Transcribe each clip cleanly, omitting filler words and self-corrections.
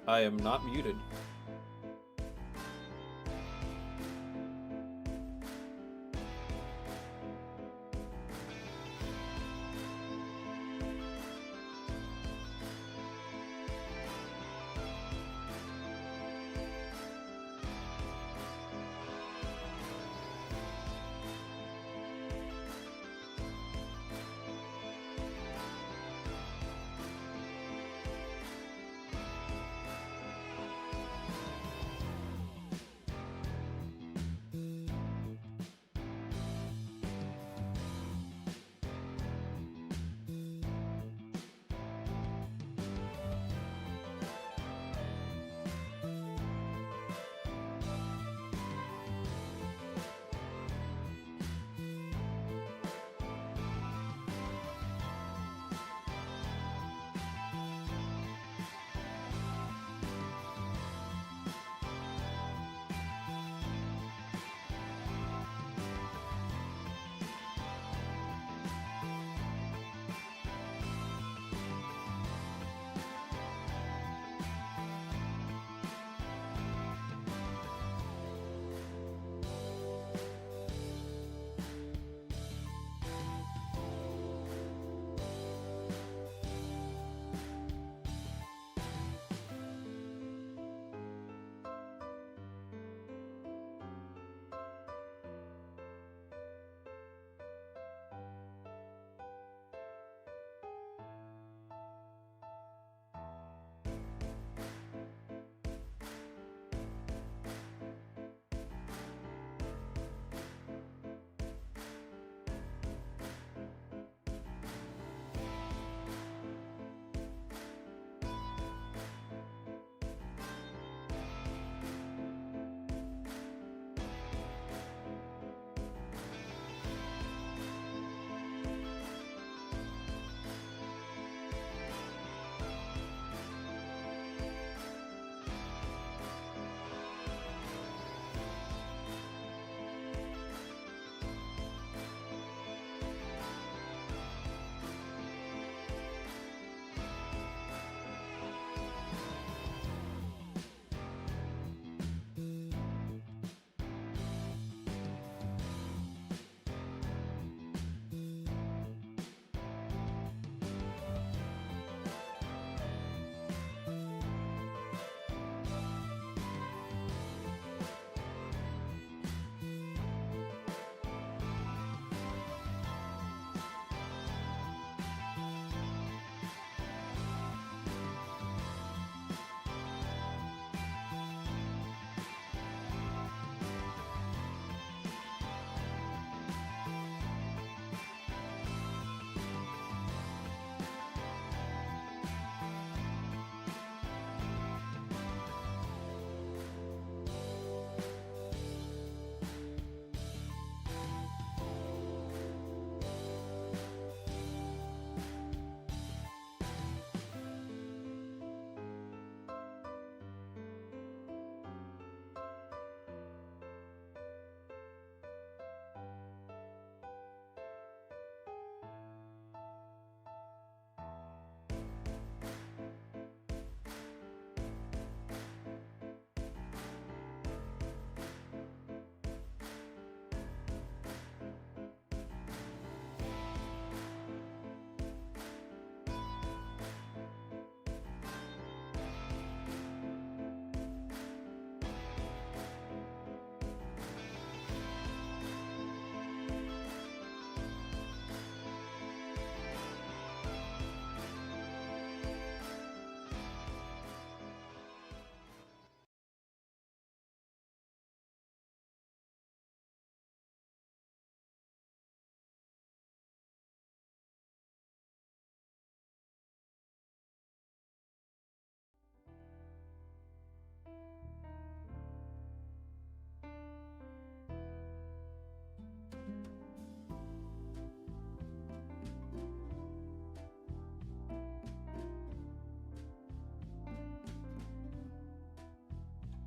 I am not muted.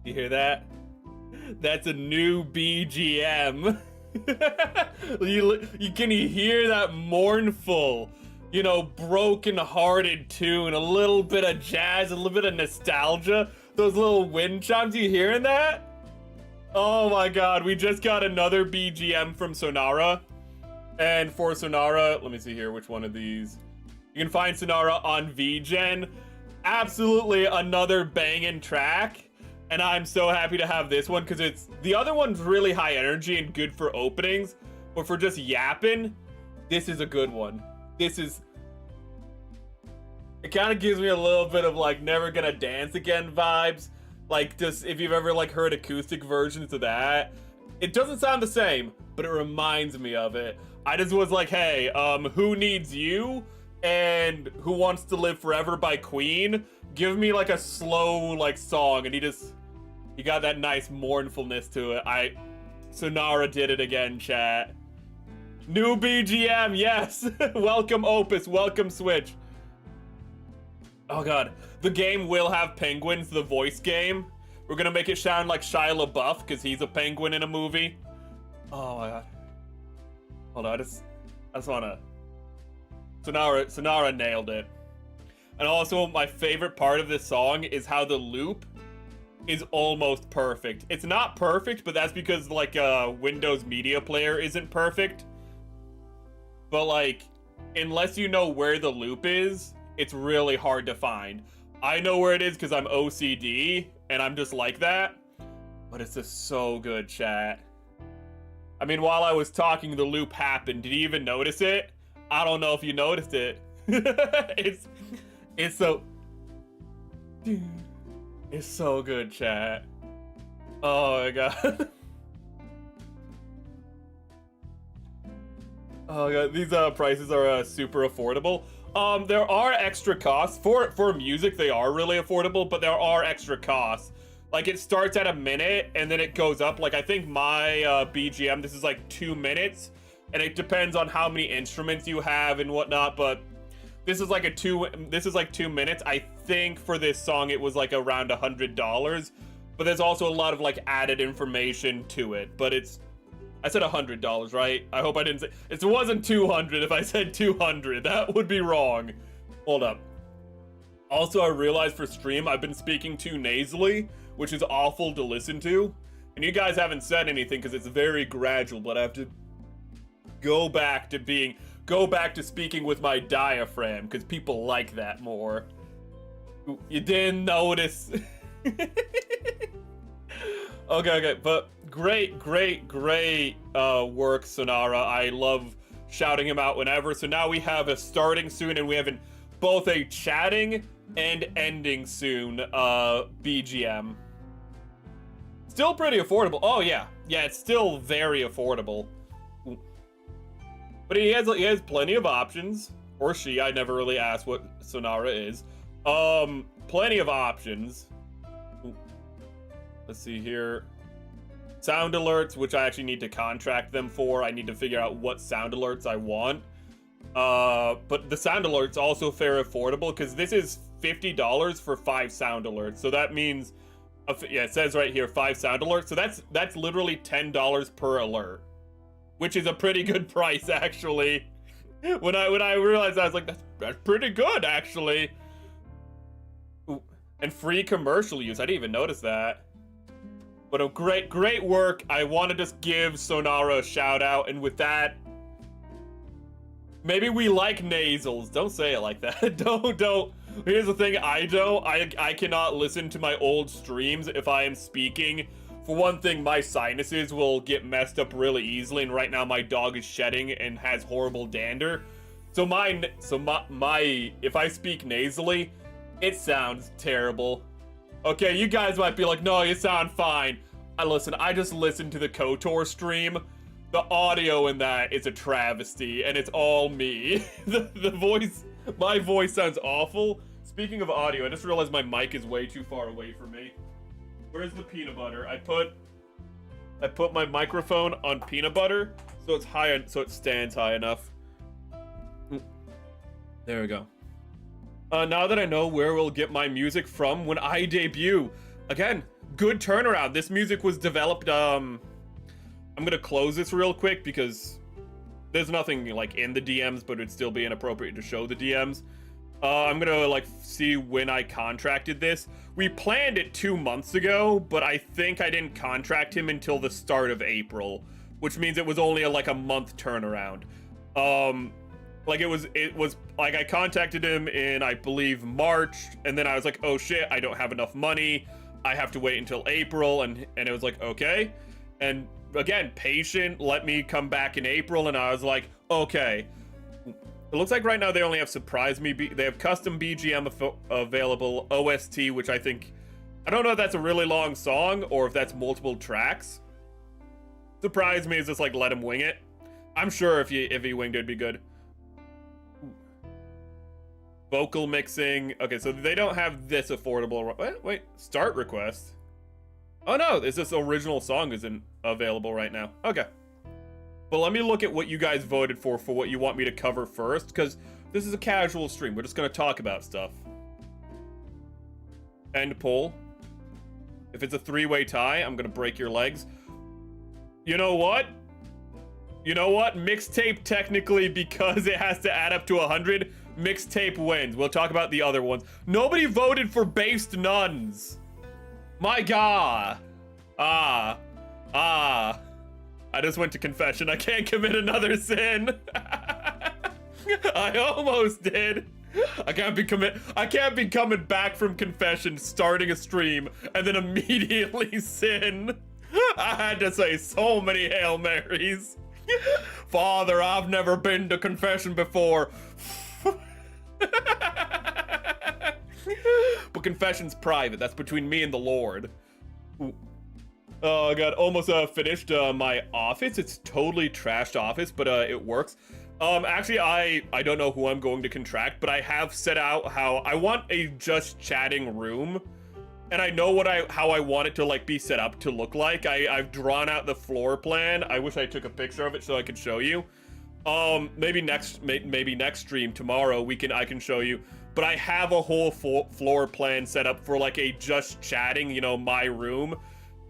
You hear that? That's a new BGM. Can you hear that mournful you know, broken-hearted tune, a little bit of jazz, a little bit of nostalgia. Those little wind chimes, you hearing that? Oh my god, we just got another BGM from Sonara. And for Sonara, let me see here, which one of these? You can find Sonara on Vgen. Absolutely another banging track. And I'm so happy to have this one, because the other one's really high energy and good for openings. But for just yapping, this is a good one. It kind of gives me a little bit of like Never Gonna Dance Again vibes. Like, just if you've ever like heard acoustic versions of that. It doesn't sound the same, but it reminds me of it. I just was like, hey, Who Needs You and Who Wants to Live Forever by Queen, give me like a slow like song, and he got that nice mournfulness to it. Sonara did it again, chat. New BGM, yes. Welcome Opus, welcome Switch. Oh god, the game will have penguins, the voice game. We're gonna make it sound like Shia LaBeouf, because he's a penguin in a movie. Oh my god. Hold on, I just wanna... Sonara nailed it. And also, my favorite part of this song is how the loop is almost perfect. It's not perfect, but that's because, like, Windows Media Player isn't perfect. But, like, unless you know where the loop is, it's really hard to find. I know where it is because I'm OCD, and I'm just like that. But it's just so good, chat. I mean, while I was talking, the loop happened. Did you even notice it? I don't know if you noticed it. It's so... It's so good, chat. Oh my god. Oh god, these prices are super affordable. There are extra costs. For music, they are really affordable, but there are extra costs. Like, it starts at a minute, and then it goes up. Like, I think my BGM, this is like 2 minutes, and it depends on how many instruments you have and whatnot, but this is like 2 minutes. I think for this song, it was like around $100, but there's also a lot of like added information to it, but I said $100, right? I hope I didn't say... It wasn't 200 if I said 200. That would be wrong. Hold up. Also, I realized for stream, I've been speaking too nasally, which is awful to listen to. And you guys haven't said anything because it's very gradual, but I have to go back to speaking with my diaphragm, because people like that more. You didn't notice. Okay, but great work, Sonara. I love shouting him out whenever. So now we have a starting soon, and we have both a chatting and ending soon BGM. Still pretty affordable. Oh yeah, it's still very affordable. But he has plenty of options, or she. I never really asked what Sonara is. Plenty of options. Let's see here. Sound alerts, which I actually need to contract them for. I need to figure out what sound alerts I want. But the sound alerts also fair affordable, because this is $50 for 5 sound alerts. So that means, yeah, it says right here 5 sound alerts. So that's literally $10 per alert, which is a pretty good price actually. When I realized, I was like, that's pretty good actually. Ooh, and free commercial use. I didn't even notice that. But a great work. I want to just give Sonara a shout out, and with that, maybe we like nasals. Don't say it like that. Don't. Here's the thing, I cannot listen to my old streams if I am speaking. For one thing, my sinuses will get messed up really easily, and right now my dog is shedding and has horrible dander. So if I speak nasally, it sounds terrible. Okay, you guys might be like, no, you sound fine. I just listened to the KOTOR stream. The audio in that is a travesty, and it's all me. My voice sounds awful. Speaking of audio, I just realized my mic is way too far away from me. Where's the peanut butter? I put my microphone on peanut butter, so it's high, so it stands high enough. There we go. Now that I know where we'll get my music from when I debut, again, good turnaround. This music was developed, I'm gonna close this real quick because there's nothing like in the DMs, but it'd still be inappropriate to show the DMs. I'm gonna like see when I contracted this. We planned it 2 months ago, but I think I didn't contract him until the start of April, which means it was only like a month turnaround. Like it was like I contacted him in, I believe, March, and then I was like, oh shit, I don't have enough money. I have to wait until April, and it was like, okay. And again, patient, let me come back in April, and I was like, okay. It looks like right now they only have Surprise Me, they have custom BGM available, OST, which I think, I don't know if that's a really long song, or if that's multiple tracks. Surprise Me is just like, let him wing it. I'm sure if he winged it, it'd be good. Vocal mixing. Okay, so they don't have this affordable. Wait, start request. Oh no, is this original song isn't available right now? Okay. But let me look at what you guys voted for what you want me to cover first, because this is a casual stream. We're just gonna talk about stuff. End poll. If it's a 3-way tie, I'm gonna break your legs. You know what? You know what? Mixtape technically, because it has to add up to 100, Mixtape wins. We'll talk about the other ones. Nobody voted for Based Nuns. My god. I just went to confession. I can't commit another sin. I almost did. I can't be coming back from confession, starting a stream, and then immediately sin. I had to say so many Hail Marys. Father, I've never been to confession before. But confession's private. That's between me and the Lord. Ooh. Oh god, almost finished my office. It's totally trashed office, but it works. Actually, I don't know who I'm going to contract, but I have set out how I want a just chatting room, and I know how I want it to like be set up to look like. I've drawn out the floor plan. I wish I took a picture of it so I could show you. Maybe next stream tomorrow I can show you. But I have a whole floor plan set up for like a just chatting, you know, my room.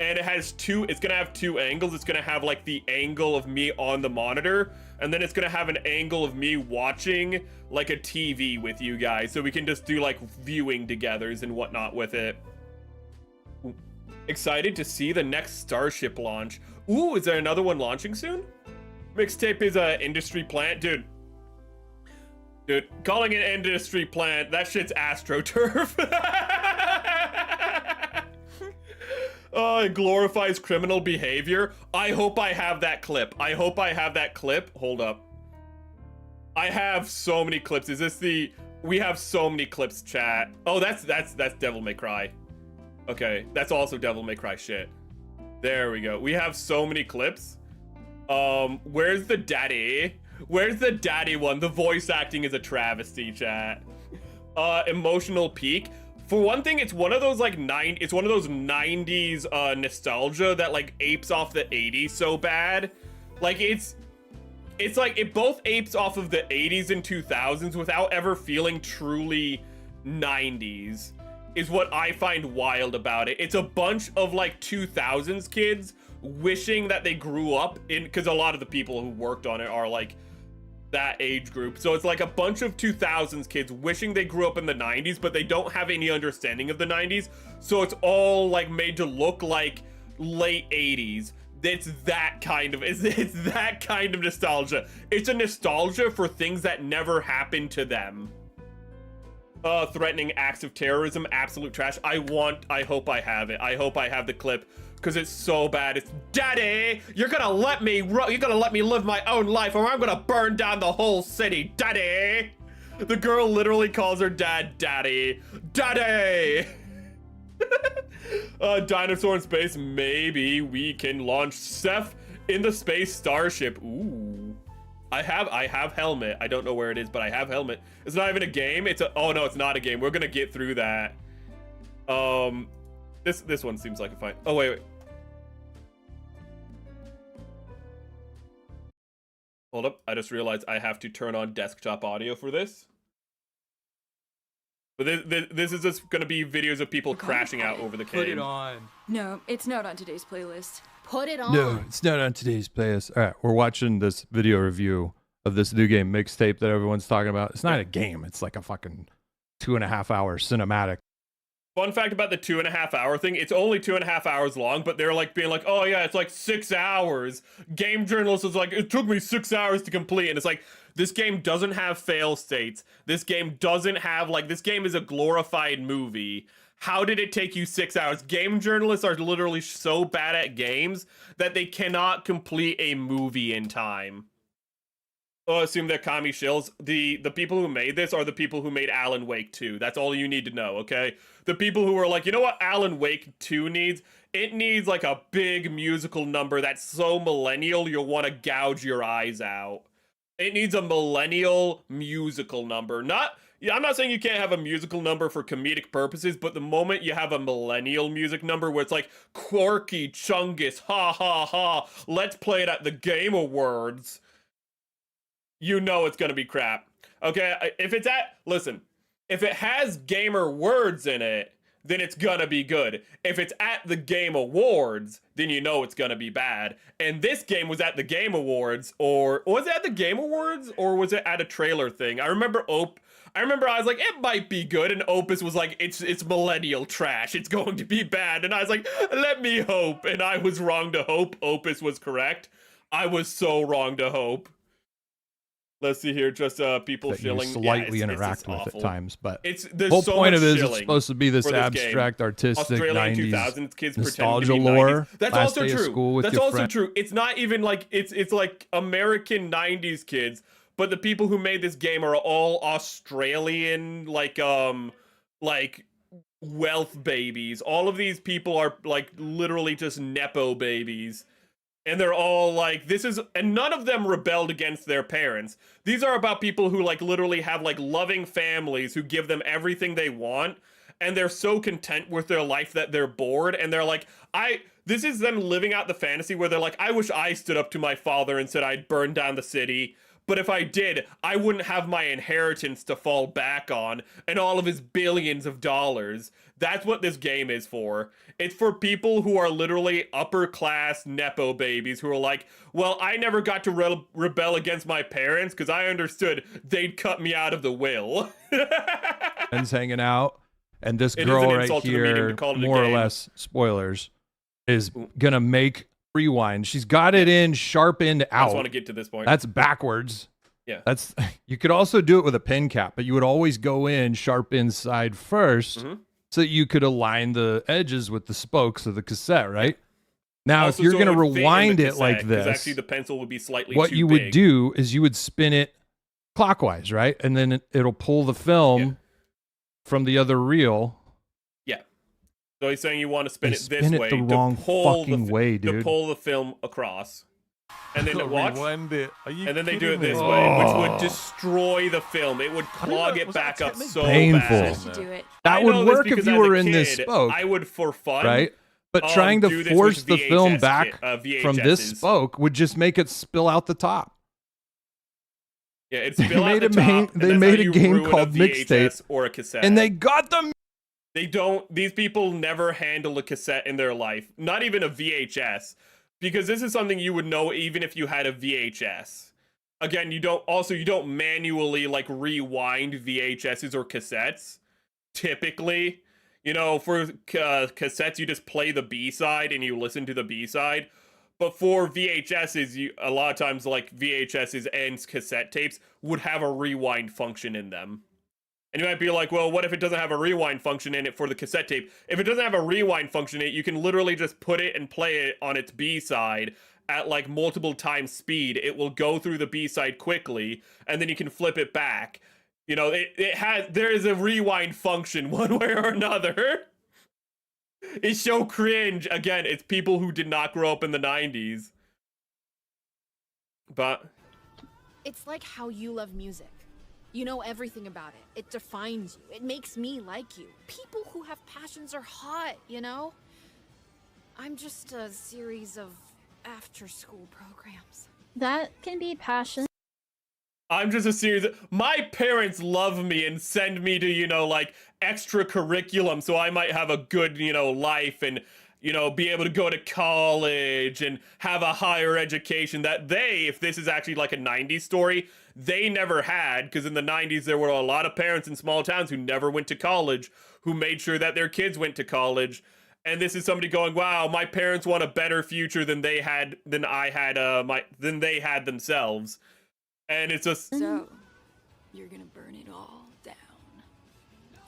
And it has it's gonna have 2 angles. It's gonna have like the angle of me on the monitor, and then it's gonna have an angle of me watching like a TV with you guys, so we can just do like viewing togethers and whatnot with it. Ooh. Excited to see the next Starship launch. Ooh, is there another one launching soon? Mixtape is a industry plant, dude. Dude, calling it industry plant, that shit's AstroTurf. It glorifies criminal behavior. I hope I have that clip. Hold up. I have so many clips. Is this we have so many clips, chat. Oh, that's Devil May Cry. Okay, that's also Devil May Cry shit. There we go. We have so many clips. Where's the daddy? Where's the daddy one? The voice acting is a travesty, chat. Emotional peak. For one thing, it's one of those like 90s nostalgia that like apes off the 80s so bad. Like it's like it both apes off of the 80s and 2000s without ever feeling truly 90s, is what I find wild about it. It's a bunch of like 2000s kids wishing that they grew up in, because a lot of the people who worked on it are like that age group. So it's like a bunch of 2000s kids wishing they grew up in the 90s, but they don't have any understanding of the 90s. So it's all like made to look like late 80s. It's that kind of nostalgia. It's a nostalgia for things that never happened to them. Threatening acts of terrorism, absolute trash. I hope I have it. I hope I have the clip, because it's so bad. It's, Daddy, you're gonna let me live my own life, or I'm gonna burn down the whole city, Daddy. The girl literally calls her dad Daddy. Daddy. Dinosaur in space. Maybe we can launch SEPH in the space starship. Ooh. I have helmet. I don't know where it is, but I have helmet. It's not even a game. Oh no, it's not a game. We're gonna get through that. This one seems like a fine. Oh wait. Hold up. I just realized I have to turn on desktop audio for this. But this is just gonna be videos of people crashing out over the game. Put it on. No, it's not on today's playlist. Put it on. No, it's not on today's playlist. All right, we're watching this video review of this new game mixtape that everyone's talking about. It's not a game. It's like a fucking 2.5 hour cinematic. Fun fact about the 2.5 hour thing, it's only 2.5 hours long, but they're like being like, oh yeah, it's like 6 hours. Game journalist is like, it took me 6 hours to complete. And it's like, this game doesn't have fail states. This game doesn't have, like, this game is a glorified movie. How did it take you 6 hours? Game journalists are literally so bad at games that they cannot complete a movie in time. Oh, assume they're commie shills. The people who made this are the people who made Alan Wake 2. That's all you need to know, okay? The people who were like, you know what Alan Wake 2 needs? It needs like a big musical number that's so millennial you'll want to gouge your eyes out. It needs a millennial musical number. I'm not saying you can't have a musical number for comedic purposes, but the moment you have a millennial music number where it's like, quirky, chungus, ha ha ha, let's play it at the Game Awards, you know it's gonna be crap. Okay, if it has gamer words in it, then it's gonna be good. If it's at the Game Awards, then you know it's gonna be bad. And this game was at the Game Awards, or was it at the Game Awards, or was it at a trailer thing? I remember I was like, it might be good, and Opus was like, it's millennial trash, it's going to be bad. And I was like, let me hope. And I was wrong to hope. Opus was correct. I was so wrong to hope. Let's see here, just people that shilling. You slightly interact it's with awful. at times, but the whole so point much of it is shilling it's supposed to be this abstract, artistic Australian 90s 2000s kids nostalgia pretending to be lore. 90s. That's last also day of true. school with That's your also friend. true. It's not even like it's like American 90s kids, but the people who made this game are all Australian, like wealth babies. All of these people are like literally just nepo babies. And they're all like, and none of them rebelled against their parents. These are about people who like literally have like loving families who give them everything they want. And they're so content with their life that they're bored. And they're like, this is them living out the fantasy where they're like, I wish I stood up to my father and said I'd burn down the city. But if I did, I wouldn't have my inheritance to fall back on and all of his billions of dollars. That's what this game is for. It's for people who are literally upper class nepo babies who are like, well, I never got to rebel against my parents because I understood they'd cut me out of the will. Friends hanging out, and this girl right here, more or less, spoilers, is gonna make rewind. She's got it in sharpened out. I just want to get to this point. That's backwards. Yeah. You could also do it with a pin cap, but you would always go in sharp inside first, so that you could align the edges with the spokes of the cassette, right? Now, also, if you're so going to it would fit in the rewind it cassette, like this, actually the pencil would be slightly what too you big. would do is you would spin it clockwise, right? And then it'll pull the film from the other reel. Yeah. So he's saying you want to spin it this way. The wrong fucking way, dude. To pull the film across. And then watch. Rewind it. And then they do it this way, which would destroy the film. It would clog it back up so bad. That would work if you were in this spoke. I would for fun. Right? But trying to force the film back from this spoke would just make it spill out the top. Yeah, it's spill out the top. They made a game called Mixtape or a cassette. And they got them. These people never handle a cassette in their life. Not even a VHS. Because this is something you would know even if you had a VHS. Again, you don't manually like rewind VHSs or cassettes. Typically, for cassettes, you just play the B-side and you listen to the B-side. But for VHSs, a lot of times like VHSs and cassette tapes would have a rewind function in them. And you might be like, well, what if it doesn't have a rewind function in it for the cassette tape? If it doesn't have a rewind function in it, you can literally just put it and play it on its B-side at like multiple times speed. It will go through the B-side quickly, and then you can flip it back. There is a rewind function one way or another. It's so cringe. Again, it's people who did not grow up in the 90s. But it's like how you love music. You know everything about it. It defines you. It makes me like you. People who have passions are hot, I'm just a series of after-school programs. That can be passion. I'm just a series my parents love me and send me to, like extra curriculum so I might have a good, life and you know, be able to go to college and have a higher education that they, if this is actually like a 90s story, they never had, because in the 90s there were a lot of parents in small towns who never went to college, who made sure that their kids went to college. And this is somebody going, wow, my parents want a better future than they had, than they had themselves. And it's just... So, you're gonna burn it all down.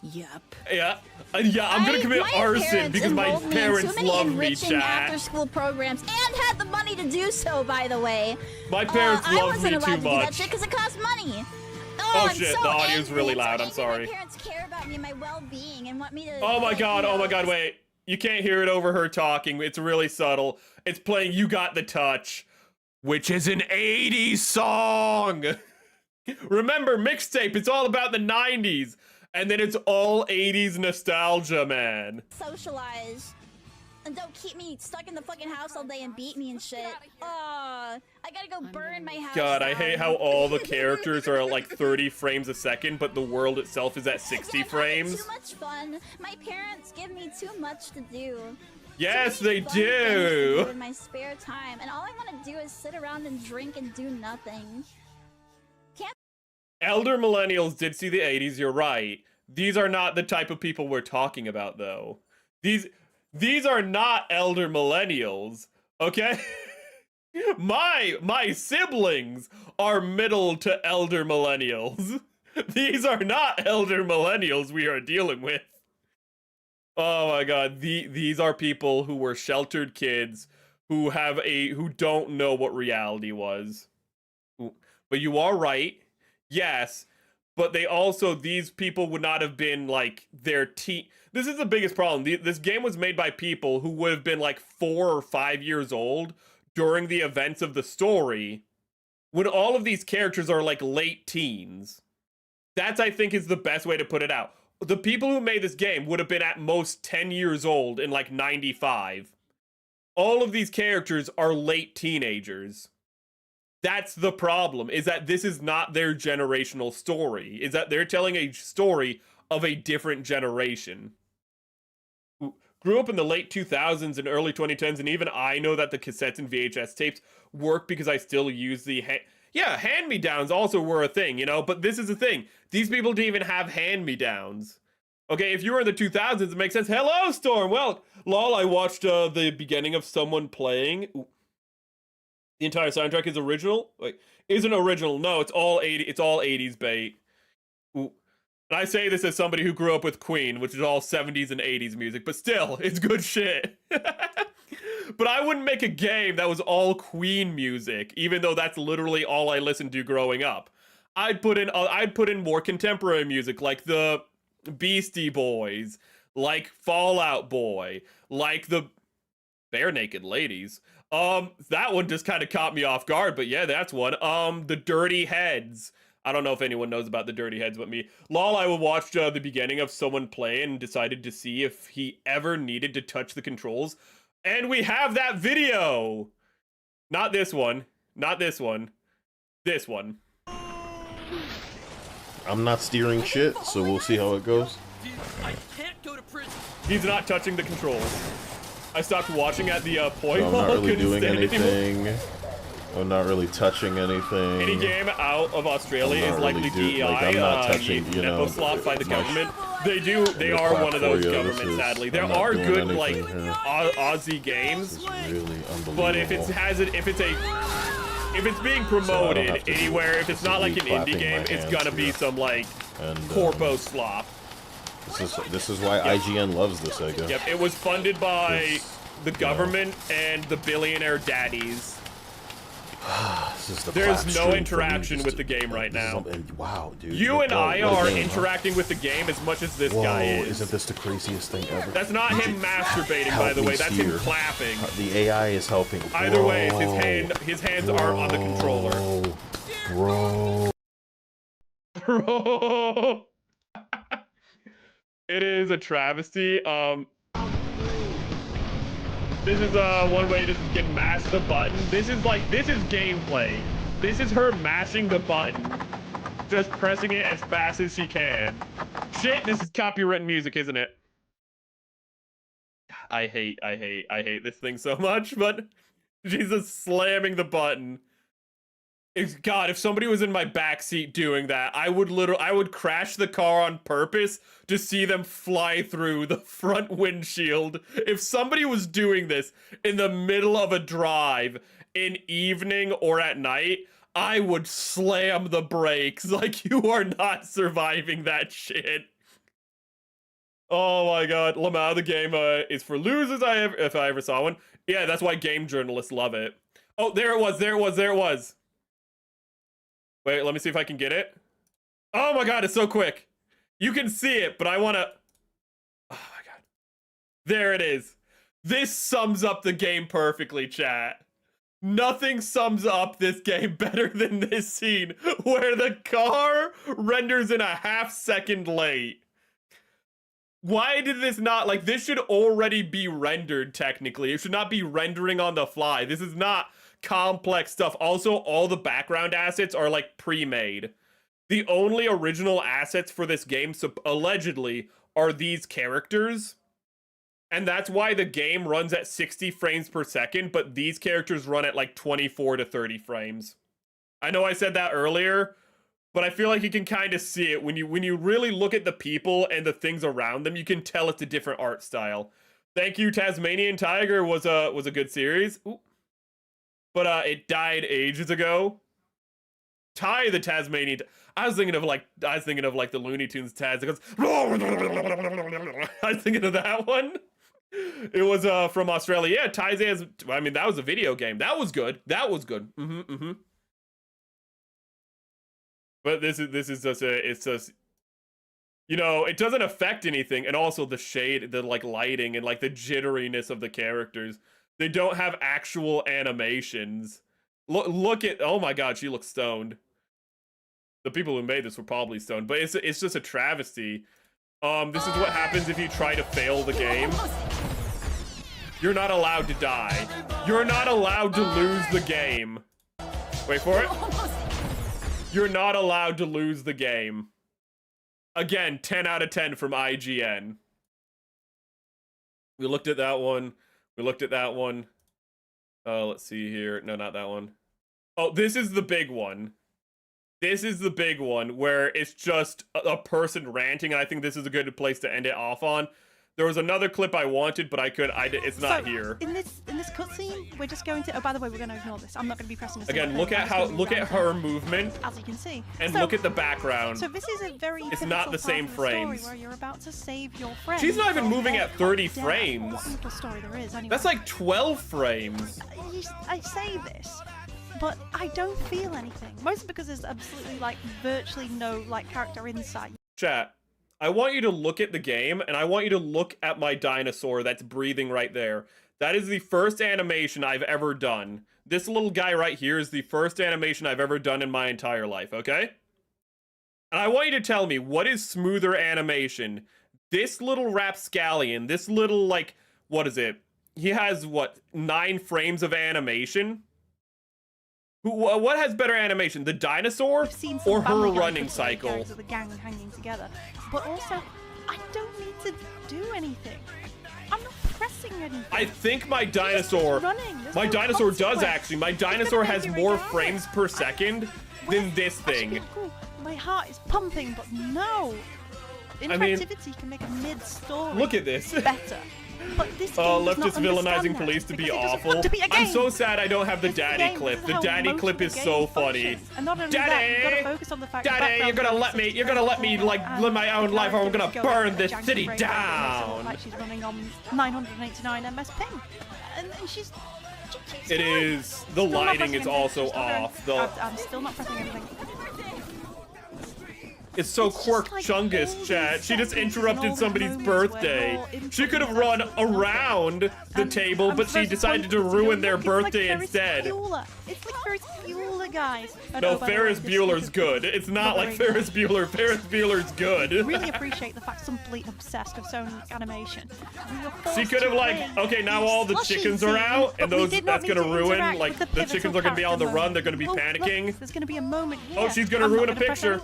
Yep. Yeah, I'm gonna commit arson because my parents love me, chat. After-school programs and had the money to do so, by the way. My parents love me too much. I wasn't allowed to do that shit because it costs money. Oh shit, the audio's really loud. I'm sorry. My parents care about me and my well-being and want me to. Oh my god, wait. You can't hear it over her talking. It's really subtle. It's playing You Got the Touch, which is an 80s song. Remember, mixtape, it's all about the 90s. And then it's all 80s nostalgia, man. Socialize. And don't keep me stuck in the fucking house all day and beat me and shit. I gotta go burn my house. God, I hate how all the characters are at like 30 frames a second, but the world itself is at 60 frames. Too much fun. My parents give me too much to do. Yes, they do. In my spare time, and all I want to do is sit around and drink and do nothing. Elder millennials did see the 80s, you're right. These are not the type of people we're talking about, though. These are not elder millennials, okay? My siblings are middle to elder millennials. These are not elder millennials we are dealing with. Oh my god, these are people who were sheltered kids who don't know what reality was. But you are right. Yes, but these people would not have been like their This is the biggest problem. This game was made by people who would have been like 4 or 5 years old during the events of the story, when all of these characters are like late teens. That's, I think, is the best way to put it out. The people who made this game would have been at most 10 years old in like 95. All of these characters are late teenagers. That's the problem, is that this is not their generational story, is that they're telling a story of a different generation. Grew up in the late 2000s and early 2010s, and even I know that the cassettes and VHS tapes work because I still use the hand-me-downs also were a thing, you know, but this is the thing. These people didn't even have hand-me-downs. Okay, if you were in the 2000s, it makes sense. Hello, Storm! Well, lol, I watched the beginning of someone playing... The entire soundtrack is original? Like, isn't original. No, it's all 80s bait. Ooh. And I say this as somebody who grew up with Queen, which is all 70s and 80s music, but still, it's good shit. But I wouldn't make a game that was all Queen music, even though that's literally all I listened to growing up. I'd put in more contemporary music, like the Beastie Boys, like Fall Out Boy, like the Bare Naked Ladies. That one just kind of caught me off guard, but yeah, that's one. The Dirty Heads. I don't know if anyone knows about the Dirty Heads but me. Lol, I watched the beginning of someone play and decided to see if he ever needed to touch the controls. And we have that video! Not this one. Not this one. This one. I'm not steering shit, so we'll see how it goes. I can't go to prison. He's not touching the controls. I stopped watching at the point. So I'm not really doing anything. I'm not really touching anything. Any game out of Australia is really likely DEI. I'm not touching, you know, slot by the government. They are one of those governments, sadly. There are good, like, Aussie games. Really unbelievable. But if it's being promoted anywhere, if it's not like an indie game, it's gonna be some, like, corpo slop. This is why IGN loves this, I guess. Yep, it was funded by the government and the billionaire daddies. There's no interaction with the game right now. Wow, dude. You and I are interacting with the game as much as this guy is. Isn't this the craziest thing ever? That's not him masturbating, by the way. That's him clapping. The AI is helping. Either way, his hands are on the controller. Bro. It is a travesty. This is one way to just mash the button. This is gameplay. This is her mashing the button. Just pressing it as fast as she can. Shit, this is copyrighted music, isn't it? I hate this thing so much, but she's just slamming the button. God, if somebody was in my backseat doing that, I would crash the car on purpose to see them fly through the front windshield. If somebody was doing this in the middle of a drive in evening or at night, I would slam the brakes. Like, you are not surviving that shit. Oh my God, Lamau, the game is for losers. If I ever saw one. Yeah, that's why game journalists love it. Oh, there it was. Wait, let me see if I can get it. Oh my God, it's so quick. You can see it, but I want to... Oh my God. There it is. This sums up the game perfectly, chat. Nothing sums up this game better than this scene where the car renders in a half-second late. Why did this not... Like, this should already be rendered, technically. It should not be rendering on the fly. This is not complex stuff. Also, all the background assets are like pre-made. The only original assets for this game allegedly are these characters, and that's why the game runs at 60 frames per second, but these characters run at like 24 to 30 frames. I know I said that earlier, but I feel like you can kind of see it when you really look at the people and the things around them. You can tell it's a different art style. Thank you, Tasmanian Tiger was a good series. Ooh. But it died ages ago. Ty the Tasmanian. I was thinking of like the Looney Tunes Taz. It goes. I was thinking of that one. It was from Australia. Yeah, Ty's. I mean, that was a video game. That was good. But this is just it's just, you know, it doesn't affect anything, and also the shade, the like lighting, and like the jitteriness of the characters. They don't have actual animations. Look at, oh my God, she looks stoned. The people who made this were probably stoned, but it's just a travesty. This is what happens if you try to fail the game. You're not allowed to die. You're not allowed to lose the game. Wait for it. You're not allowed to lose the game. Again, 10 out of 10 from IGN. We looked at that one. We looked at that one. Let's see here. No, not that one. Oh, this is the big one. This is the big one where it's just a person ranting, and I think this is a good place to end it off on. There was another clip I wanted, but it's not here. In this cutscene, we're just going to. Oh, by the way, we're going to ignore this. I'm not going to be pressing this. Again, look at her movement, as you can see, and look at the background. So this is a very. It's not the same frames. Where you're about to save your friend. She's not even moving at 30 frames. What little story there is, anyway. That's like 12 frames. I say this, but I don't feel anything. Mostly because there's absolutely like virtually no like character insight. Chat. I want you to look at the game, and I want you to look at my dinosaur that's breathing right there. That is the first animation I've ever done. This little guy right here is the first animation I've ever done in my entire life, okay? And I want you to tell me, what is smoother animation? This little rapscallion, this little, like, what is it? He has, what, 9 frames of animation? What has better animation, the dinosaur or her running cycle? The gang hanging together, but also I don't need to do anything. I'm not pressing anything. I think my dinosaur, does actually. My dinosaur has more frames per second than this thing. Cool. My heart is pumping, but no. Interactivity can make a mid-story. Look at this. Better. But this leftist villainizing police to be awful. I'm so sad I don't have the daddy clip. The daddy clip is so funny. Daddy, you're gonna let me like live my own life, or I'm gonna burn this city down. Like she's running on 989 MS ping, and she's. It is. The lighting is also off. I'm still not pressing anything. It's so quirk-chungus, chat. She just interrupted somebody's birthday. She could have run around the table, but she decided to ruin their birthday instead. It's like Ferris Bueller, guys. No, Ferris Bueller's good. It's not like Ferris Bueller. Ferris Bueller's good. Really appreciate the fact somebody's completely obsessed with Sony animation. She could have like, okay, now all the chickens are out, and that's gonna ruin, like, the chickens are gonna be on the run, they're gonna be panicking. There's gonna be a moment here. Oh, she's gonna ruin a picture.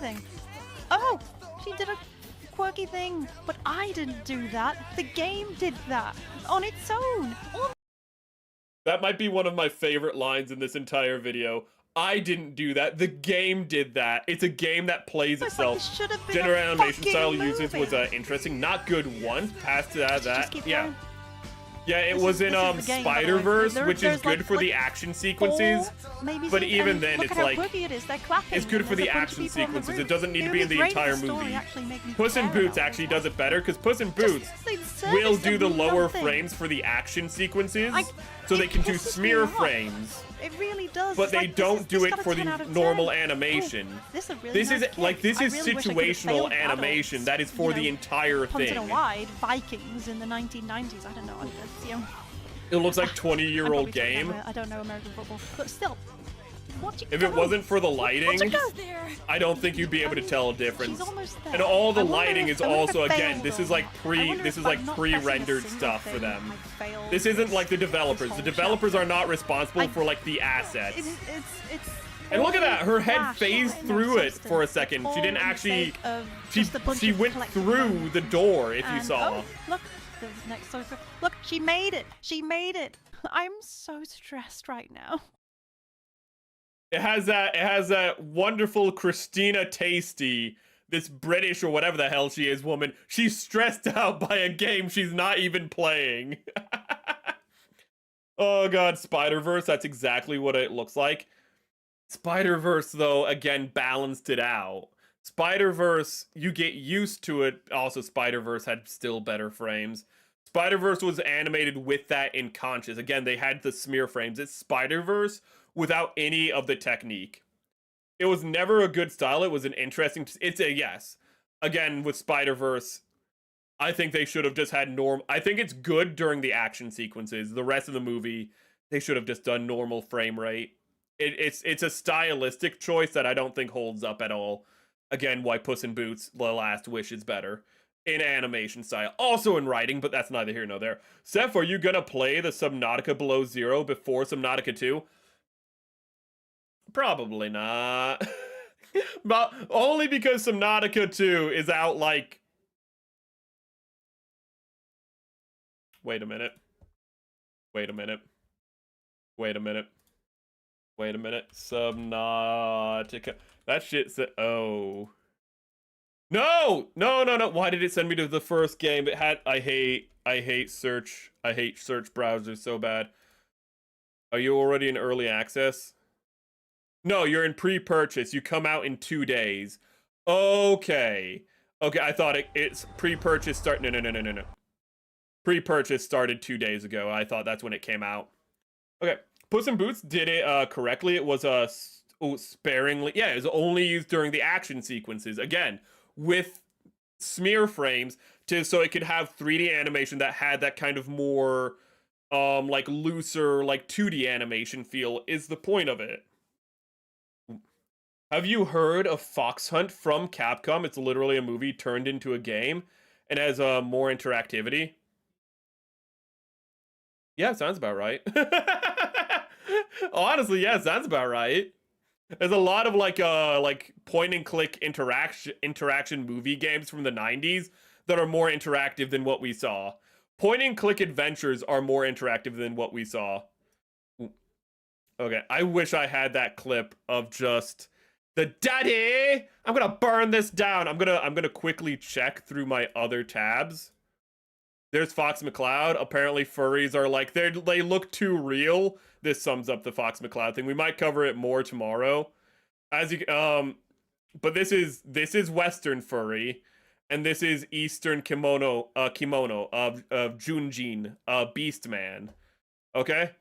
Oh, she did a quirky thing, but I didn't do that. The game did that on its own. That might be one of my favorite lines in this entire video. I didn't do that. The game did that. It's a game that plays itself. General animation style uses was interesting. Not good once. Past that, yeah. Yeah, it was in Spider-Verse, which is good for the action sequences. But even then, it's like, it's good for the action sequences. It doesn't need to be in the entire movie. Puss in Boots actually does it better, because Puss in Boots will do the lower frames for the action sequences, so they can do smear frames. It really does. But they don't do it for the normal animation. This is situational animation that is for the entire thing. Wide Vikings in the 1990s. I don't know. It looks like 20-year-old game. I don't know American football, but still. If it wasn't for the lighting, I don't think you'd be able to tell a difference. And all the lighting is also, again, this is like pre-rendered stuff for them. This isn't like the developers. The developers are not responsible for like the assets. And look at that, her head phased through it for a second. She didn't actually, she went through the door, if you saw. Look, the next sofa. Look, she made it. She made it. I'm so stressed right now. It has that wonderful Christina Tasty, this British or whatever the hell she is woman. She's stressed out by a game she's not even playing. Oh god, Spider-Verse, that's exactly what it looks like. Spider-Verse, though, again, balanced it out. Spider-Verse, you get used to it. Also, Spider-Verse had still better frames. Spider-Verse was animated with that in conscious. Again, they had the smear frames. It's Spider-Verse without any of the technique. It was never a good style. It was an interesting... It's a yes. Again, with Spider-Verse, I think they should have just had I think it's good during the action sequences. The rest of the movie, they should have just done normal frame rate. It's a stylistic choice that I don't think holds up at all. Again, why Puss in Boots, The Last Wish is better. In animation style. Also in writing, but that's neither here nor there. Seph, are you gonna play the Subnautica Below Zero before Subnautica 2? Probably not. But only because Subnautica 2 is out like... Wait a minute. Wait a minute. Wait a minute. Wait a minute. Subnautica. That shit said... Oh. No! No, no, no. Why did it send me to the first game? It had... I hate search browsers so bad. Are you already in early access? No, you're in pre-purchase. You come out in 2 days. Okay. Okay, I thought it's pre-purchase start... No. Pre-purchase started 2 days ago. I thought that's when it came out. Okay. Puss in Boots did it correctly. It was sparingly... Yeah, it was only used during the action sequences. Again, with smear frames so it could have 3D animation that had that kind of more like looser, like 2D animation feel is the point of it. Have you heard of Fox Hunt from Capcom? It's literally a movie turned into a game and has more interactivity. Yeah, sounds about right. Honestly, yeah, sounds about right. There's a lot of like point and click interaction movie games from the 90s that are more interactive than what we saw. Point and click adventures are more interactive than what we saw. Okay, I wish I had that clip of just the daddy. I'm gonna burn this down. I'm gonna quickly check through my other tabs. There's Fox McCloud. Apparently furries are like, they look too real. This sums up the Fox McCloud thing. We might cover it more tomorrow. As you but this is Western furry, and this is Eastern kimono of Junjin, Beastman. Okay?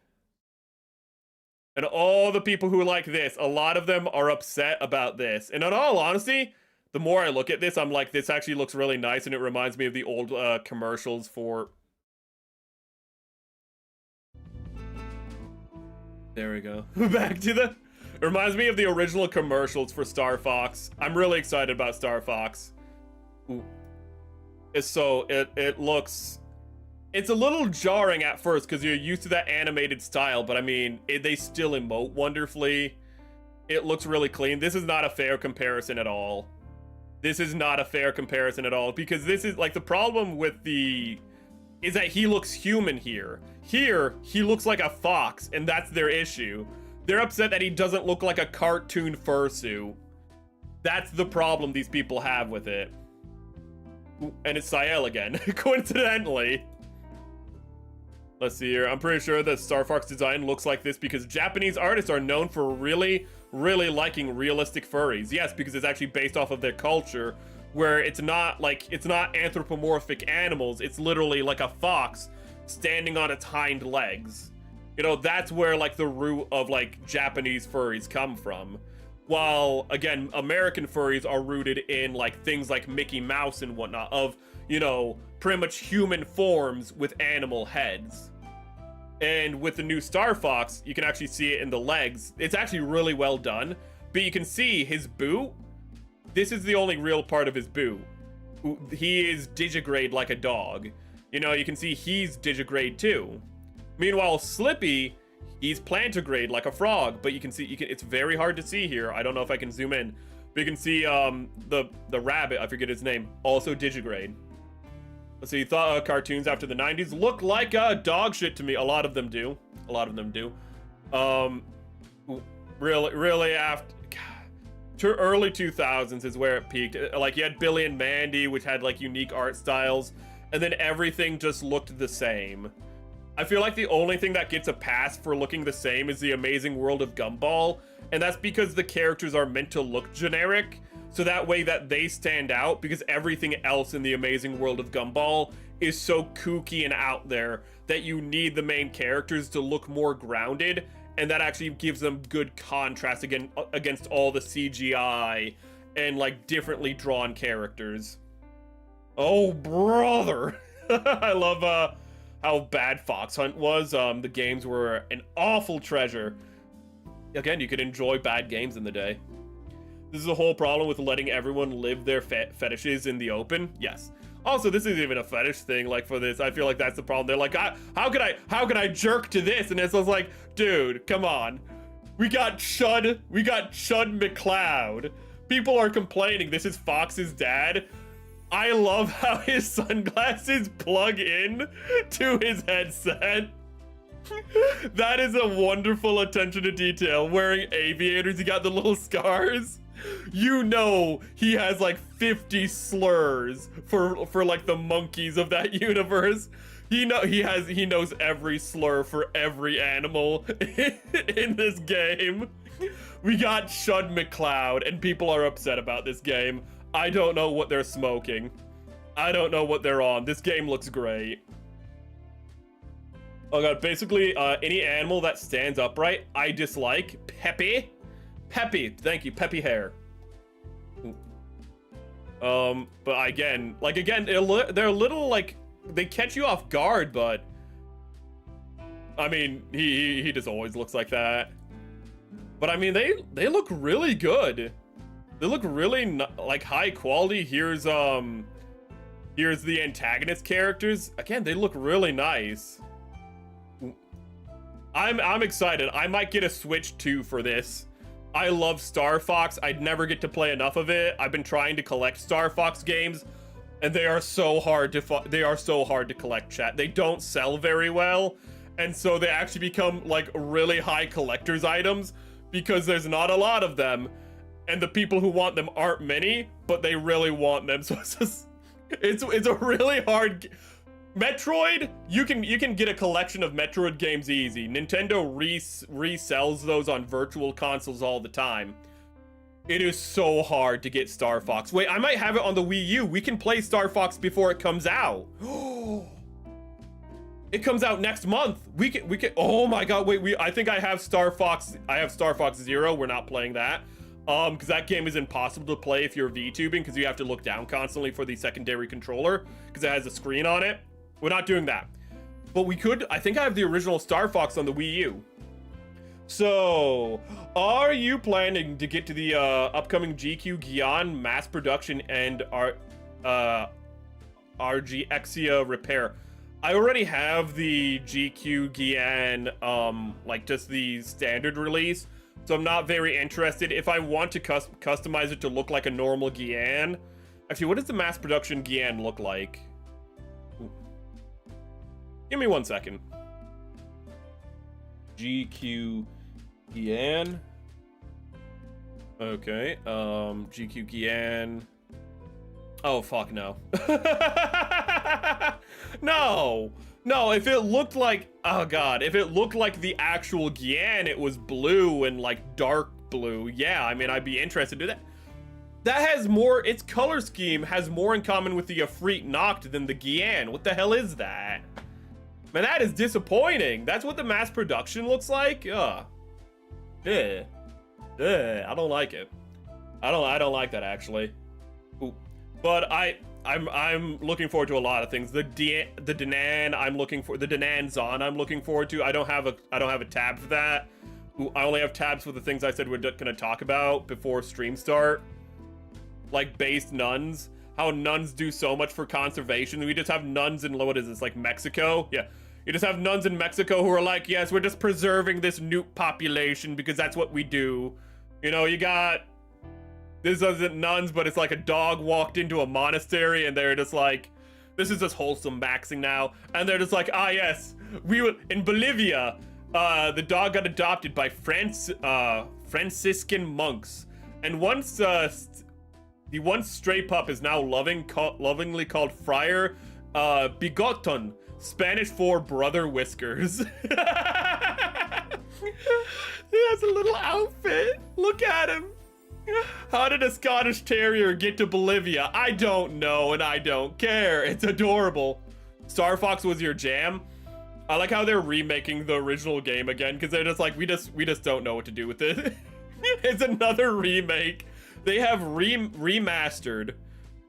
And all the people who like this, a lot of them are upset about this. And in all honesty, the more I look at this, I'm like, this actually looks really nice, and it reminds me of the old commercials for... There we go. Back to the... It reminds me of the original commercials for Star Fox. I'm really excited about Star Fox. Ooh. So, it looks... It's a little jarring at first, because you're used to that animated style, but I mean, they still emote wonderfully. It looks really clean. This is not a fair comparison at all. This is not a fair comparison at all, because this is like the problem with is that he looks human here. Here, he looks like a fox, and that's their issue. They're upset that he doesn't look like a cartoon fursuit. That's the problem these people have with it. Ooh, and it's Sael again, coincidentally. Let's see here. I'm pretty sure the Star Fox design looks like this because Japanese artists are known for really liking realistic furries. Yes, because it's actually based off of their culture, where it's not anthropomorphic animals. It's literally like a fox standing on its hind legs. You know, that's where like the root of like Japanese furries come from. While again, American furries are rooted in like things like Mickey Mouse and whatnot, of, you know, pretty much human forms with animal heads. And with the new Star Fox, you can actually see it in the legs. It's actually really well done, but you can see his boot. This is the only real part of his boot. He is digigrade like a dog. You know, you can see he's digigrade too. Meanwhile, Slippy, he's plantigrade like a frog, but you can see, it's very hard to see here. I don't know if I can zoom in, but you can see the rabbit, I forget his name, also digigrade. Let's see, cartoons after the 90s look like dog shit to me. A lot of them do. Really after early 2000s is where it peaked. Like, you had Billy and Mandy, which had like unique art styles, and then everything just looked the same. I feel like the only thing that gets a pass for looking the same is The Amazing World of Gumball, and that's because the characters are meant to look generic, so that way that they stand out, because everything else in The Amazing World of Gumball is so kooky and out there that you need the main characters to look more grounded, and that actually gives them good contrast against all the CGI and like differently drawn characters. Oh brother. I love how bad Fox Hunt was. The games were an awful treasure. Again, you could enjoy bad games in the day. This is the whole problem with letting everyone live their fetishes in the open. Yes. Also, this isn't even a fetish thing. Like, for this, I feel like that's the problem. They're like, how can I jerk to this? And it's like, dude, come on. We got Chud McCloud. People are complaining this is Fox's dad. I love how his sunglasses plug in to his headset. That is a wonderful attention to detail. Wearing aviators, he got the little scars. You know he has like 50 slurs for like the monkeys of that universe. He knows every slur for every animal in this game. We got Chud McCloud, and people are upset about this game. I don't know what they're smoking. I don't know what they're on. This game looks great. Oh god, basically any animal that stands upright, I dislike. Peppy, thank you, Peppy hair. But again, they're a little like, they catch you off guard, but I mean, he just always looks like that. But I mean, they look really good. They look really like high quality. Here's the antagonist characters. Again, they look really nice. I'm excited. I might get a Switch 2 for this. I love Star Fox. I'd never get to play enough of it. I've been trying to collect Star Fox games, and they are so hard to collect, chat. They don't sell very well, and so they actually become like really high collector's items because there's not a lot of them, and the people who want them aren't many, but they really want them. So it's a really hard. Metroid, you can get a collection of Metroid games easy. Nintendo resells those on virtual consoles all the time. It is so hard to get Star Fox. Wait, I might have it on the Wii U. We can play Star Fox before it comes out. It comes out next month. We can. Oh my god! Wait, I think I have Star Fox. I have Star Fox Zero. We're not playing that. Because that game is impossible to play if you're VTubing, because you have to look down constantly for the secondary controller, because it has a screen on it. We're not doing that. But we could. I think I have the original Star Fox on the Wii U. So, are you planning to get to the upcoming GQ Gion mass production and RGXia repair? I already have the GQ Gian, like just the standard release, So I'm not very interested. If I want to customize it to look like a normal Gyan. Actually, what does the mass production Gyan look like? Ooh. Give me 1 second. GQ Gyan. Okay, GQ Gyan. Oh, fuck no. No, if it looked like, oh god, if it looked like the actual Gyan, it was blue and like dark blue. Yeah, I mean, I'd be interested in that. That has more, its color scheme has more in common with the Ifrit Noct than the Gyan. What the hell is that? Man, that is disappointing. That's what the mass production looks like? Ugh. I don't like it. I don't like that actually. Ooh. But I'm looking forward to a lot of things. The Danan I'm looking for, the Danan Zon I'm looking forward to. I don't have a tab for that. Ooh, I only have tabs for the things I said we're gonna talk about before stream start. Like based nuns. How nuns do so much for conservation. We just have nuns in, what is this, like Mexico? Yeah. You just have nuns in Mexico who are like, yes, we're just preserving this newt population because that's what we do. You know, you got, this isn't nuns, but it's like a dog walked into a monastery and they're just like, this is just wholesome maxing now. And they're just like, ah, yes, we were in Bolivia. The dog got adopted by Franciscan monks. And once, the once stray pup is now lovingly called Friar Bigoton, Spanish for brother whiskers. He has a little outfit. Look at him. How did a Scottish Terrier get to Bolivia? I don't know, and I don't care. It's adorable. Star Fox was your jam. I like how they're remaking the original game again, because they're just like, we just don't know what to do with it. It's another remake. They have remastered,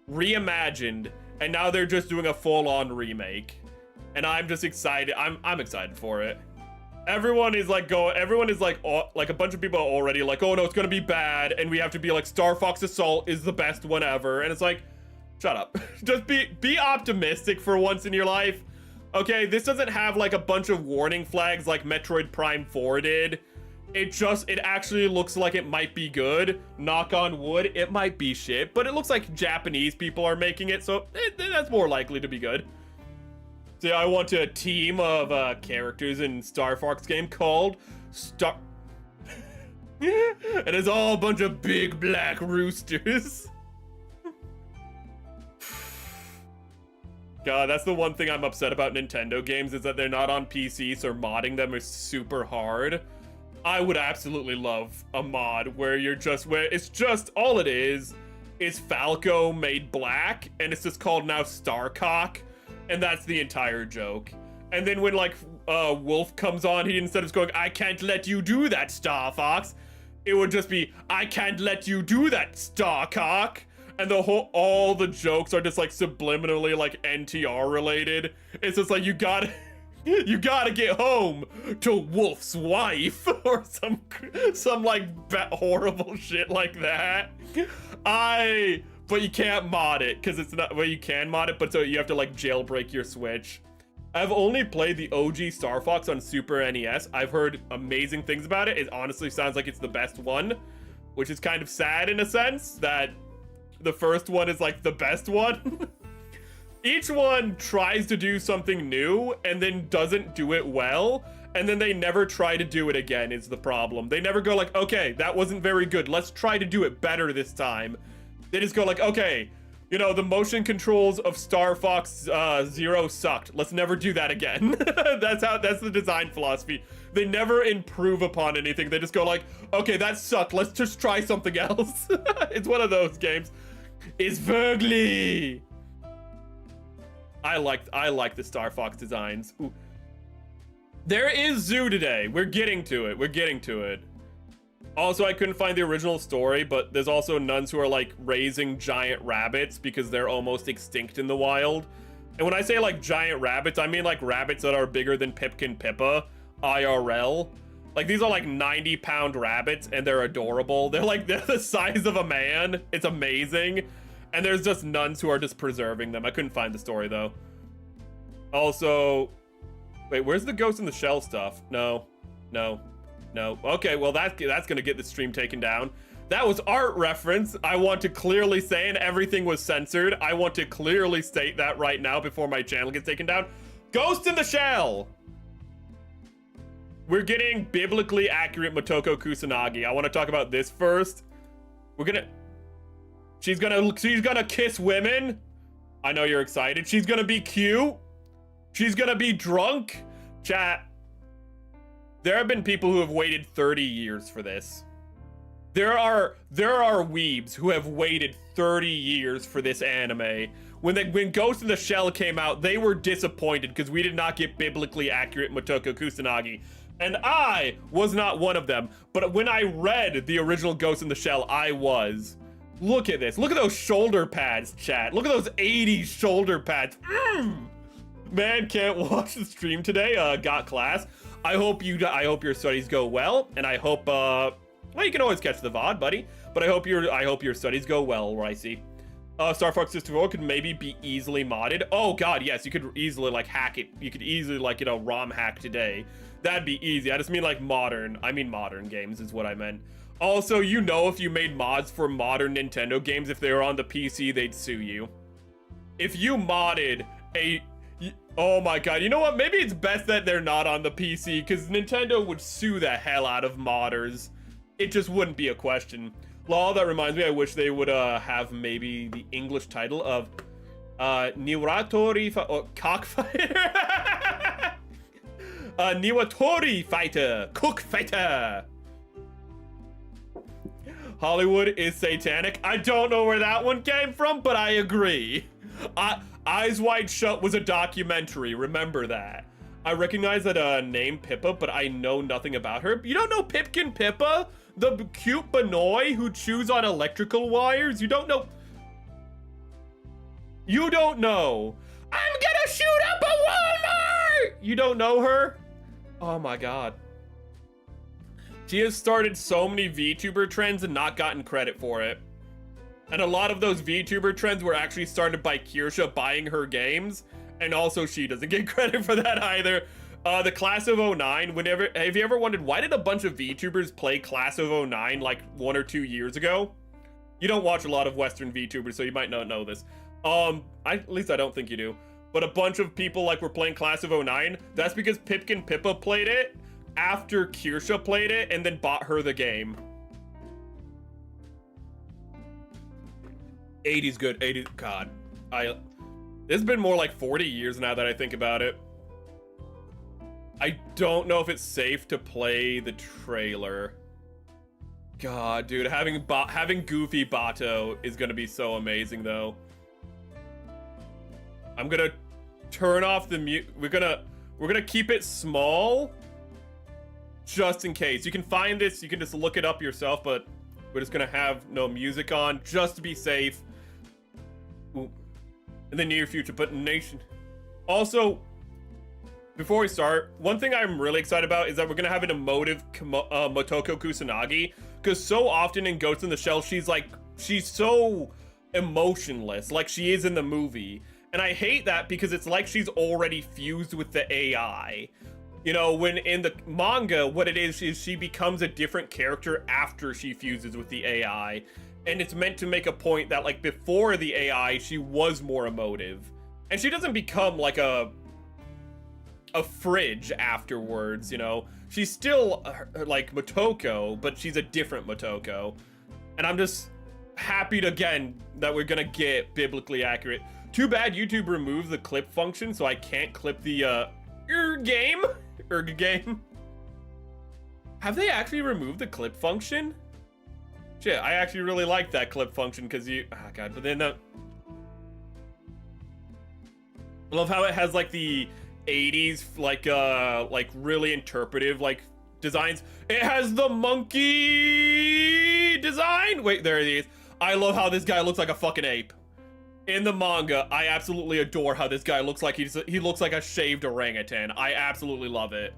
reimagined, and now they're just doing a full-on remake. And I'm just excited. I'm excited for it. Everyone is like a bunch of people are already like, oh no, it's gonna be bad, and we have to be like, Star Fox Assault is the best one ever. And it's like, shut up. Just be optimistic for once in your life. Okay, this doesn't have like a bunch of warning flags like Metroid Prime 4 did. It actually looks like it might be good. Knock on wood, it might be shit, but it looks like Japanese people are making it, so that's more likely to be good. So I want a team of characters in Star Fox game called Star... It is all a bunch of big black roosters. God, that's the one thing I'm upset about Nintendo games, is that they're not on PC, so modding them is super hard. I would absolutely love a mod where it's just, all it is Falco made black, and it's just called now Starcock, and that's the entire joke. And then when like Wolf comes on, he, instead of going, I can't let you do that, Star Fox, it would just be, I can't let you do that, Starcock. And all the jokes are just like subliminally like NTR related. It's just like, you gotta get home to Wolf's wife, or some like horrible shit like that. But you can't mod it, because it's not, well, you can mod it, but so you have to like jailbreak your Switch. I've only played the OG Star Fox on Super NES. I've heard amazing things about it. It honestly sounds like it's the best one, which is kind of sad in a sense that the first one is like the best one. Each one tries to do something new and then doesn't do it well, and then they never try to do it again is the problem. They never go like, okay, that wasn't very good, let's try to do it better this time. They just go like, okay, you know, the motion controls of Star Fox Zero sucked, let's never do that again. That's the design philosophy. They never improve upon anything. They just go like, okay, that sucked, let's just try something else. It's one of those games. It's Vergly. I like the Star Fox designs. Ooh. There is Zoo today. We're getting to it. Also, I couldn't find the original story, but there's also nuns who are like raising giant rabbits because they're almost extinct in the wild. And when I say like giant rabbits, I mean like rabbits that are bigger than Pipkin Pippa, IRL. Like these are like 90-pound rabbits and they're adorable. They're the size of a man. It's amazing. And there's just nuns who are just preserving them. I couldn't find the story though. Also, wait, where's the Ghost in the Shell stuff? No. No. Okay, well that's gonna get the stream taken down. That was art reference. I want to clearly say, and everything was censored. I want to clearly state that right now before my channel gets taken down. Ghost in the Shell. We're getting biblically accurate Motoko Kusanagi. I want to talk about this first. She's gonna kiss women. I know you're excited. She's gonna be cute. She's gonna be drunk. Chat. There have been people who have waited 30 years for this. There are weebs who have waited 30 years for this anime. When Ghost in the Shell came out, they were disappointed because we did not get biblically accurate Motoko Kusanagi. And I was not one of them. But when I read the original Ghost in the Shell, I was. Look at this. Look at those shoulder pads, chat. Look at those 80s shoulder pads. Man, can't watch the stream today. Got class. I hope your studies go well, and I hope well, you can always catch the VOD, buddy. But I hope your studies go well, Ricey. Star Fox 64 could maybe be easily modded. Oh god, yes, you could easily like hack it. You could easily like, you know, ROM hack today. That'd be easy. I just mean like modern. I mean modern games is what I meant. Also, you know, if you made mods for modern Nintendo games, if they were on the PC, they'd sue you. If you modded a... Oh my god, you know what? Maybe it's best that they're not on the PC, because Nintendo would sue the hell out of modders. It just wouldn't be a question. Law, that reminds me, I wish they would have maybe the English title of Niwatori Cockfighter. Niwatori Fighter. Cook Fighter. Hollywood is satanic. I don't know where that one came from, but I agree. Eyes Wide Shut was a documentary. Remember that. I recognize that name Pippa, but I know nothing about her. You don't know Pipkin Pippa? The cute Banoi who chews on electrical wires? You don't know? You don't know. I'm gonna shoot up a Walmart! You don't know her? Oh my god. She has started so many VTuber trends and not gotten credit for it. And a lot of those VTuber trends were actually started by Kirsha buying her games. And also she doesn't get credit for that either. The Class of 09, have you ever wondered why did a bunch of VTubers play Class of 09 like 1 or 2 years ago? You don't watch a lot of Western VTubers, so you might not know this. At least I don't think you do. But a bunch of people like were playing Class of 09. That's because Pipkin Pippa played it after Kirsha played it and then bought her the game. 80's good. 80's god. It's been more like 40 years now that I think about it. I don't know if it's safe to play the trailer. God, dude, having Goofy Bato is gonna be so amazing, though. I'm gonna turn off the mute. We're gonna keep it small, just in case. You can find this. You can just look it up yourself, but we're just gonna have no music on, just to be safe. Ooh. In the near future, but nation. Also, before we start, one thing I'm really excited about is that we're gonna have an emotive Motoko Kusanagi, because so often in Ghost in the Shell, she's so emotionless, like she is in the movie. And I hate that because it's like she's already fused with the AI. You know, when in the manga, what it is she becomes a different character after she fuses with the AI. And it's meant to make a point that, like, before the AI, she was more emotive. And she doesn't become, like, a fridge afterwards, you know? She's still, like, Motoko, but she's a different Motoko. And I'm just happy to, again, that we're gonna get biblically accurate. Too bad YouTube removed the clip function, so I can't clip the, game. Have they actually removed the clip function? Shit, I actually really like that clip function because oh god, but then I love how it has like the 80s like really interpretive like designs. It has the monkey design. Wait, there it is. I love how this guy looks like a fucking ape. In the manga, I absolutely adore how this guy looks like he looks like a shaved orangutan. I absolutely love it.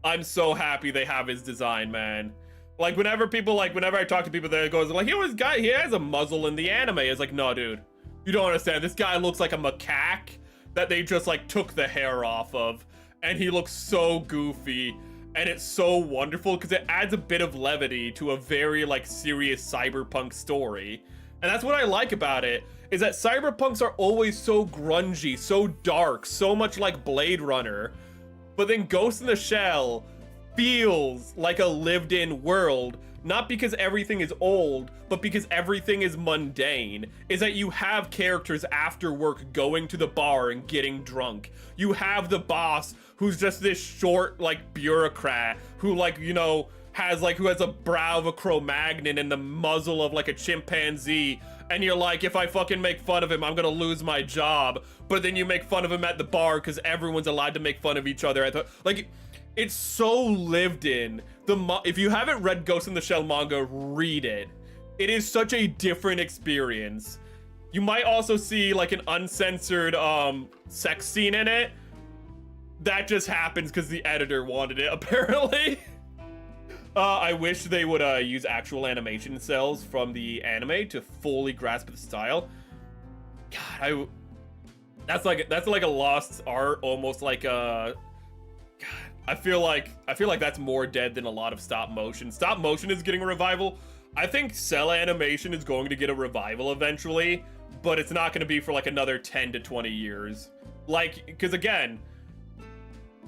I'm so happy they have his design, man. Like, whenever I talk to people there, it goes, like, he has a muzzle in the anime. It's like, no, dude. You don't understand. This guy looks like a macaque that they just, like, took the hair off of. And he looks so goofy. And it's so wonderful because it adds a bit of levity to a very like serious cyberpunk story. And that's what I like about it, is that cyberpunks are always so grungy, so dark, so much like Blade Runner. But then Ghost in the Shell feels like a lived-in world, not because everything is old, but because everything is mundane. Is that you have characters after work going to the bar and getting drunk. You have the boss who's just this short, like, bureaucrat who, like, you know, who has a brow of a Cro-Magnon and the muzzle of like a chimpanzee, and you're like, if I fucking make fun of him, I'm gonna lose my job. But then you make fun of him at the bar because everyone's allowed to make fun of each other. Like, it's so lived in. If you haven't read Ghost in the Shell manga, read it. It is such a different experience. You might also see like an uncensored sex scene in it. That just happens because the editor wanted it, apparently. I wish they would use actual animation cells from the anime to fully grasp the style. God, that's like a lost art, almost like a. God, I feel like that's more dead than a lot of stop motion. Stop motion is getting a revival. I think cell animation is going to get a revival eventually, but it's not going to be for like another 10 to 20 years. Like, because again,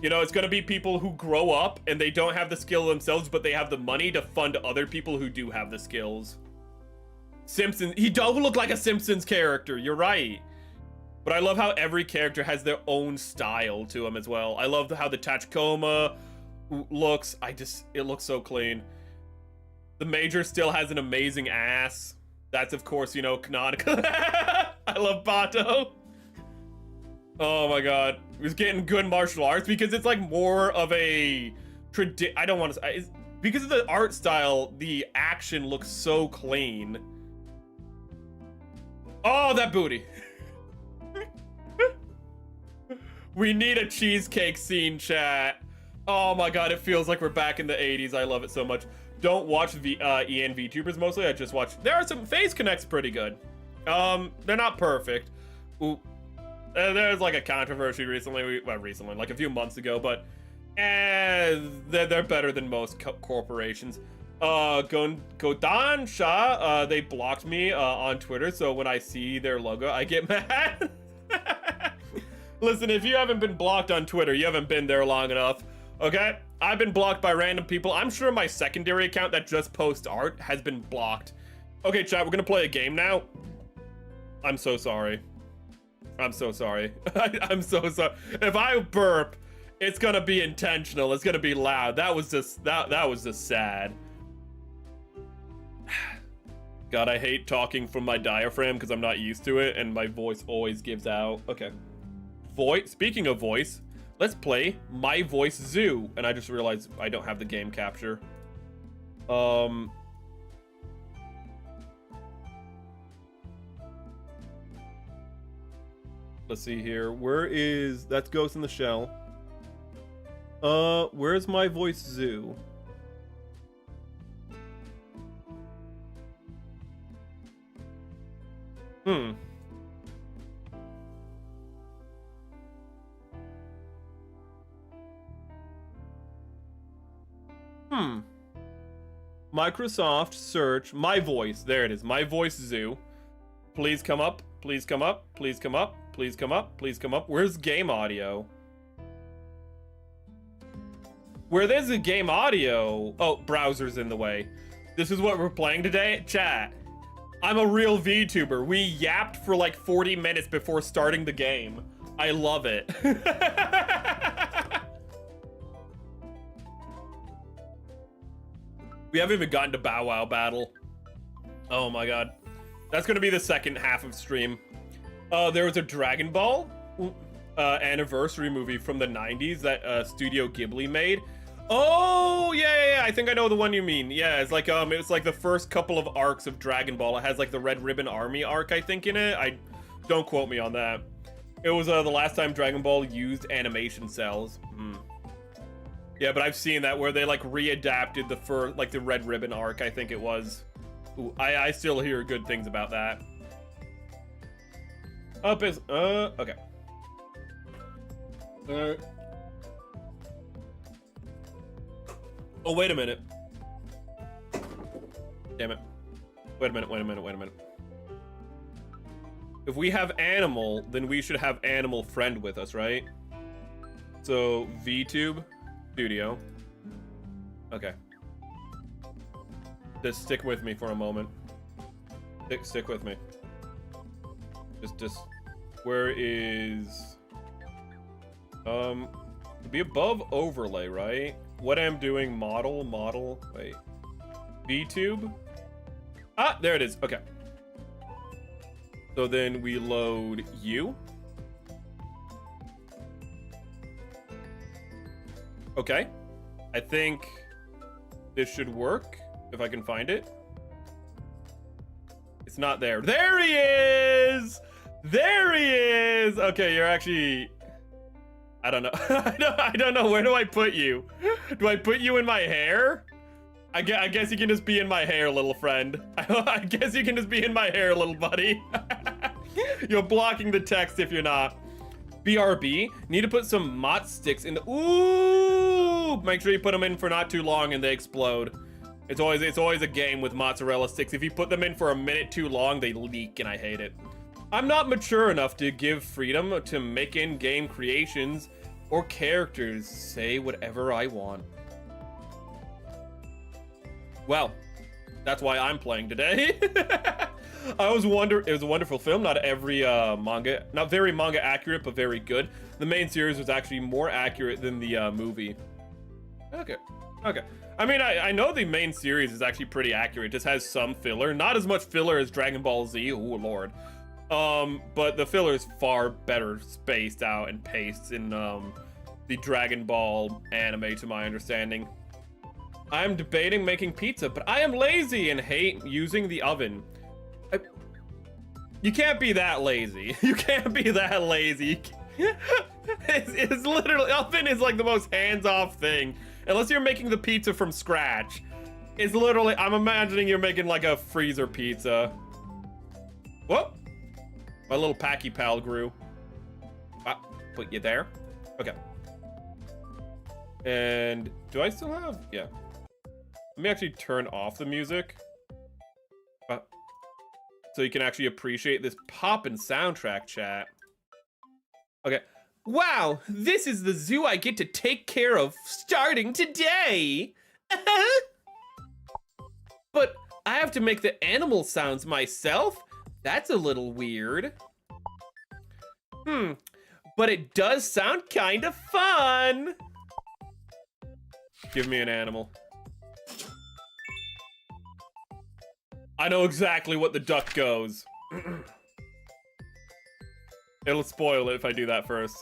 you know, it's going to be people who grow up and they don't have the skill themselves, but they have the money to fund other people who do have the skills. Simpsons, he does look like a Simpsons character, you're right. But I love how every character has their own style to them as well. I love how the Tachikoma looks. It looks so clean. The Major still has an amazing ass. That's, of course, you know, canonical. I love Bato. Oh my god. He's getting good martial arts because it's like more of a I don't want to say, because of the art style, the action looks so clean. Oh, that booty. We need a cheesecake scene, chat. Oh my god, it feels like we're back in the 80s. I love it so much. Don't watch VTubers mostly. I just watch. There are some Phase Connect's pretty good. They're not perfect. Ooh. There's like a controversy recently, like a few months ago, but they're better than most corporations. Godan Shah, they blocked me on Twitter, so when I see their logo, I get mad. Listen, if you haven't been blocked on Twitter, you haven't been there long enough, okay? I've been blocked by random people. I'm sure my secondary account that just posts art has been blocked. Okay, chat, we're gonna play a game now. I'm so sorry. I'm so sorry. I'm so sorry. If I burp, it's gonna be intentional. It's gonna be loud. That was just sad. God, I hate talking from my diaphragm because I'm not used to it, and my voice always gives out. Okay. Speaking of voice, let's play MyVoiceZoo. And I just realized I don't have the game capture. Let's see here. That's Ghost in the Shell. Where's MyVoiceZoo? Microsoft search My Voice. There it is. MyVoiceZoo. Please come up. Please come up. Please come up. Please come up. Please come up. Where's game audio? Where there's a game audio. Oh, browser's in the way. This is what we're playing today. Chat. I'm a real VTuber. We yapped for like 40 minutes before starting the game. I love it. We haven't even gotten to Bow Wow Battle. Oh my god. That's gonna be the second half of stream. There was a Dragon Ball anniversary movie from the 90s that Studio Ghibli made. Oh, yeah, I think I know the one you mean. Yeah, it's like the first couple of arcs of Dragon Ball. It has like the Red Ribbon Army arc, I think, in it. Don't quote me on that. It was the last time Dragon Ball used animation cells. Yeah, but I've seen that where they like readapted the Red Ribbon arc, I think it was. Ooh, I still hear good things about that. Okay. Oh, wait a minute. Damn it. Wait a minute. If we have animal, then we should have animal friend with us, right? So, VTube Studio. Okay. Just stick with me for a moment. Stick with me. Just, where is... be above overlay, right? What I'm doing, model, wait. VTube? Ah, there it is, okay. So then we load you. Okay. I think this should work, if I can find it. It's not there. There he is! There he is! Okay, you're actually... I don't know. I don't know. Where do I put you? Do I put you in my hair? I guess you can just be in my hair, little friend. I guess you can just be in my hair, little buddy. You're blocking the text if you're not. BRB, need to put some mott sticks in the... Ooh! Make sure you put them in for not too long and they explode. It's always a game with mozzarella sticks. If you put them in for a minute too long, they leak and I hate it. I'm not mature enough to give freedom to make in-game creations or characters say whatever I want. Well, that's why I'm playing today. It was a wonderful film. Not every not very manga accurate, but very good. The main series was actually more accurate than the movie. Okay. I mean, I know the main series is actually pretty accurate. It just has some filler. Not as much filler as Dragon Ball Z. Oh, Lord. But the filler is far better spaced out and paced in the Dragon Ball anime, to my understanding. I'm debating making pizza, but I am lazy and hate using the oven. You can't be that lazy. You can't be that lazy. It's literally, oven is like the most hands-off thing. Unless you're making the pizza from scratch. It's literally, I'm imagining you're making like a freezer pizza. Whoop. My little Pachy pal grew. Ah, put you there. Okay. And do I still have? Yeah. Let me actually turn off the music. So you can actually appreciate this poppin' soundtrack, chat. Okay. Wow, this is the zoo I get to take care of starting today. But I have to make the animal sounds myself? That's a little weird. But it does sound kind of fun. Give me an animal. I know exactly what the duck goes. It'll spoil it if I do that first.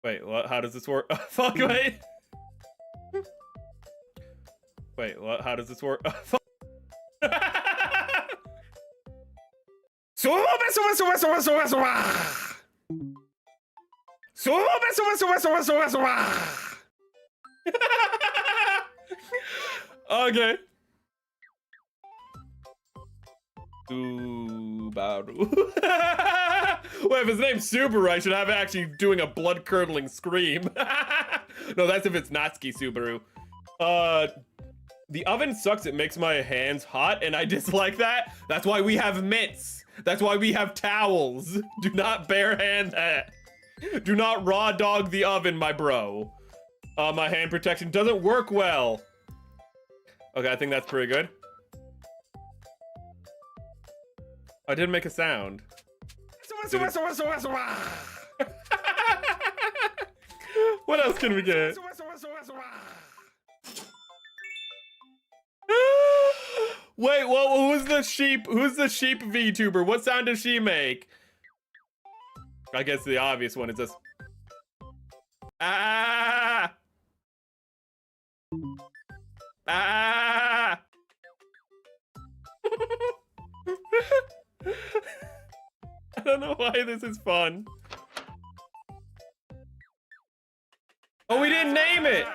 Wait, what? How does this work? Fuck, wait. Wait, what? How does this work? Fuck. Okay. Subaru. Well, if his name's Subaru, I should have it actually doing a blood-curdling scream. No, that's if it's Natsuki Subaru. The oven sucks. It makes my hands hot, and I dislike that. That's why we have mitts. That's why we have towels. Do not bare hand that. Do not raw dog the oven, my bro. My hand protection doesn't work well. Okay, I think that's pretty good. I didn't make a sound. What else can we get? Wait, who's the sheep? Who's the sheep VTuber? What sound does she make? I guess the obvious one is this. Ah! Ah! I don't know why this is fun. Oh, we didn't name it!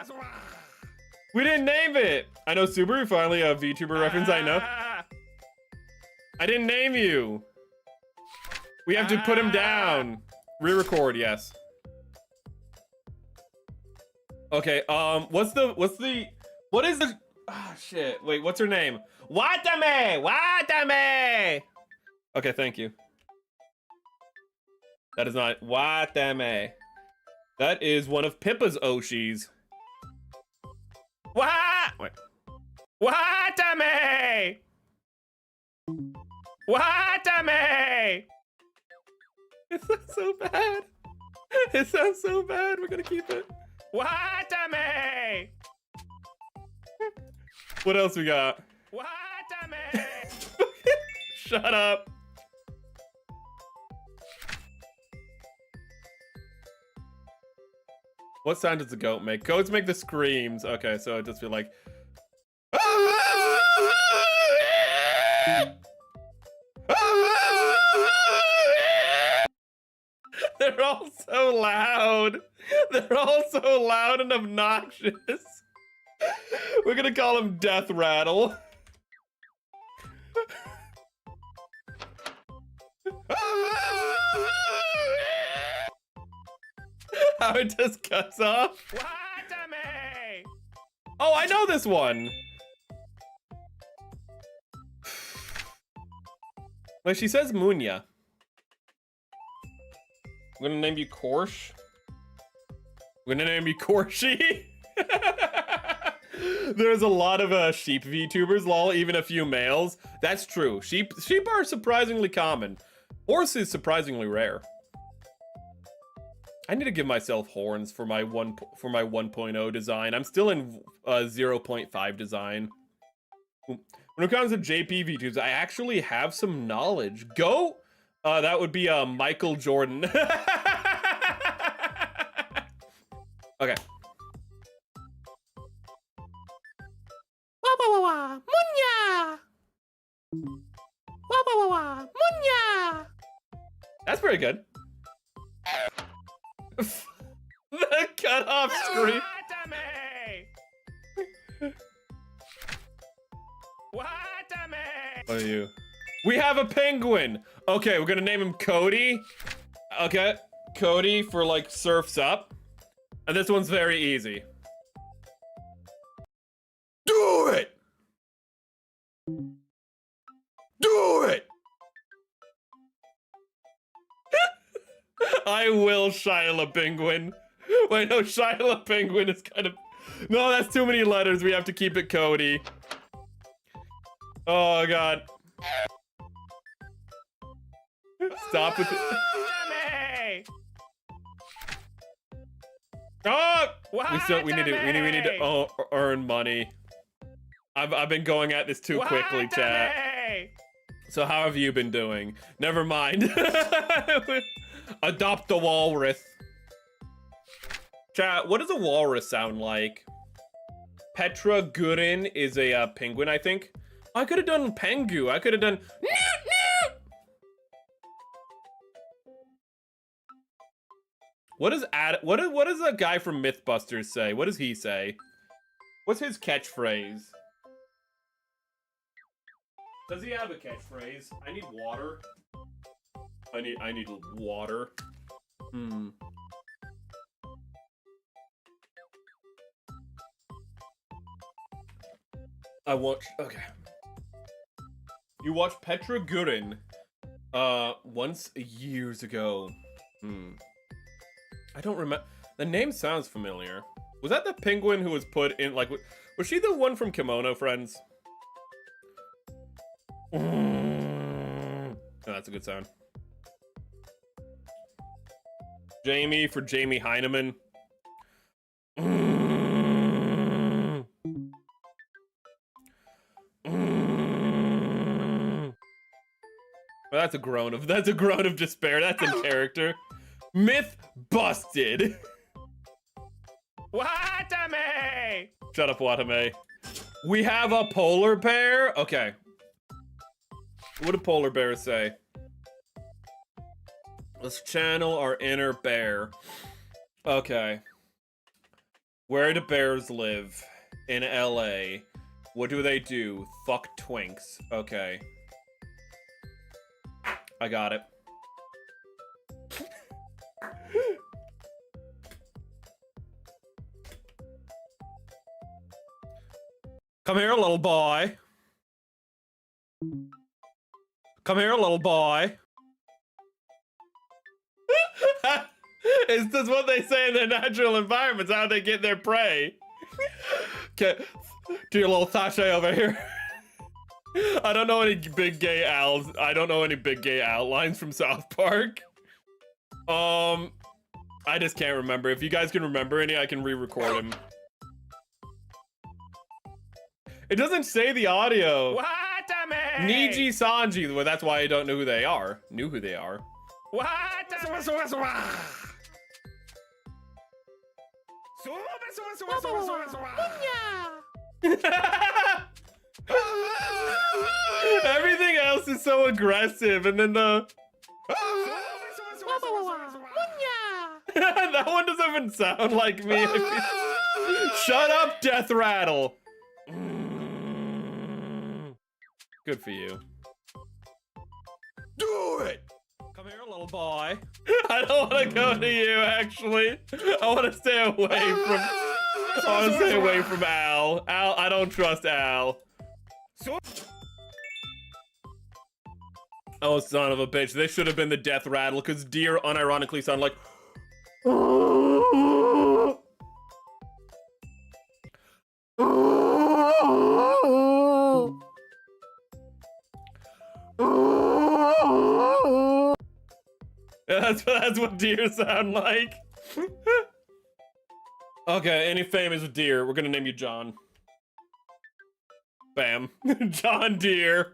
We didn't name it! I know Subaru, finally a VTuber reference, I know. I didn't name you! We have to put him down. Re-record, yes. Okay, what is the, shit, wait, what's her name? Watame! Okay, thank you. That is not Watame. That is one of Pippa's Oshis. Wait. Watame! Watame! It sounds so bad. It sounds so bad. We're gonna keep it. Watame! What else we got? Watame! Shut up. What sound does the goat make? Goats make the screams. Okay, so it just feel like. They're all so loud. They're all so loud and obnoxious. We're gonna call him Death Rattle. How it just cuts off. Watame! Oh, I know this one. Like she says Munya. I'm gonna name you Korsh. I'm gonna name you Korshi. There's a lot of sheep VTubers, lol, even a few males. That's true. Sheep are surprisingly common. Horse is surprisingly rare. I need to give myself horns for my 1.0 design. I'm still in 0.5 design. When it comes to JP VTubers, I actually have some knowledge. Go! That would be Michael Jordan. Okay. Munya! Munya! That's pretty good. The cut-off screen. What are you? We have a penguin. Okay, we're gonna name him Cody. Okay, Cody for like surfs up. And this one's very easy. Do it! Do it! I will Shia Penguin. Wait, no, Shia Penguin is kind of... No, that's too many letters. We have to keep it Cody. Oh, God. Stop with it. Oh! We need to earn money. I've been going at this too quickly, chat. So how have you been doing? Never mind. Adopt a walrus. Chat, what does a walrus sound like? Petra Gurin is a penguin, I think. I could have done Pengu. I could have done... What does a guy from Mythbusters say? What does he say? What's his catchphrase? Does he have a catchphrase? I need water. I need water. Okay. You watched Petra Gurin once years ago. I don't remember. The name sounds familiar. Was that the penguin who was put in, like, was she the one from Kimono Friends? Oh, that's a good sound. Jamie for Jamie Heineman. Well, that's a groan of despair. That's in character. Myth busted. Watame! Shut up, Watame. We have a polar bear? Okay. What do polar bears say? Let's channel our inner bear. Okay. Where do bears live? In LA. What do they do? Fuck twinks. Okay. I got it. Come here, little boy. Come here, little boy. Is this what they say in their natural environments? How they get their prey? Okay, do your little sachet over here. I don't know any big gay owls. I don't know any big gay owl lines from South Park. I just can't remember. If you guys can remember any, I can re-record them. It doesn't say the audio. Niji Sanji. Well, that's why I don't know who they are. Knew who they are. Everything else is so aggressive, and then the that one doesn't even sound like me. Shut up, Death Rattle. Good for you. Do it. Come here, little boy. I don't want to go to you, actually. I want to stay away from Al. Al, I don't trust Al. Oh, son of a bitch. They should have been the Death Rattle, because deer unironically sound like... That's what deer sound like. Okay, any famous deer? We're gonna name you John. Bam. John Deere.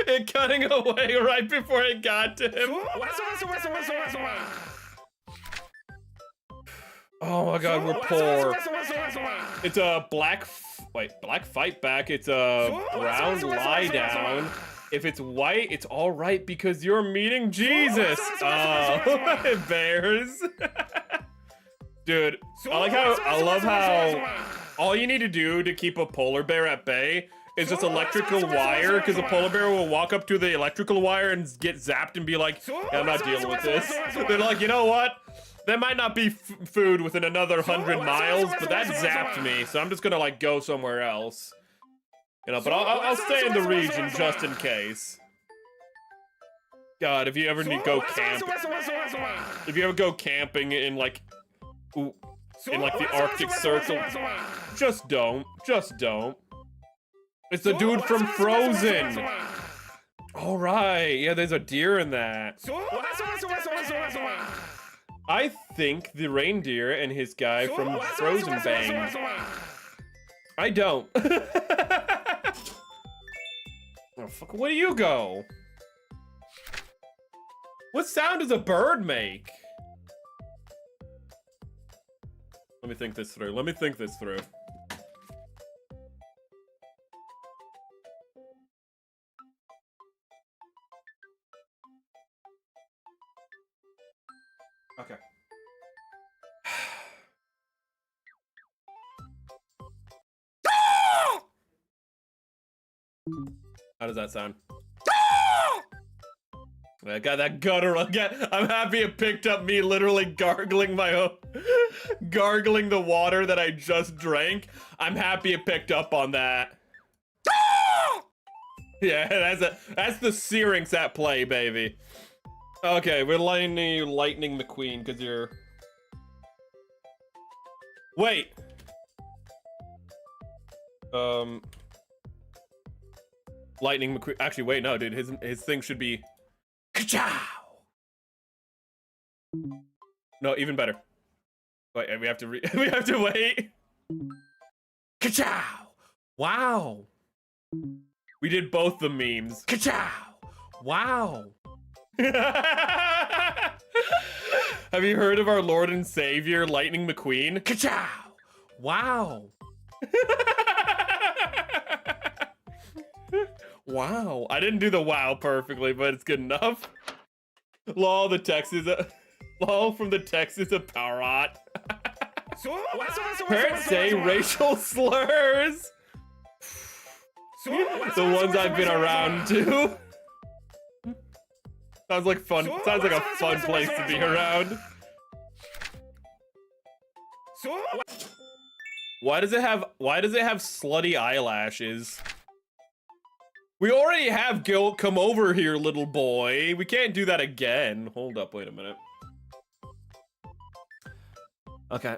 It cutting away right before it got to him. Oh my god, we're poor. It's a black fight back. It's a brown lie down. If it's white, it's all right because you're meeting Jesus. Oh, bears. Dude, I love how all you need to do to keep a polar bear at bay is just electrical wire, because a polar bear will walk up to the electrical wire and get zapped and be like, yeah, I'm not dealing with this. They're like, you know what? There might not be food within another 100 miles, but that zapped me, so I'm just gonna like go somewhere else. You know, but I'll stay in the region just in case. God, if you ever go camping, if you ever go camping in like the Arctic Circle, just don't. It's the dude from Frozen. All right, yeah, there's a deer in that. I think the reindeer and his guy from Frozen banged. I don't. Oh, fuck, where do you go? What sound does a bird make? Let me think this through. Okay. How does that sound? I got that guttural again. I'm happy it picked up me literally gargling gargling the water that I just drank. I'm happy it picked up on that. Yeah, that's the Syrinx at play, baby. Okay, we're lightning McQueen because you're... Wait. Lightning McQueen. Actually, wait, no, dude. His thing should be... Ka-chow! No, even better. Wait, we have to wait. Ka-chow! Wow. We did both the memes. Ka-chow! Wow. Have you heard of our Lord and Savior, Lightning McQueen? Ka-chow! Wow. Wow. I didn't do the wow perfectly, but it's good enough. Lol, lol from the text is a parrot. Parents say racial slurs. The ones I've been around to. Sounds like fun. Sounds like a fun place to be around. Why does it have slutty eyelashes? We already have Gil come over here, little boy. We can't do that again. Hold up, wait a minute. Okay.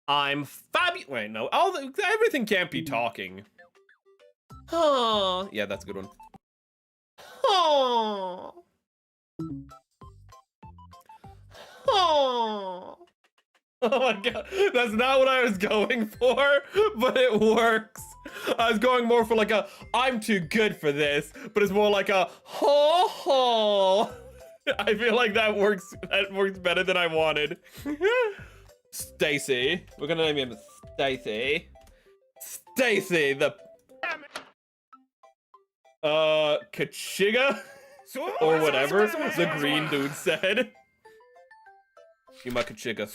I'm fabulous. Wait, no. Everything can't be talking. Oh, yeah, that's a good one. Oh. Oh. Oh my god, that's not what I was going for, but it works. I was going more for like a, I'm too good for this, but it's more like a, ho ho. I feel like that works better than I wanted. Stacy. We're gonna name him Stacy. Stacy, the... Kachiga? Or whatever the green dude said. Kachiga.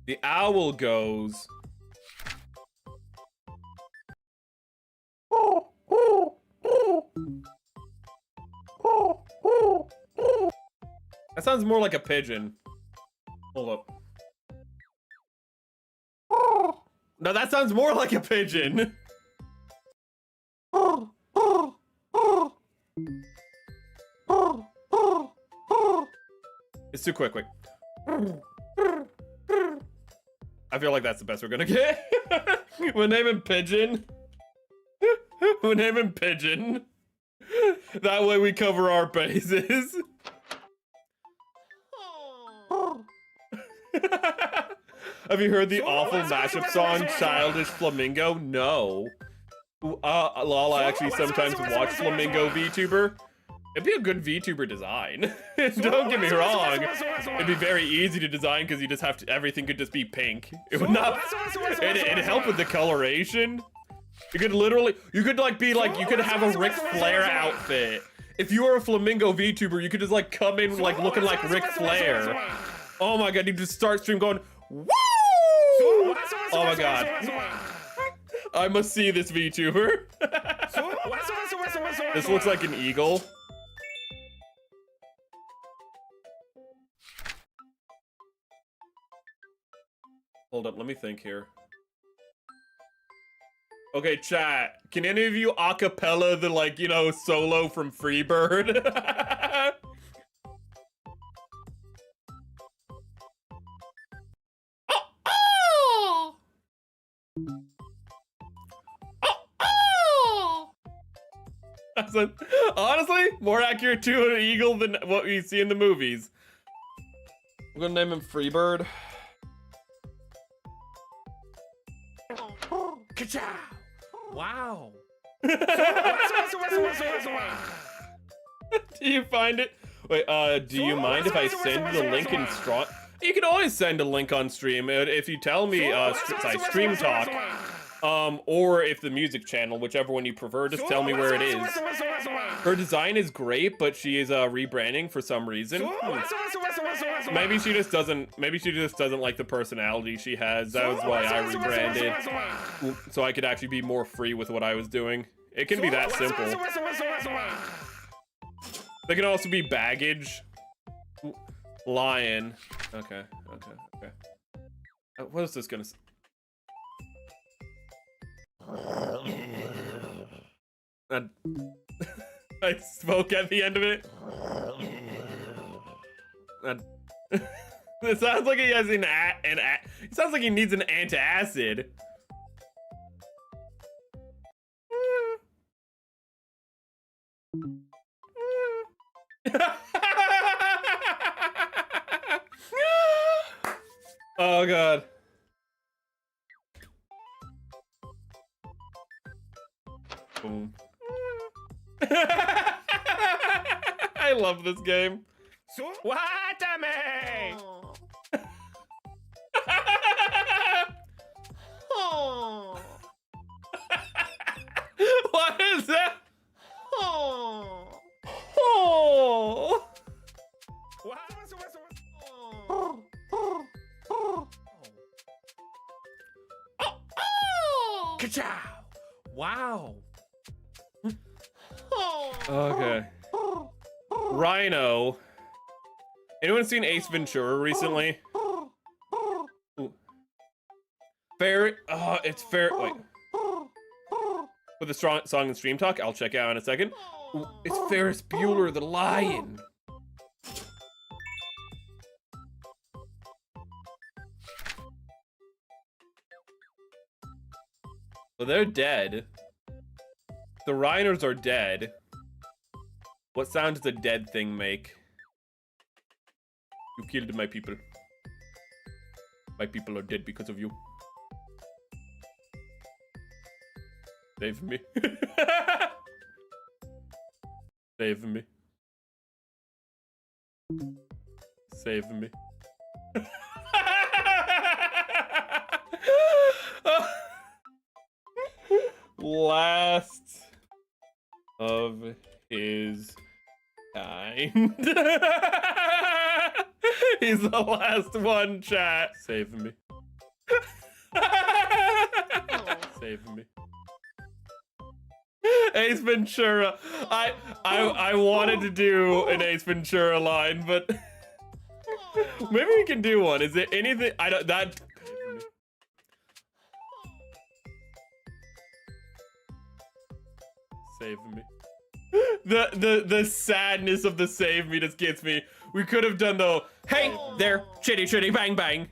The owl goes... That sounds more like a pigeon. Hold up. No, that sounds more like a pigeon. It's too quick. I feel like that's the best we're gonna get. We'll name him Pigeon. We'll name him Pigeon. That way we cover our bases. Have you heard the awful mashup song Childish Flamingo? No. Lala actually sometimes watch Flamingo VTuber. It'd be a good VTuber design. Don't get me wrong. It'd be very easy to design because you just have to, everything could just be pink. It would not, it'd help with the coloration. You could literally, you could have a Ric Flair outfit. If you were a Flamingo VTuber, you could just like come in like looking like Ric Flair. Oh my god, you just start stream going, woo! Oh my god. I must see this VTuber. This looks like an eagle. Hold up, let me think here. Okay, chat. Can any of you acapella the, like, you know, solo from Freebird? Honestly, more accurate to an eagle than what we see in the movies. I'm gonna name him Freebird. Ka-chow! Wow. Do you find it? Wait, do you mind if I send the link in strong? You can always send a link on stream if you tell me, Stream Talk. Or if the music channel, whichever one you prefer, just tell me where it is. Her design is great, but she is rebranding for some reason. Maybe she just doesn't like the personality she has. That was why I rebranded, so I could actually be more free with what I was doing. It can be that simple. They can also be baggage. Lion. Okay. What is this gonna say? I spoke at the end of it. It sounds like he has it sounds like he needs an antacid. Oh god. Boom. I love this game. Watame! Oh. What is that? Oh. Oh. Ka-chow! Wow. Okay. Rhino. Anyone seen Ace Ventura recently? Ooh. It's fair. Wait. With a strong song and stream talk, I'll check out in a second. Ooh, it's Ferris Bueller the Lion. Well, they're dead. The Rhiners are dead. What sound does a dead thing make? You killed my people. My people are dead because of you. Save me. Save me. Save me. Last of his kind. He's the last one, chat. Save me. Save me. Ace Ventura. I wanted to do an Ace Ventura line, but maybe we can do one. Is it anything? I don't. That. Save me. The sadness of the save me just gets me. We could have done the hey there, chitty chitty bang bang.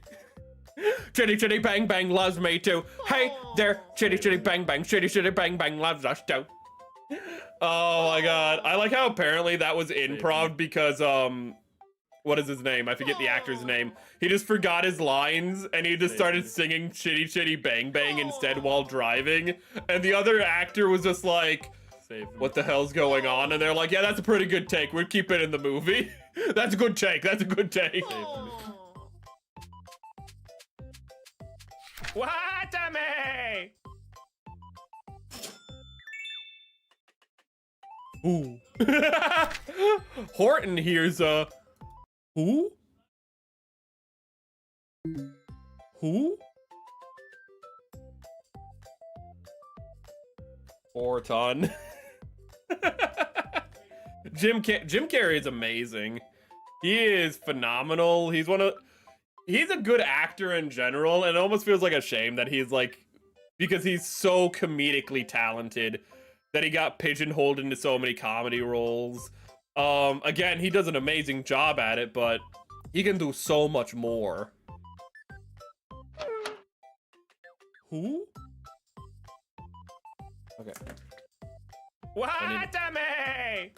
Chitty chitty bang bang loves me too. Hey there, chitty chitty bang bang, chitty chitty bang bang loves us too. Oh my god. I like how apparently that was improv because what is his name? I forget the actor's name. He just forgot his lines and he just started singing chitty chitty bang bang instead while driving. And the other actor was just like, what the hell's going on? And they're like, yeah, that's a pretty good take. We'll keep it in the movie. That's a good take. That's a good take. Watame! Ooh. Horton hears who? Who? Orton. Jim Carrey is amazing. He is phenomenal. He's a good actor in general, and it almost feels like a shame that he's like, because he's so comedically talented that he got pigeonholed into so many comedy roles. Again, he does an amazing job at it, but he can do so much more. Who? Okay. Watame!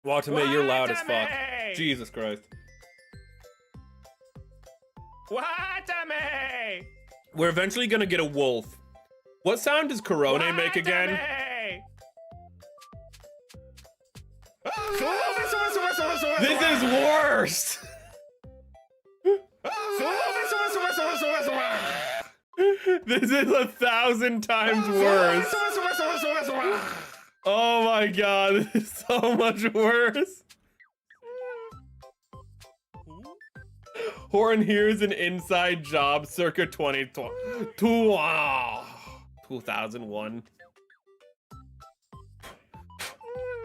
Watame, you're loud as fuck. Jesus Christ. Watame! We're eventually gonna get a wolf. What sound does Corone make again? This is worse! This is 1,000 times worse. Oh my god, this is so much worse. Horn hears an inside job circa 2001.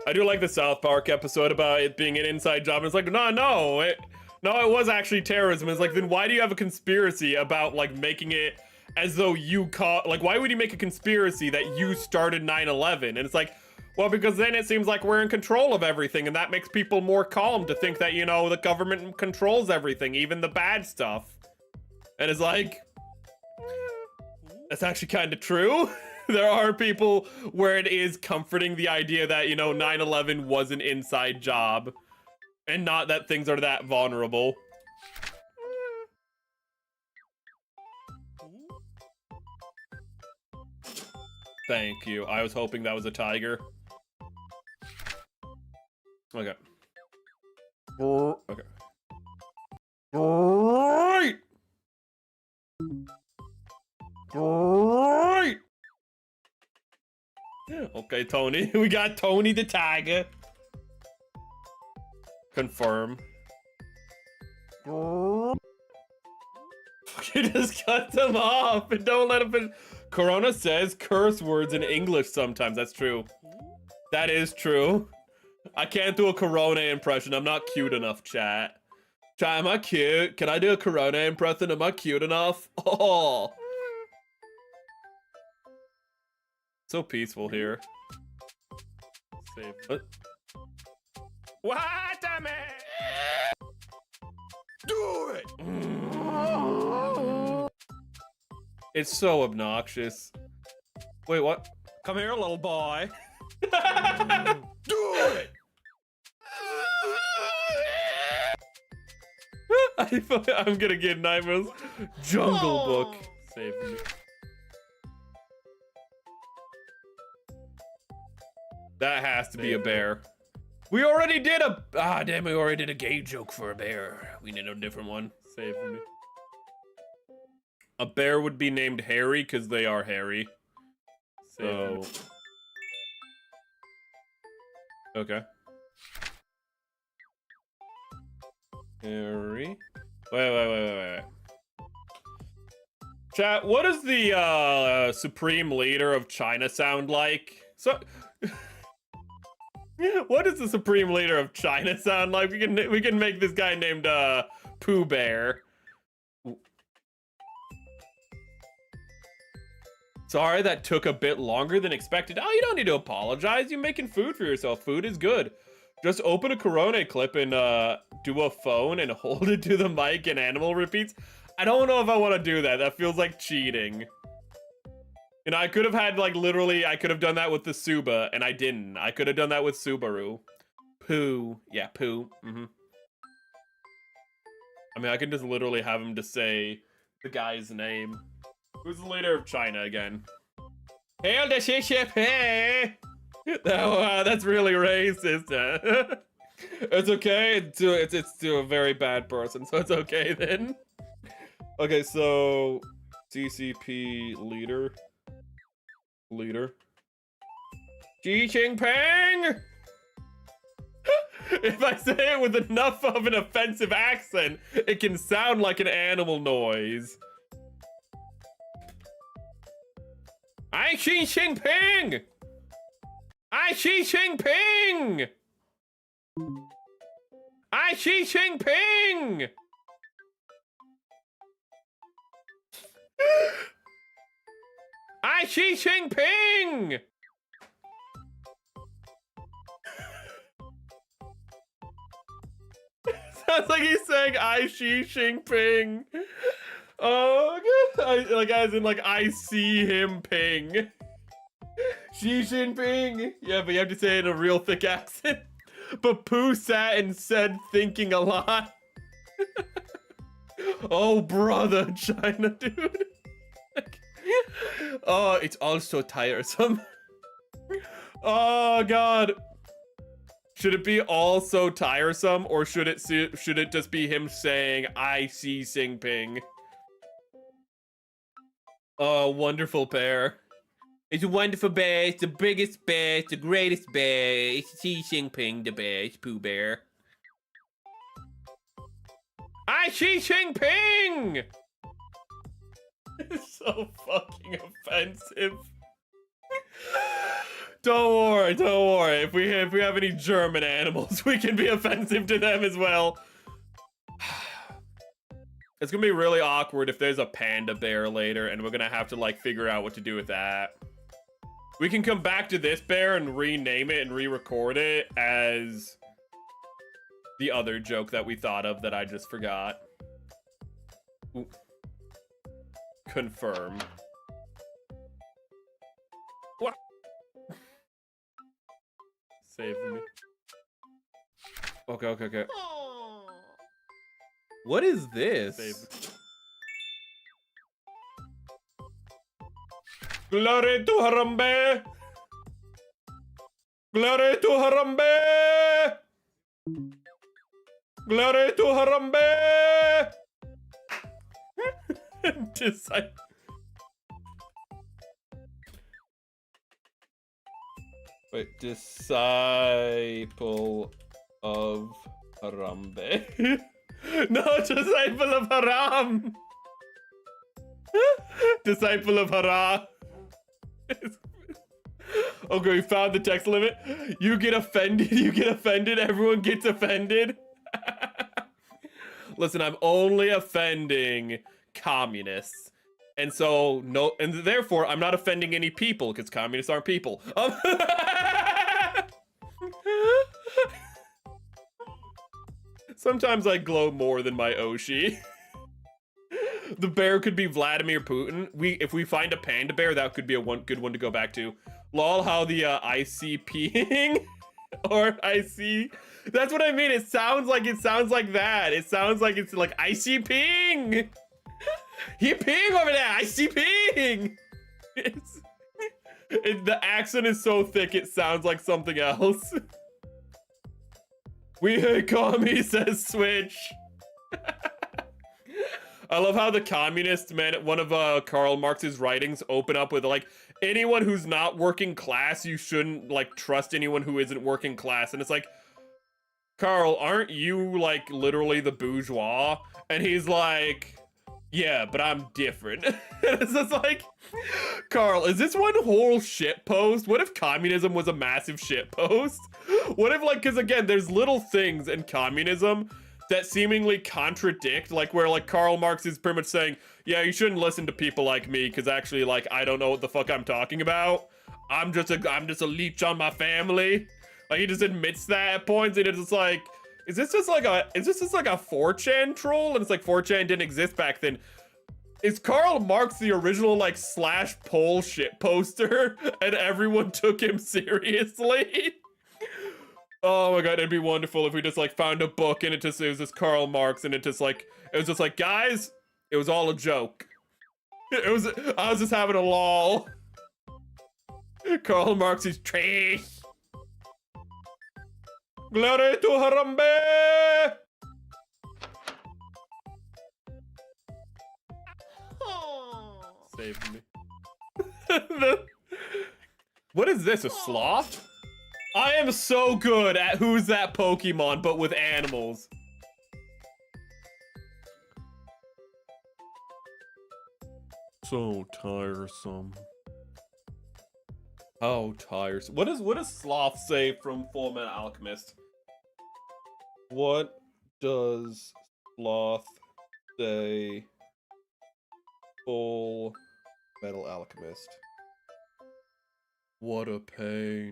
I do like the South Park episode about it being an inside job. And it's like, no, it was actually terrorism. It's like, then why do you have a conspiracy about like making it as though you like, why would you make a conspiracy that you started 9/11? And it's like, well, because then it seems like we're in control of everything, and that makes people more calm to think that, you know, the government controls everything, even the bad stuff. And it's like, that's actually kind of true. There are people where it is comforting the idea that, you know, 9/11 was an inside job, and not that things are that vulnerable. Thank you. I was hoping that was a tiger. Okay. Okay. Great! Great! Okay, Tony. We got Tony the tiger. Confirm. You just cut them off and don't let them. Corona says curse words in English sometimes. That's true. That is true. I can't do a Corona impression. I'm not cute enough, chat. Chat, am I cute? Can I do a Corona impression? Am I cute enough? Oh. So peaceful here. Save. What a man! Do it! It's so obnoxious. Wait, what? Come here, little boy. Do it! I'm gonna get nightmares. Jungle Book. Save me. That has to be a bear. We already did a... Ah, damn, we already did a gay joke for a bear. We need a different one. Save me. A bear would be named Harry because they are hairy. So... Okay. Harry. Wait. Chat, what does the Supreme Leader of China sound like? So... What does the Supreme Leader of China sound like? We can make this guy named Pooh Bear. Sorry that took a bit longer than expected. Oh, you don't need to apologize. You're making food for yourself. Food is good. Just open a Corona clip and do a phone and hold it to the mic and animal repeats. I don't know if I want to do that. That feels like cheating. You know, I could have had, like, literally, I could have done that with the Suba, and I didn't. I could have done that with Subaru. Pooh. Yeah, Pooh. Mm-hmm. I mean, I can just literally have him to say the guy's name. Who's the leader of China again? Hail the ship, hey! Oh, that's really racist. It's okay. It's to a very bad person, so it's okay then. Okay, so CCP leader. Xi Jinping! If I say it with enough of an offensive accent, it can sound like an animal noise. I Xi Jinping! I Xi Jinping! I Xi Jinping! I Xi Jinping! Sounds like he's saying I Xi Jinping. Oh, like as in like I see him ping. Xi Jinping. Yeah, but you have to say it in a real thick accent. But Pooh sat and said thinking a lot. Oh, brother, China, dude. Oh, it's all so tiresome. Oh, God. Should it be all so tiresome, or should it just be him saying, I see Xi Jinping? Oh, wonderful bear. It's a wonderful bear. It's the biggest bear. It's the greatest bear. It's Xi Jinping, the bear. It's Pooh Bear. I Xi Jinping! It's so fucking offensive. Don't worry. If we have any German animals, we can be offensive to them as well. It's gonna be really awkward if there's a panda bear later, and we're gonna have to like figure out what to do with that. We can come back to this bear and rename it and re-record it as the other joke that we thought of that I just forgot. Ooh. Confirm. What? Save me. Okay. What is this? Save. Glory to Harambe! Glory to Harambe! Glory to Harambe! Disciple of Harambe. No, disciple of Haram. Disciple of Hara. Okay, we found the text limit. You get offended, everyone gets offended. Listen, I'm only offending communists. And so, no, and therefore, I'm not offending any people, because communists aren't people. Sometimes I glow more than my Oshi. The bear could be Vladimir Putin. If we find a panda bear, that could be a good one to go back to. Lol, how the ICPing or IC. That's what I mean. It sounds like that. It sounds like it's like ICPing. He peeing over there. ICPing. The accent is so thick. It sounds like something else. We hate commie, says Switch. I love how the communist man, one of Karl Marx's writings open up with like, anyone who's not working class, you shouldn't like trust anyone who isn't working class. And it's like, Karl, aren't you like literally the bourgeois? And he's like, yeah, but I'm different. It's just like, Karl, is this one whole shit post? What if communism was a massive shit post? What if like, cause again, there's little things in communism that seemingly contradict, like where like Karl Marx is pretty much saying, yeah, you shouldn't listen to people like me, because actually like I don't know what the fuck I'm talking about. I'm just a leech on my family. Like he just admits that at points, and it's just like, is this just like a 4chan troll? And it's like 4chan didn't exist back then. Is Karl Marx the original like slash poll shit poster and everyone took him seriously? Oh my god, it'd be wonderful if we just like found a book and it was just Karl Marx, and it was just like, guys, it was all a joke. I was just having a lol. Karl Marx is trash. Glory to Harambe! Save me. What is this, a sloth? I am so good at Who's That Pokemon, but with animals. So tiresome. Oh, tiresome. What does Sloth say from Full Metal Alchemist? What does Sloth say? Full Metal Alchemist. What a pain.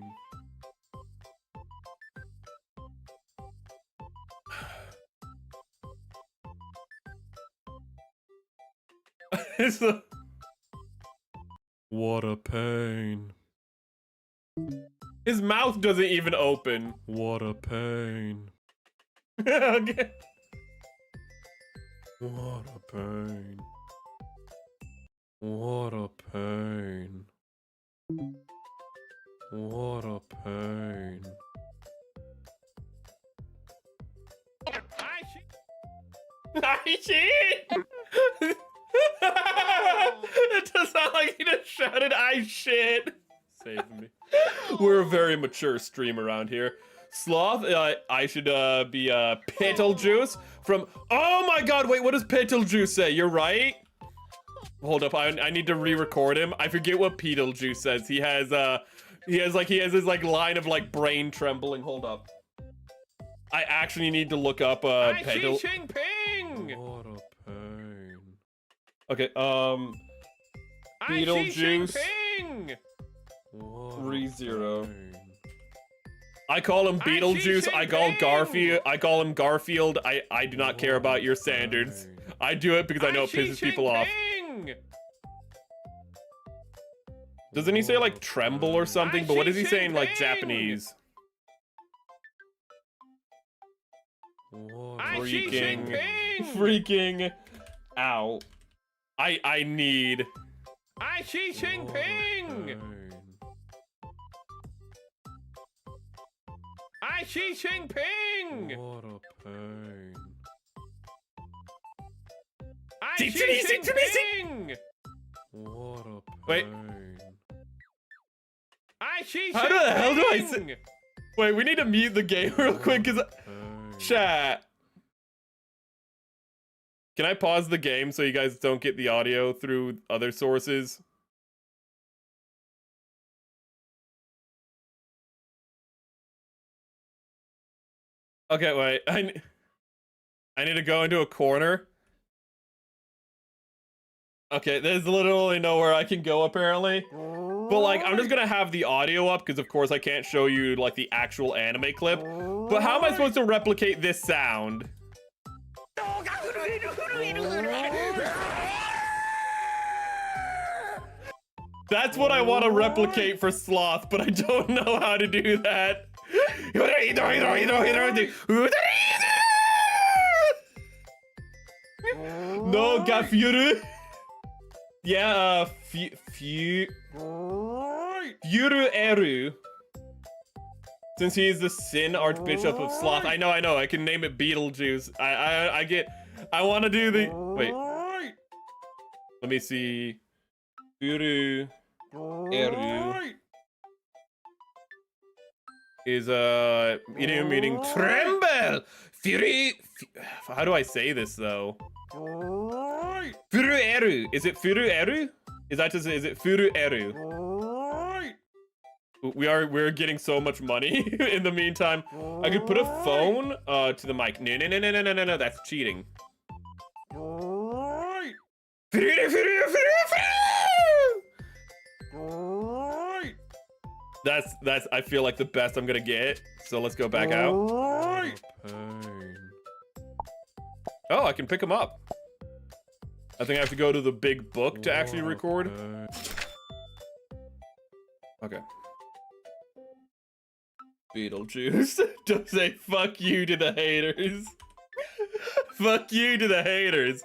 What a pain. His mouth doesn't even open. What a pain. Okay. What a pain. What a pain. What a pain. I cheat! It does sound like he just shouted, I shit. Save me. We're a very mature stream around here. Sloth, I should be Betelgeuse from, oh my god, wait, what does Betelgeuse say? You're right. Hold up, I need to re-record him. I forget what Betelgeuse says. He has his like line of like brain trembling. Hold up. I actually need to look up Betelgeuse. What a pain. Okay, Betelgeuse 30. I call him Beetlejuice. I call Garfield. I call him Garfield. I do not care about your standards. I do it because I know it pisses people off. Doesn't he say like tremble or something? But what is he saying like Japanese? Freaking out. I need. Xi Jinping. Xi Jinping. What a pain. Xi Jinping. What a pain. Wait. How the hell do I say? Wait, we need to mute the game real quick, cause chat. Can I pause the game so you guys don't get the audio through other sources? Okay, wait. I need to go into a corner. Okay, there's literally nowhere I can go apparently. But like, I'm just gonna have the audio up because of course I can't show you like the actual anime clip. But how am I supposed to replicate this sound? That's what I want to replicate for Sloth, but I don't know how to do that. No, Gafuru. Yeah, Furu Eru. Since he is the Sin Archbishop of Sloth. I know, I can name it Beetlejuice. I want to do the, wait. Let me see. Furu Eru is idiom meaning tremble. Fury. How do I say this though? Furu Eru. Is it Furu Eru? Is it Furu Eru? We're getting so much money in the meantime. I could put a phone to the mic. No, that's cheating. That's I feel like the best I'm gonna get. So let's go back out. Oh, I can pick him up. I think I have to go to the big book to actually record. Okay. Beetlejuice. Don't say fuck you to the haters. Fuck you to the haters.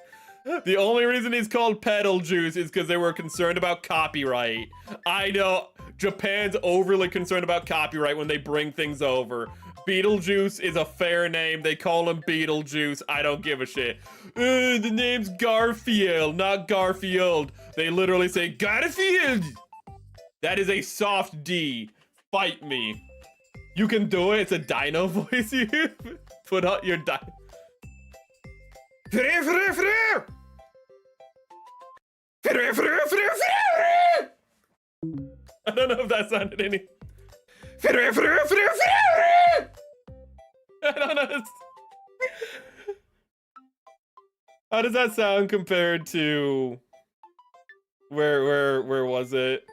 The only reason he's called Pedal Juice is because they were concerned about copyright. I know Japan's overly concerned about copyright when they bring things over. Beetlejuice is a fair name. They call him Beetlejuice. I don't give a shit. The name's Garfield, not Garfield. They literally say Garfield. That is a soft D. Fight me. You can do it. It's a dino voice. You put out your dino. I don't know if that sounded any. I don't know. How does that sound compared to where was it?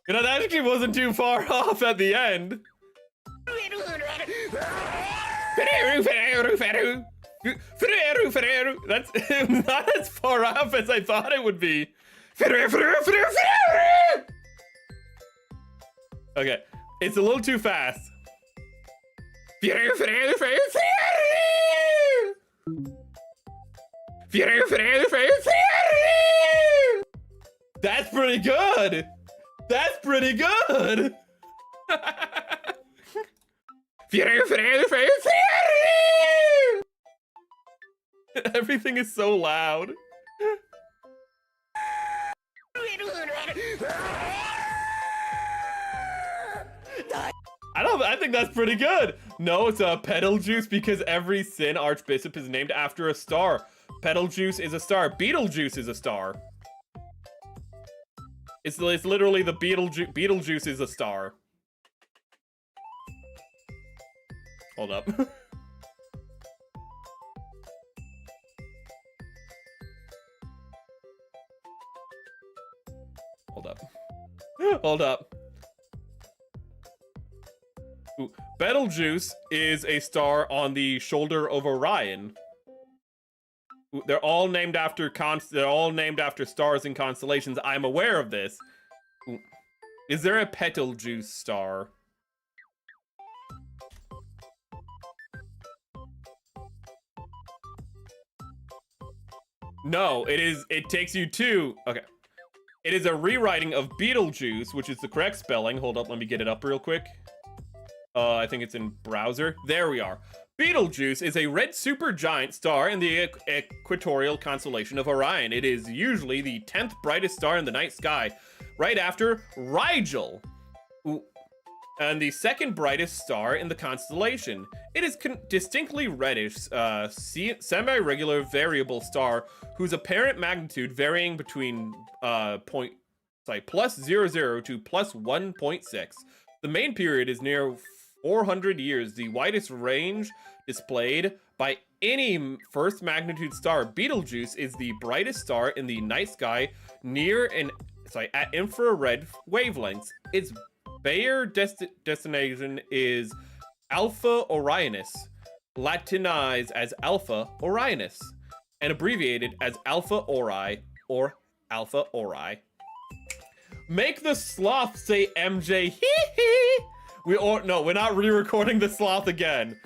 You know, that actually wasn't too far off at the end. That's not as far off as I thought it would be. Okay, it's a little too fast. That's pretty good. That's pretty good. Everything is so loud. I think that's pretty good. No, it's a Pedal Juice because every Sin Archbishop is named after a star. Pedal Juice is a star. Beetlejuice is a star. It's literally the Beetlejuice is a star. Hold up. Hold up. Hold up. Ooh. Betelgeuse is a star on the shoulder of Orion. Ooh, they're all named after stars and constellations. I'm aware of this. Ooh. Is there a Betelgeuse star? No, it takes you to, okay. It is a rewriting of Beetlejuice, which is the correct spelling. Hold up, let me get it up real quick. I think it's in browser. There we are. Beetlejuice is a red supergiant star in the equatorial constellation of Orion. It is usually the 10th brightest star in the night sky, right after Rigel. Ooh. and the second brightest star in the constellation. It is distinctly reddish, semi-regular variable star whose apparent magnitude varying between plus 0.00 to plus 1.6. The main period is near 400 years, the widest range displayed by any first magnitude star. Betelgeuse is the brightest star in the night sky at infrared wavelengths. Its Bayer destination is Alpha Orionis, Latinized as Alpha Orionis, and abbreviated as Alpha Ori or Alpha Ori. Make the sloth say MJ hee hee. No, we're not re-recording the sloth again.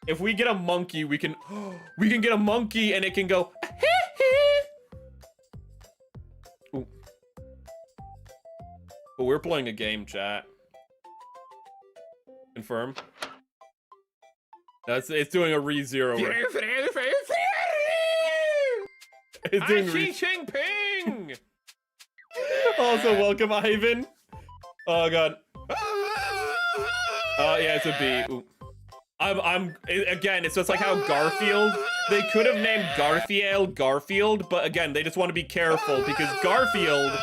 If we get a monkey, we can get a monkey and it can go hee hee. Ooh. But we're playing a game, chat. Confirm. It's doing a re-zero. It's doing Ping. Also, welcome, Ivan. Oh god. Yeah, it's a B. Ooh. Again, it's just like how Garfield, they could have named Garfield, but again, they just want to be careful because Garfield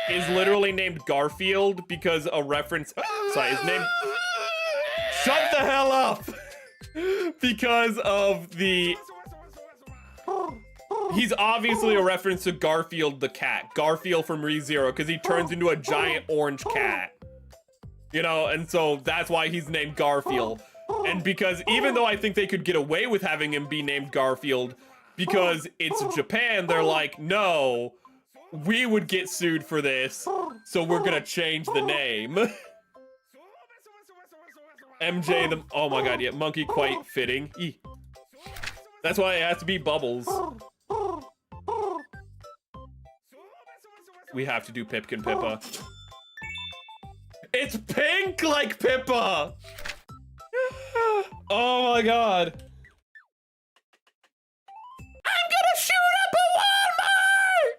is literally named Garfield because a reference, his name, shut the hell up! Because of he's obviously a reference to Garfield the cat, Garfield from ReZero, because he turns into a giant orange cat. You know, and so that's why he's named Garfield. And because even though I think they could get away with having him be named Garfield, because it's Japan, they're like, no, we would get sued for this, so we're gonna change the name. MJ oh my god, yeah, monkey quite fitting. Eeh. That's why it has to be Bubbles. We have to do Pipkin Pippa. It's pink like Pippa! Oh my god. I'm gonna shoot up a Walmart!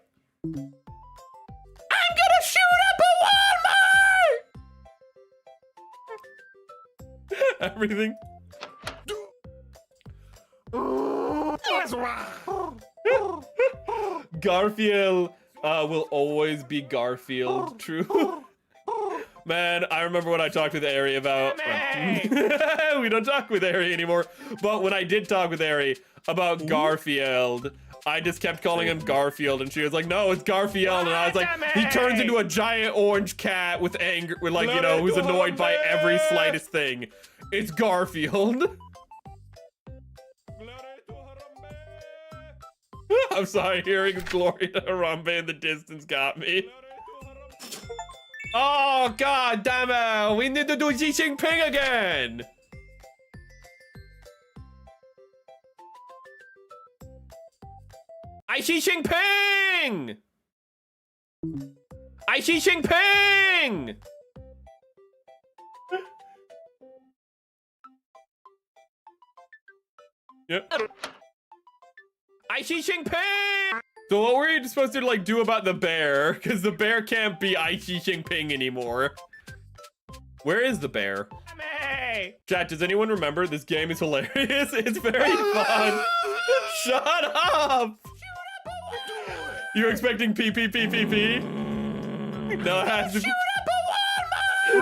I'm gonna shoot up a Walmart! Everything. Garfield will always be Garfield. True. Man, I remember when I talked with Ari about... we don't talk with Ari anymore. But when I did talk with Ari about Garfield, I just kept calling him Garfield, and she was like, no, it's Garfield. And I was like, he turns into a giant orange cat with anger, with like, you know, who's annoyed by every slightest thing. It's Garfield. I'm sorry, hearing Glory to Harambe in the distance got me. Oh, god damn it! We need to do Xi Jinping again! Xi Jinping! Xi Jinping! Yep. Xi Jinping! So what were you supposed to like do about the bear? Because the bear can't be Xi Jinping anymore. Where is the bear? Hey! Chat, does anyone remember? This game is hilarious. It's very fun. Shut up! You're expecting pee? No, it has to be.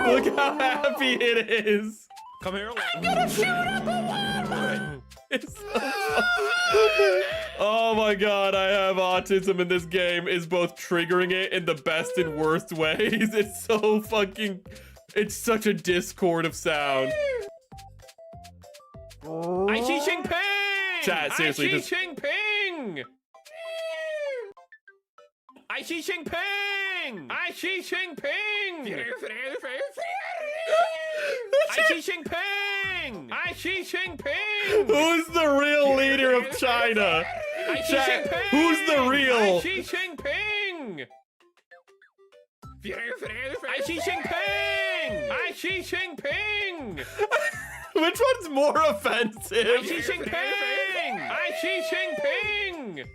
Look how happy it is. Come here. I'm gonna shoot up a Walmart! It's so fun. Oh my god, I have autism, and this game is both triggering it in the best and worst ways. It's so fucking... It's such a discord of sound. Xi Jinping! Chat, seriously, Xi Jinping! Xi Jinping! Xi Jinping! Xi Jinping! Xi Jinping! Who's the real leader of China? Chat, who's the real? Xi Jinping! Xi Jinping! Xi Jinping! Which one's more offensive? Xi Jinping! Xi Jinping!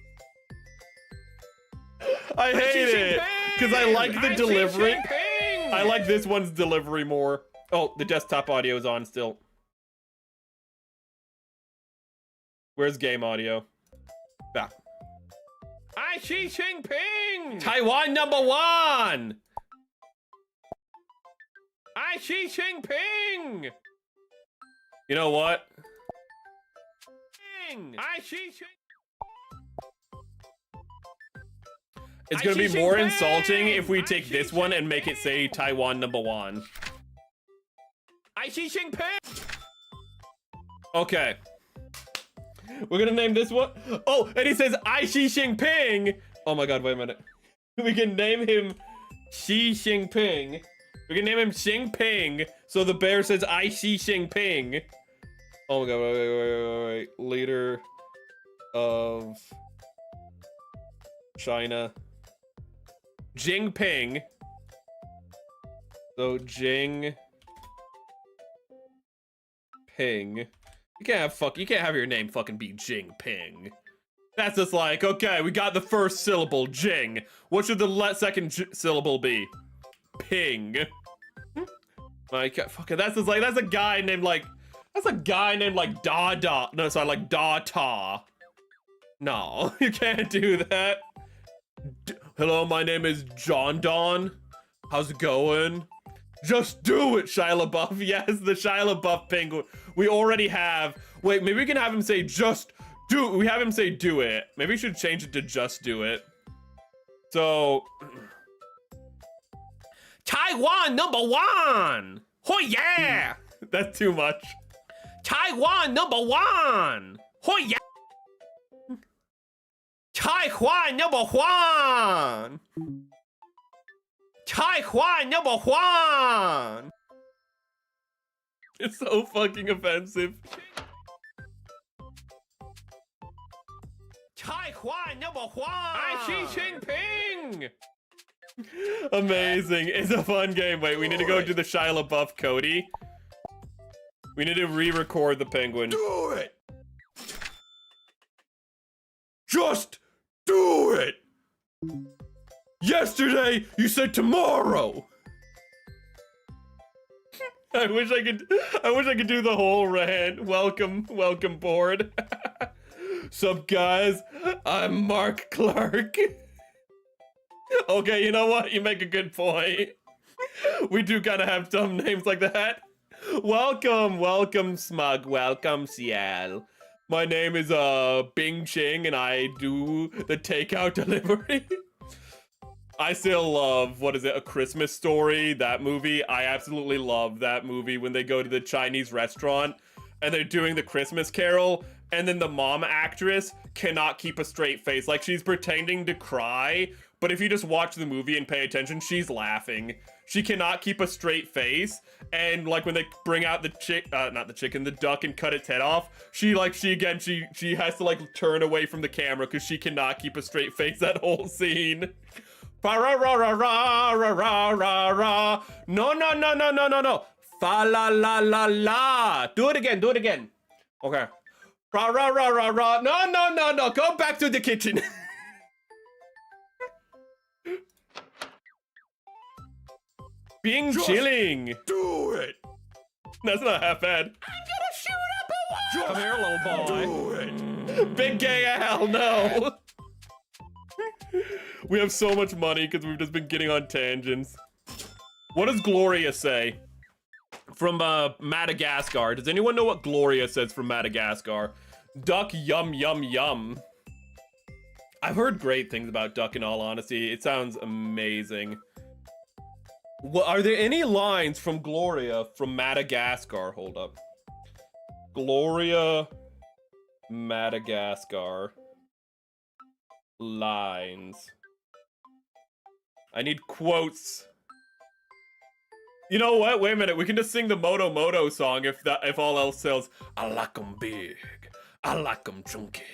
I hate it because I like the delivery. I like this one's delivery more. Oh, the desktop audio is on still. Where's game audio? Back. I Xi Jinping! Taiwan #1! I Xi Jinping! You know what? I Xi Jinping! It's gonna be more insulting if we take this one and make it say Taiwan #1. I Xi Jinping! Okay. We're gonna name this one. Oh, and he says I Xi Jinping. Oh my god, wait a minute. We can name him Xi Jinping. We can name him Jinping. So the bear says I Xi Jinping. Oh my god, wait. Leader of China. Jinping. So Jing Ping. You can't have your name fucking be Jinping. That's just like, okay, we got the first syllable, Jing. What should the second syllable be? Ping. Like, fucking, that's just like, that's a guy named like Dada. No, sorry, like Data. No, you can't do that. Hello, my name is John Don. How's it going? Just do it, Shia LaBeouf. Yes, the Shia LaBeouf penguin. We already have. Wait, maybe we can have him say just do. We have him say do it. Maybe we should change it to just do it. So, Taiwan #1. Oh yeah. That's too much. Taiwan #1. Oh yeah. Taiwan #1. Taiwan #1. It's so fucking offensive. Taiwan #1. I Xi Jinping. Amazing. It's a fun game. Wait, we need to go do the Shia LaBeouf Cody. We need to re-record the penguin. Do it. Just do it. Yesterday, you said tomorrow. I wish I could do the whole rant. Welcome board. Sup guys, I'm Mark Clark. Okay, you know what? You make a good point. We do kind of have dumb names like that. Welcome Smug. Welcome Ciel. My name is Bing Ching and I do the takeout delivery. I still love, what is it, A Christmas Story, that movie. I absolutely love that movie when they go to the Chinese restaurant and they're doing the Christmas Carol and then the mom actress cannot keep a straight face. Like, she's pretending to cry, but if you just watch the movie and pay attention, she's laughing. She cannot keep a straight face, and like when they bring out the the duck and cut its head off, she has to like turn away from the camera because she cannot keep a straight face that whole scene. Fa ra ra ra ra ra ra ra ra. No. Fa la la la la. Do it again. Okay. Ra ra ra ra ra. No. Go back to the kitchen. Being chilling. Do it. That's not half bad. I'm gonna shoot up a wall. Come here, little boy. Do it. Big gay Al, no. We have so much money because we've just been getting on tangents. What does Gloria say? From Madagascar. Does anyone know what Gloria says from Madagascar? Duck yum yum yum. I've heard great things about duck in all honesty. It sounds amazing. Well, are there any lines from Gloria from Madagascar? Hold up. Gloria Madagascar. Lines. I need quotes. You know what? Wait a minute. We can just sing the Moto Moto song if all else fails. I like 'em big. I like 'em chunky.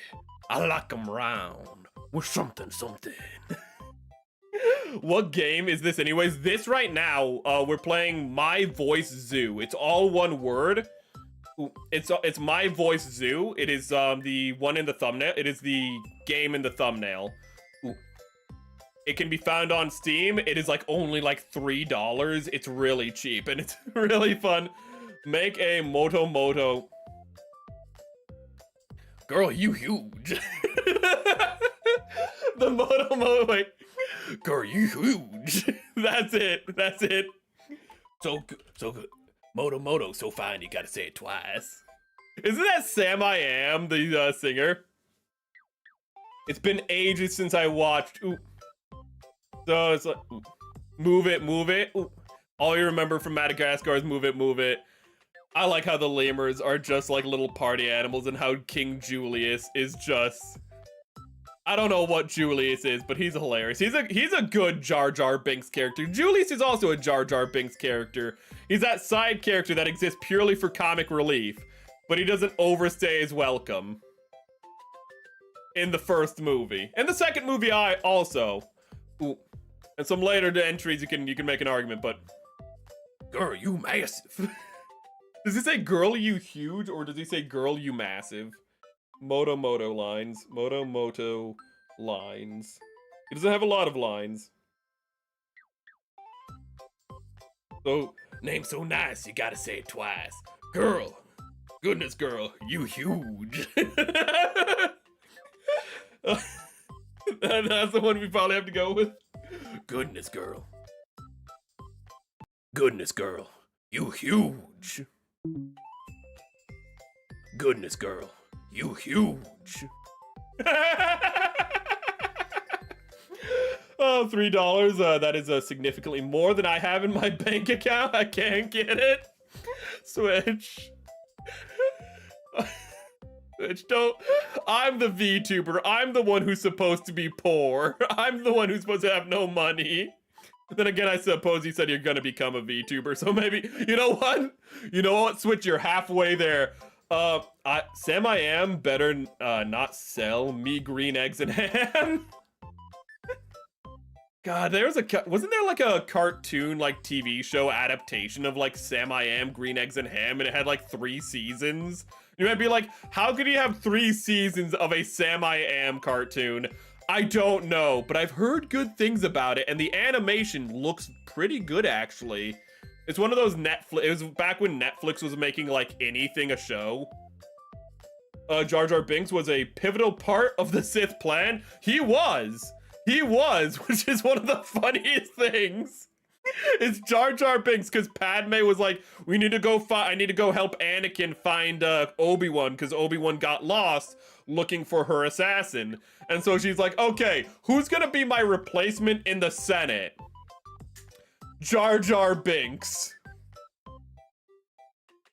I like 'em round. With something. What game is this anyways? This right now, we're playing MyVoiceZoo. It's all one word. It's MyVoiceZoo. It is the one in the thumbnail. It is the game in the thumbnail. Ooh. It can be found on Steam. It is like only like $3. It's really cheap and it's really fun. Make a Moto. Girl, you huge. The Moto, wait. Girl, you huge. That's it. So good. Moto, so fine, you gotta say it twice. Isn't that Sam I Am, the singer? It's been ages since I watched. Ooh. So it's like, ooh. Move it. Ooh. All you remember from Madagascar is move it. I like how the lemurs are just like little party animals and how King Julius is just... I don't know what Julius is, but he's hilarious. He's a good Jar Jar Binks character. Julius is also a Jar Jar Binks character. He's that side character that exists purely for comic relief, but he doesn't overstay his welcome. In the first movie. In the second movie, I also. Ooh. And some later entries you can make an argument, but girl, you massive. Does he say girl, you huge, or does he say girl, you massive? Moto lines. Moto lines. He doesn't have a lot of lines. So, name so nice, you gotta say it twice. Girl. Goodness, girl, you huge. That's the one we probably have to go with. Goodness, girl. Goodness, girl, you huge. Goodness, girl, you huge. Oh, $3. That is significantly more than I have in my bank account. I can't get it. Switch. Don't. I'm the VTuber. I'm the one who's supposed to be poor. I'm the one who's supposed to have no money. Then again, I suppose you said you're gonna become a VTuber, so maybe, you know what? Switch, you're halfway there. Sam I Am better not sell me green eggs and ham. God, wasn't there like a cartoon, like TV show adaptation of like Sam I Am, Green Eggs and Ham, and it had like 3 seasons? You might be like, how could you have 3 seasons of a Sam I Am cartoon? I don't know, but I've heard good things about it, and the animation looks pretty good, actually. It's one of those Netflix, it was back when Netflix was making like anything a show. Jar Jar Binks was a pivotal part of the Sith plan. He was, which is one of the funniest things. It's Jar Jar Binks, because Padme was like, I need to go help Anakin find Obi-Wan, because Obi-Wan got lost looking for her assassin. And so she's like, okay, who's gonna be my replacement in the Senate? Jar Jar Binks.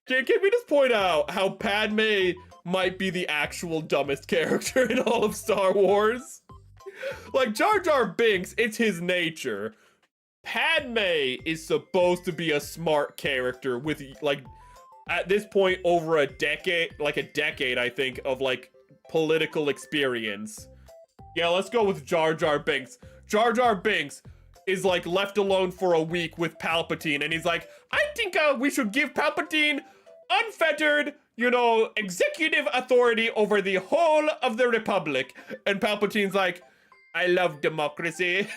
Can we just point out how Padme might be the actual dumbest character in all of Star Wars? Like, Jar Jar Binks, it's his nature. Padme is supposed to be a smart character with, like, at this point, over a decade, I think, of, like, political experience. Yeah, let's go with Jar Jar Binks. Jar Jar Binks is, like, left alone for a week with Palpatine, and he's like, I think we should give Palpatine unfettered, executive authority over the whole of the Republic. And Palpatine's like, I love democracy.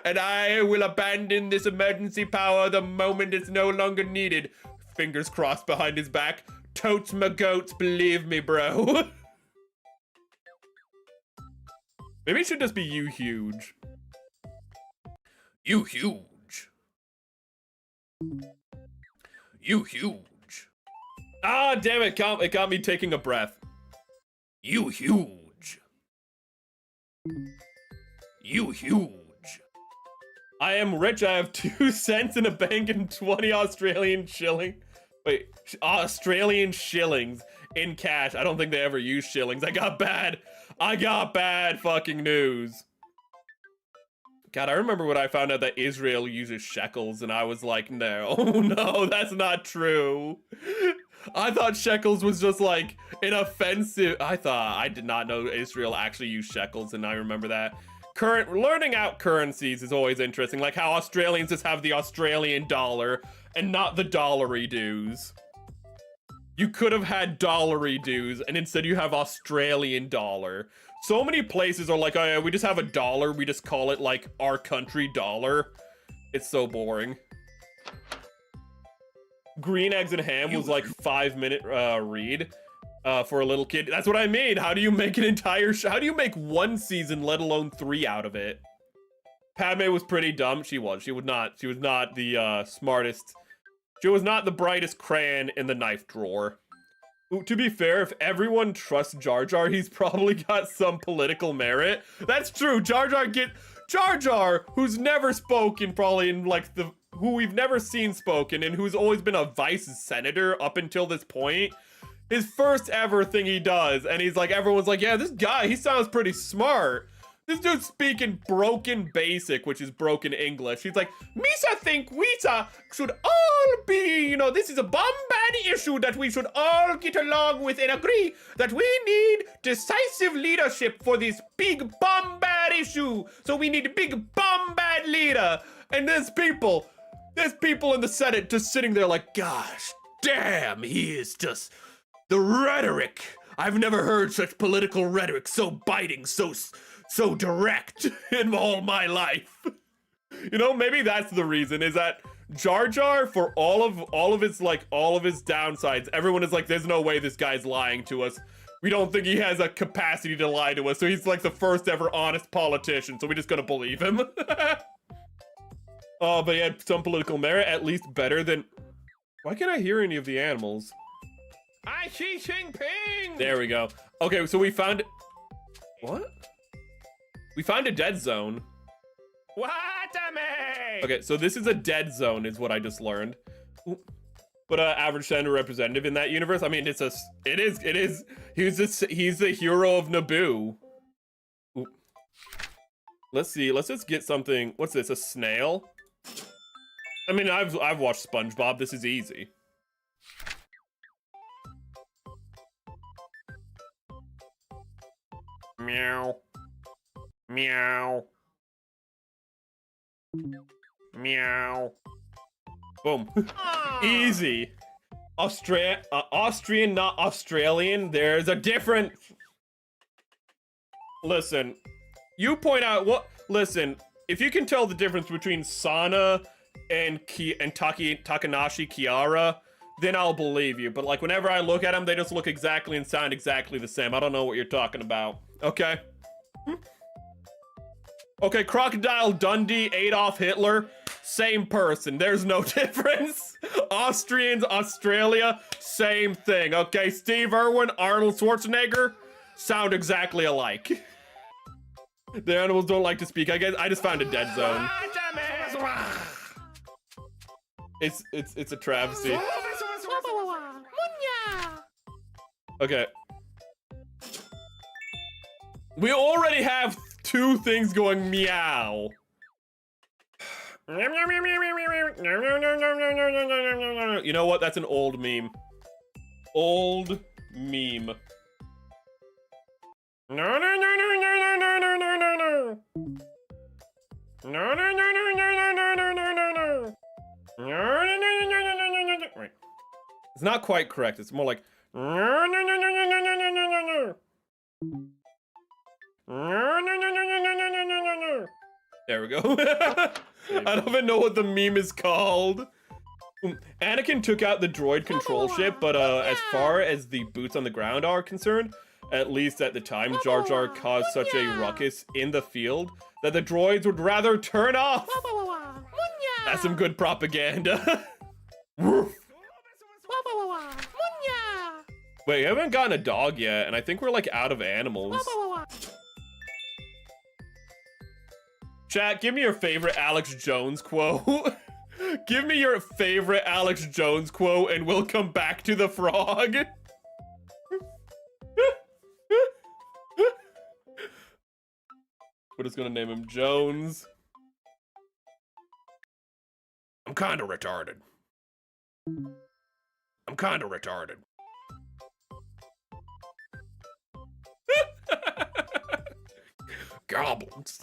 And I will abandon this emergency power the moment it's no longer needed. Fingers crossed behind his back. Totes my goats, believe me, bro. Maybe it should just be you huge. You huge. You huge. Ah, damn it, it got me taking a breath. You huge. You huge. I am rich. I have 2 cents in a bank and 20 Australian shillings. Wait, Australian shillings in cash. I don't think they ever use shillings. I got bad fucking news. God, I remember when I found out that Israel uses shekels and I was like, no, that's not true. I thought shekels was just like an offensive. I did not know Israel actually used shekels, and I remember that. Learning out currencies is always interesting, like how Australians just have the Australian dollar and not the dollary dues. you could have had dollary dues, and instead you have Australian dollar. So many places are like, oh yeah, we just have a dollar, we just call it like our country dollar. It's so boring. Green Eggs and Ham was like 5-minute read for a little kid. That's what I mean. How do you make an entire show? How do you make one season, let alone 3 out of it? Padme was pretty dumb. She was not the smartest. She was not the brightest crayon in the knife drawer. Ooh, to be fair, if everyone trusts Jar Jar, he's probably got some political merit. That's true. Jar Jar, who's never spoken, probably in like who we've never seen spoken, and who's always been a vice senator up until this point. His first ever thing he does, and he's like, everyone's like, yeah, this guy, he sounds pretty smart. This dude's speaking broken basic, which is broken English. He's like, Misa think Wisa should all be, you know, this is a bombad issue that we should all get along with and agree that we need decisive leadership for this big bombad issue. So we need a big bombad leader. And there's people in the Senate just sitting there like, gosh, damn, he is just the rhetoric. I've never heard such political rhetoric so biting, so direct in all my life. You know, maybe that's the reason, is that Jar Jar, for all of his downsides, everyone is like, there's no way this guy's lying to us. We don't think he has a capacity to lie to us. So he's like the first ever honest politician. So we're just gonna believe him. Oh, but he had some political merit, at least better than... Why can't I hear any of the animals? I see Xi Jinping! There we go. Okay, so we found... What? We found a dead zone. Watame! Okay, so this is a dead zone, is what I just learned. Ooh. But average senator representative in that universe. I mean, it is. He's the hero of Naboo. Ooh. Let's see. Let's just get something. What's this? A snail? I mean, I've watched SpongeBob. This is easy. Meow. Meow. Meow. Boom. Easy. Austrian, not Australian. There's a difference. Listen, you point out what. Listen, if you can tell the difference between Sana and Takanashi Kiara, then I'll believe you. But like whenever I look at them, they just look exactly and sound exactly the same. I don't know what you're talking about. Okay. Okay, Crocodile Dundee, Adolf Hitler, same person. There's no difference. Austrians, Australia, same thing. Okay, Steve Irwin, Arnold Schwarzenegger, sound exactly alike. The animals don't like to speak. I guess I just found a dead zone. It's a travesty. Okay. We already have 2 things going meow. You know what? That's an old meme. Old meme. No. Wait. It's not quite correct. It's more like There we go. I don't even know what the meme is called. Anakin took out the droid control ship, but as far as the boots on the ground are concerned, at least at the time, Jar Jar caused such a ruckus in the field that the droids would rather turn off. That's some good propaganda. Wait, we haven't gotten a dog yet, and I think we're like out of animals. Chat, give me your favorite Alex Jones quote. Give me your favorite Alex Jones quote, and we'll come back to the frog. We're just gonna name him Jones. I'm kinda retarded. I'm kinda retarded. Goblins.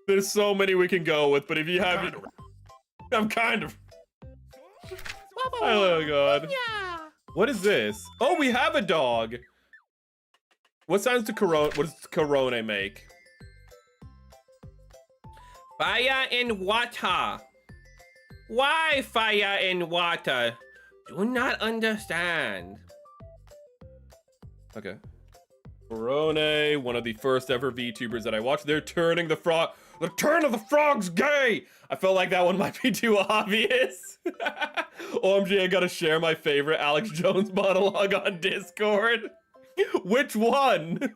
There's so many we can go with, but if you have it, I'm kind of. Oh god. What is this? Oh, we have a dog. What sounds do Corona? What does Corona make? Fire and water. Why fire and water? Do not understand. Okay. Corona, one of the first ever VTubers that I watched. They're turning the frog. The turn of the frog's gay. I felt like that one might be too obvious. OMG, I gotta share my favorite Alex Jones monologue on Discord. Which one?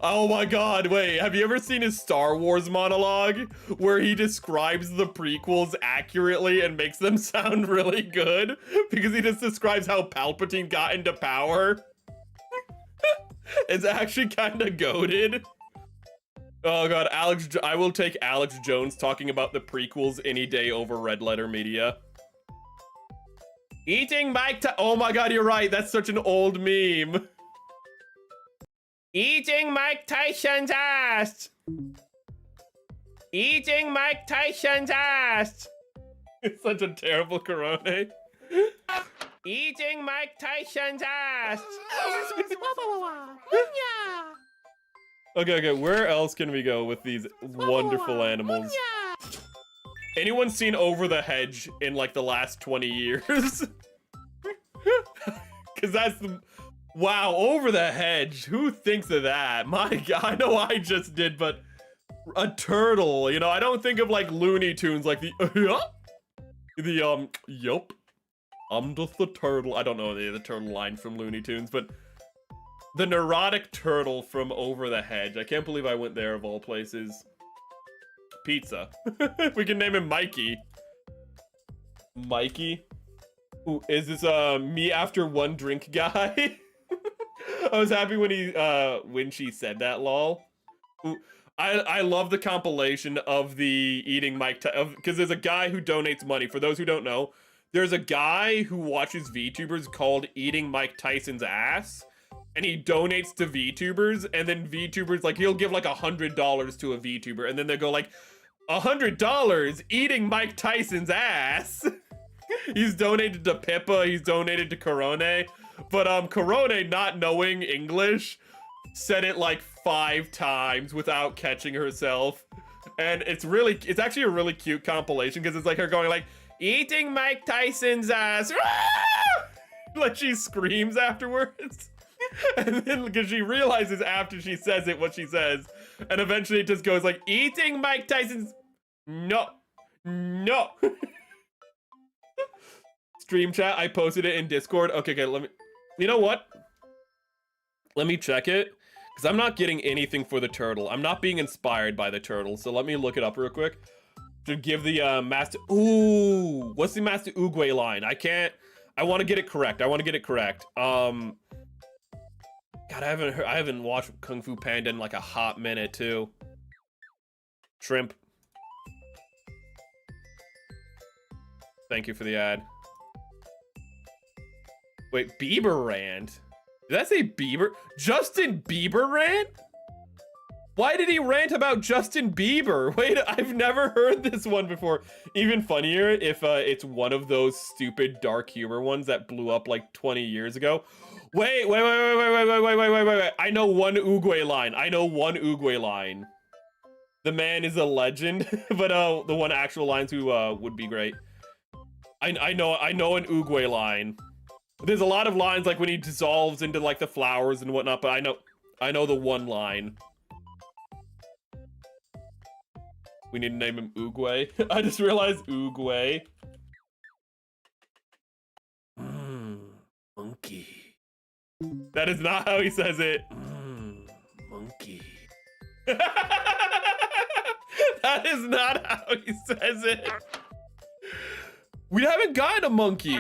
Oh my god, wait, have you ever seen his Star Wars monologue? Where he describes the prequels accurately and makes them sound really good? Because he just describes how Palpatine got into power. It's actually kind of goated. Oh god, I will take Alex Jones talking about the prequels any day over Red Letter Media. Eating Mike oh my god, you're right, that's such an old meme. Eating Mike Tyson's ass. Eating Mike Tyson's ass. It's such a terrible Corona. Eating Mike Tyson's ass. Okay, where else can we go with these wonderful animals? Anyone seen Over the Hedge in like the last 20 years? Cause that's the, wow, Over the Hedge, who thinks of that? My god, I know I just did, but a turtle, you know, I don't think of like Looney Tunes like the yup, I'm just the turtle. I don't know the turtle line from Looney Tunes, but the neurotic turtle from Over the Hedge. I can't believe I went there of all places. Pizza. We can name him Mikey. Mikey? Ooh, is this me after one drink guy? I was happy when she said that, lol. Ooh, I love the compilation of the eating Mike, because there's a guy who donates money. For those who don't know, there's a guy who watches VTubers called Eating Mike Tyson's Ass. And he donates to VTubers, and then VTubers, like, he'll give like $100 to a VTuber, and then they go like, $100 eating Mike Tyson's ass. He's donated to Pippa, he's donated to Corona, but Corona, not knowing English, said it like 5 times without catching herself. And it's actually a really cute compilation, because it's like her going like, eating Mike Tyson's ass. Like she screams afterwards. And then because she realizes after she says it what she says, and eventually it just goes like, eating Mike Tyson's, no. Stream chat, I posted it in Discord. Okay, let me, you know what? Let me check it, because I'm not getting anything for the turtle. I'm not being inspired by the turtle, so let me look it up real quick. To give the Master, ooh, what's the Master Oogway line? I want to get it correct. God, I haven't watched Kung Fu Panda in like a hot minute too. Shrimp. Thank you for the ad. Wait, Bieber rant? Did I say Bieber? Justin Bieber rant? Why did he rant about Justin Bieber? Wait, I've never heard this one before. Even funnier if it's one of those stupid dark humor ones that blew up like 20 years ago. Wait. I know one Oogway line. The man is a legend, but the one actual lines who would be great. I know an Oogway line. There's a lot of lines like when he dissolves into like the flowers and whatnot, but I know the one line. We need to name him Oogway. I just realized Oogway. Monkey. That is not how he says it. Monkey. That is not how he says it. We haven't got a monkey.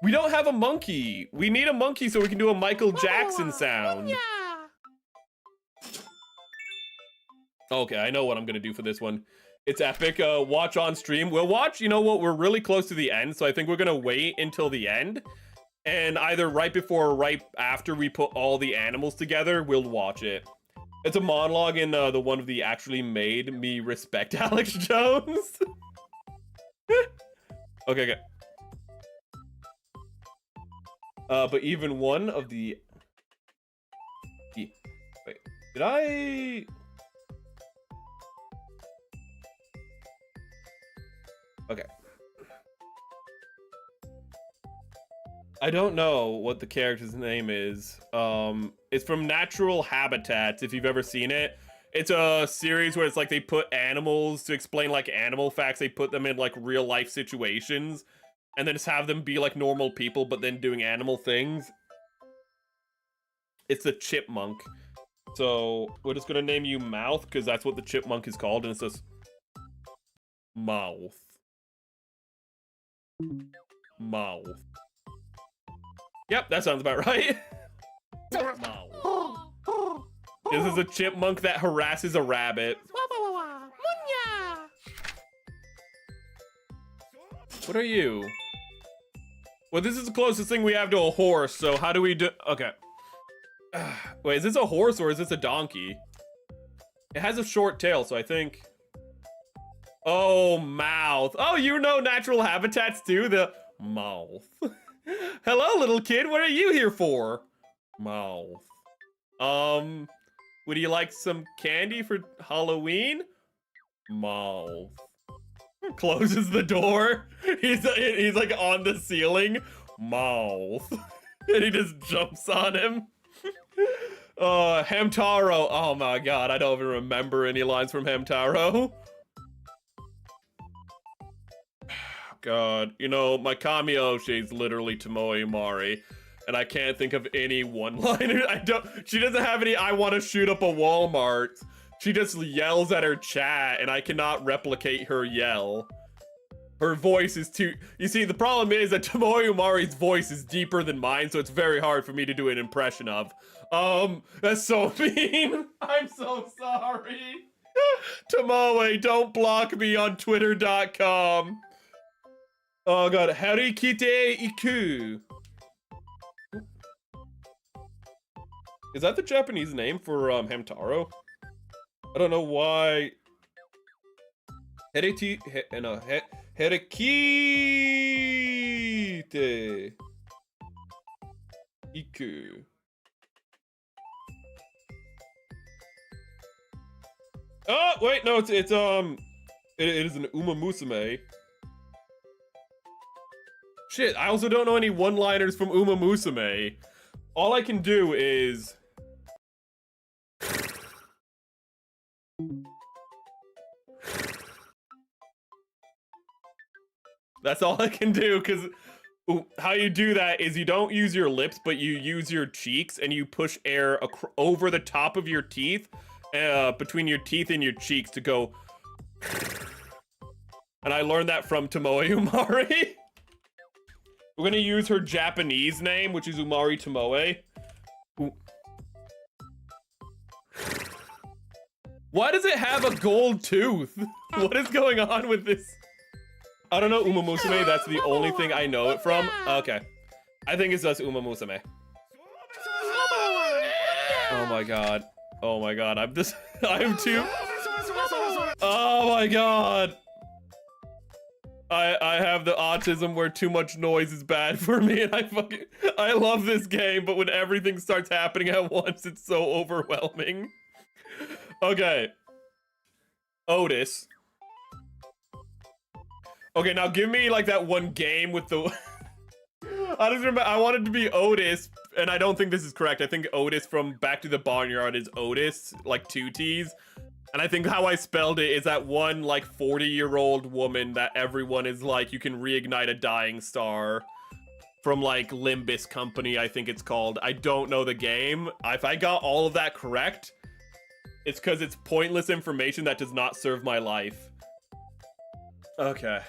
We don't have a monkey. We need a monkey so we can do a Michael Jackson sound. Okay, I know what I'm gonna do for this one. It's epic. Watch on stream. We'll watch, you know what, we're really close to the end, so I think we're gonna wait until the end. And either right before or right after we put all the animals together, we'll watch it. It's a monologue in the one of the actually made me respect Alex Jones. Okay. But even one of the... Wait, did I... Okay. I don't know what the character's name is. It's from Natural Habitats, if you've ever seen it. It's a series where it's like they put animals to explain like animal facts. They put them in like real life situations and then just have them be like normal people, but then doing animal things. It's the chipmunk. So we're just gonna name you Mouth because that's what the chipmunk is called, and it says Mouth. Mouth. Yep, that sounds about right. Mouth. This is a chipmunk that harasses a rabbit. What are you? Well, this is the closest thing we have to a horse, so how do we do... Okay. Wait, is this a horse or is this a donkey? It has a short tail, so I think... Oh, Mouth. Oh, you know Natural Habitats too? The Mouth. Hello, little kid. What are you here for? Mouth. Would you like some candy for Halloween? Mouth. Closes the door. He's like on the ceiling. Mouth. And he just jumps on him. Hamtaro. Oh my god, I don't even remember any lines from Hamtaro. God, you know, my Kami Oshi is literally Tomoe Mari, and I can't think of any one-liner. She doesn't have any I want to shoot up a Walmart. She just yells at her chat, and I cannot replicate her yell. Her voice is too... You see, the problem is that Tomoe Mari's voice is deeper than mine, so it's very hard for me to do an impression of. That's so mean. I'm so sorry. Tomoe, don't block me on Twitter.com. Oh god, Harikite Iku. Is that the Japanese name for Hamtaro? I don't know why. Harikite Iku. Oh wait, no, it is an Uma Musume. Shit, I also don't know any one-liners from Uma Musume. All I can do is... That's all I can do, because how you do that is you don't use your lips, but you use your cheeks, and you push air over the top of your teeth, between your teeth and your cheeks to go... And I learned that from Tomoe Umari. We're gonna use her Japanese name, which is Umari Tomoe. Why does it have a gold tooth? What is going on with this? I don't know Uma Musume, that's the only thing I know it from. Okay. I think it's just Uma Musume. Oh my god. Oh my god, I'm too... Oh my god. I have the autism where too much noise is bad for me, and I love this game, but when everything starts happening at once, it's so overwhelming. Okay. Otis. Okay, now give me like that one game with the... I just remember I wanted to be Otis, and I don't think this is correct. I think Otis from Back to the Barnyard is Otis, like 2 T's. And I think how I spelled it is that one, like, 40-year-old woman that everyone is like, you can reignite a dying star. From, like, Limbus Company, I think it's called. I don't know the game. If I got all of that correct, it's because it's pointless information that does not serve my life. Okay.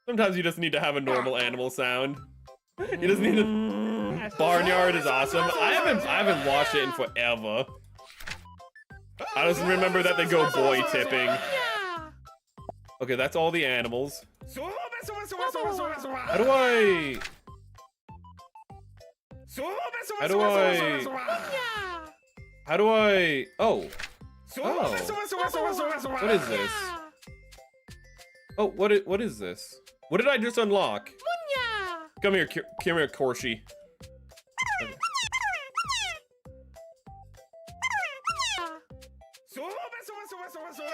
Sometimes you just need to have a normal animal sound. You just need to... Barnyard is awesome. I haven't watched it in forever. I just remember that they go boy tipping. Okay, that's all the animals. How do I? Oh. Oh. What is this? Oh, what is this? What did I just unlock? Come here, Korshi.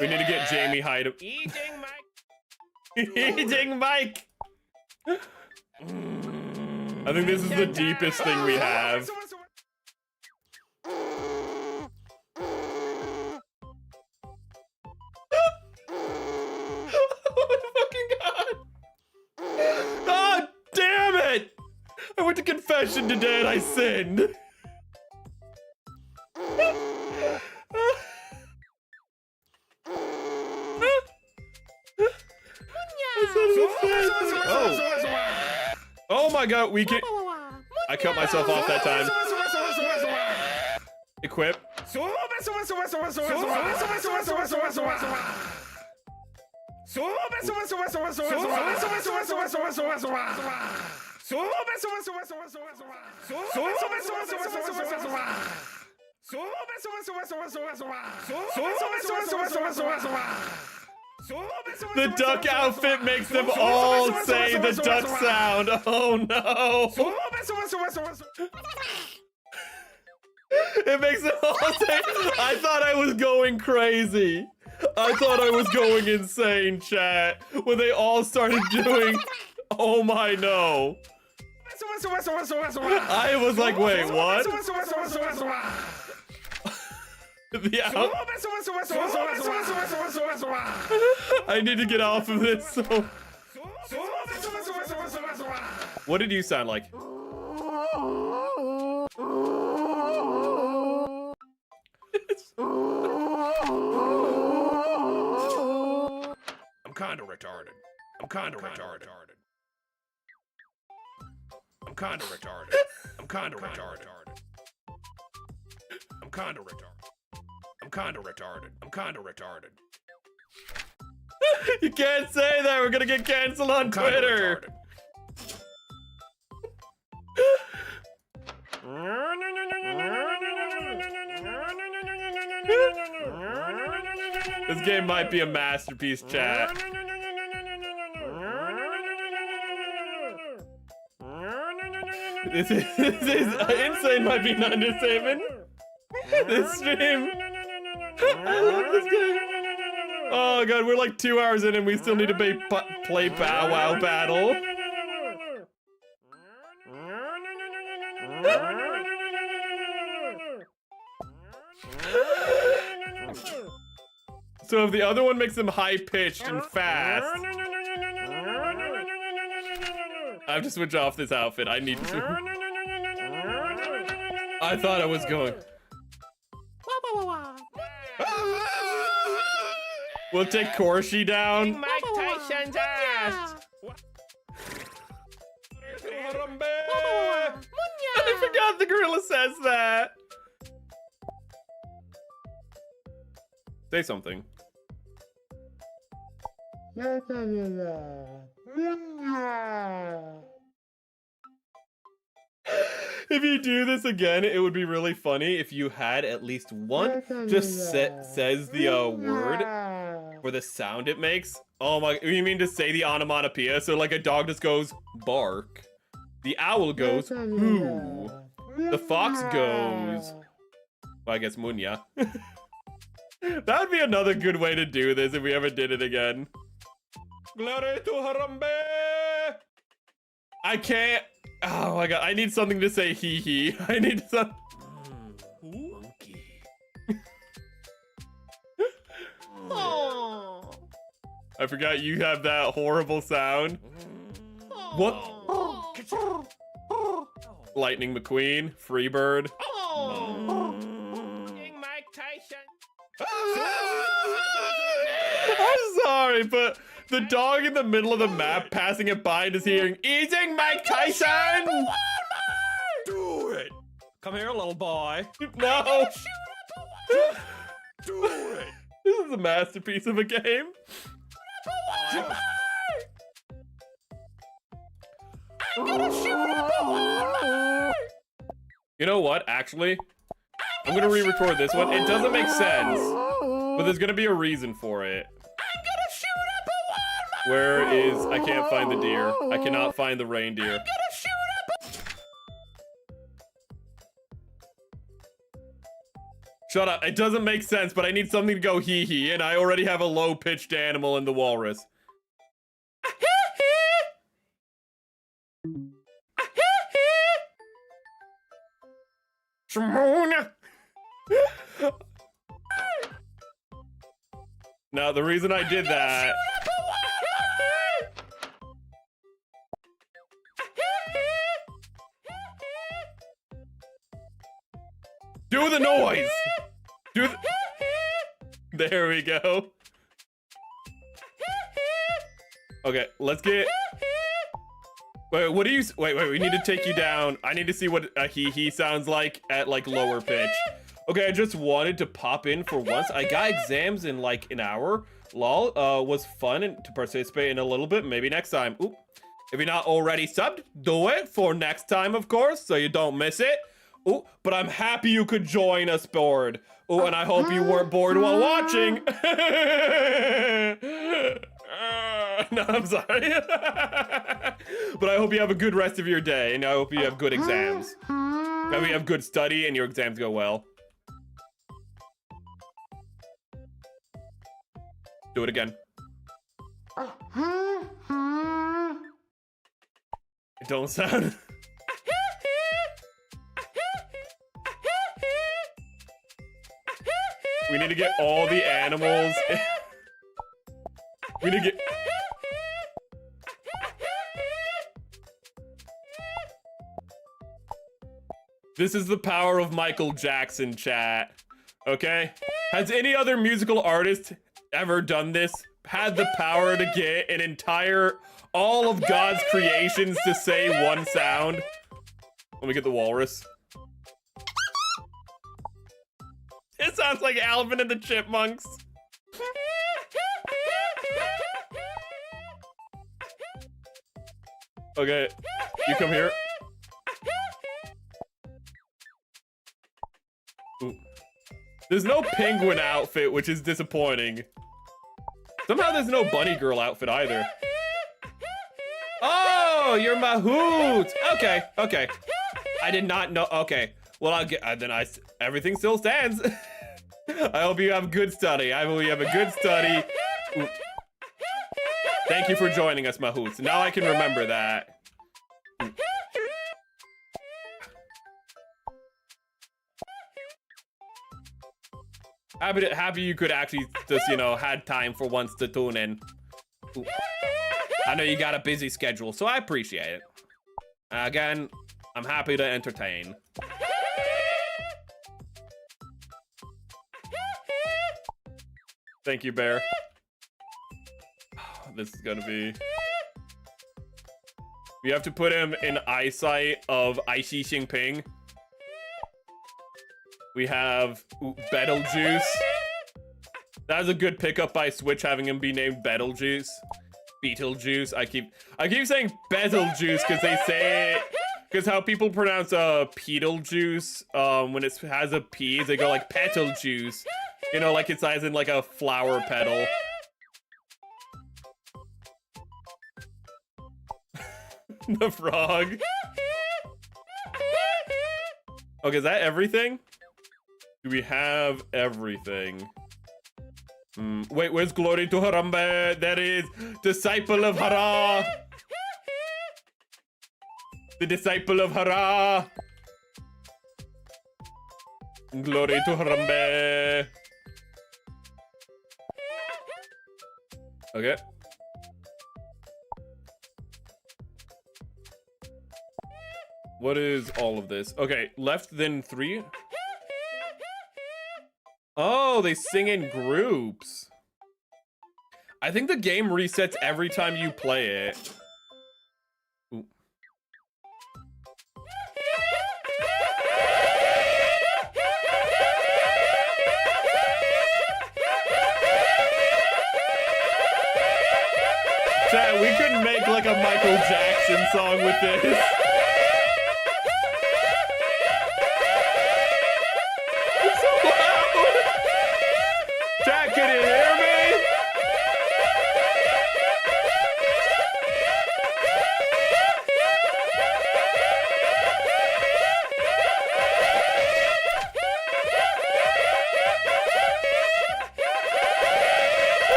We need to get Jamie Hyde. Eating Mike. Eating Mike. I think this is the deepest thing we have. Oh, damn it! I went to confession today and I sinned. Oh my god, we can. I cut myself off that time. Equip. The duck outfit makes them all say the duck sound. Oh no. It makes them all say. I thought I was going crazy. I thought I was going insane, chat. When they all started doing. Oh my no. I was like, wait, what? I need to get off of this. So. What did you sound like? I'm kinda retarded. I'm kinda retarded. I'm kinda retarded. I'm kinda retarded. I'm kinda retarded. I'm kinda retarded. I'm kinda retarded. You can't say that. We're gonna get canceled on Twitter. This game might be a masterpiece, chat. This is insane. Might be an understatement. This stream. I love this game. Oh god, we're like 2 hours in and we still need to play Bow Wow Battle. So if the other one makes them high-pitched and fast, I have to switch off this outfit. I need to switch. I thought I was going. We'll take Korshi down. Mike Tyson's ass. I forgot the gorilla says that. Say something. If you do this again, it would be really funny if you had at least one just says the word or the sound it makes. Oh my, you mean to say the onomatopoeia? So like a dog just goes bark. The owl goes hoo. The fox goes, well, I guess munya. That would be another good way to do this if we ever did it again. Glory to Harambe! I can't. Oh my god, I need something to say hee hee. I need some. Monkey. I forgot you have that horrible sound. What? Lightning McQueen, Freebird. Mike Tyson. I'm sorry, but the dog in the middle of the map passing it by and just hearing eating Mike Tyson. Do it. Come here, little boy. No. Do it. This is a masterpiece of a game. You know what? Actually, I'm gonna re-record this one. It doesn't make sense, but there's gonna be a reason for it. Where is... I can't find the deer. I cannot find the reindeer. Shut up. It doesn't make sense, but I need something to go hee-hee, and I already have a low-pitched animal in the walrus. Now, the reason I did that... Do the noise! Do the... There we go. Okay, let's get... Wait, what do you... Wait, we need to take you down. I need to see what a hee-hee sounds like at, like, lower pitch. Okay, I just wanted to pop in for once. I got exams in, like, an hour. Lol, was fun to participate in a little bit. Maybe next time. Oop. If you're not already subbed, do it for next time, of course, so you don't miss it. Oh, but I'm happy you could join us bored. Oh, and I hope you weren't bored while watching. No, I'm sorry. But I hope you have a good rest of your day, and I hope you have good exams. I hope you have good study and your exams go well. Do it again. It don't sound... We need to get all the animals. We need to get... This is the power of Michael Jackson, chat. Okay? Has any other musical artist ever done this? Had the power to get an entire... all of God's creations to say one sound? Let me get the walrus. It sounds like Alvin and the Chipmunks. Okay, you come here. Ooh. There's no penguin outfit, which is disappointing. Somehow there's no bunny girl outfit either. Oh, you're my hoot. Okay, okay. I did not know. Okay. Well, I'll get, everything still stands. I hope you have a good study. I hope you have a good study. Ooh. Thank you for joining us, Mahoots. Now I can remember that. Ooh. Happy you could actually just, you know, had time for once to tune in. Ooh. I know you got a busy schedule, so I appreciate it. Again, I'm happy to entertain. Thank you, Bear. This is gonna be... We have to put him in eyesight of Xi Jinping. We have Betelgeuse. That was a good pickup by Switch, having him be named Betelgeuse. Beetlejuice. I keep saying Betelgeuse because they say it. Because how people pronounce Beetlejuice, when it has a P, they go like petal juice. You know, like it's as in like a flower petal. The frog. Okay, is that everything? Do we have everything? Wait, where's Glory to Harambe? That is Disciple of Hara. The Disciple of Hara. Glory to Harambe. Okay. What is all of this? Okay, left then 3. Oh, they sing in groups. I think the game resets every time you play it. Ooh. Chat, we could can make like a Michael Jackson song with this. It's so loud. Jack, can you hear me?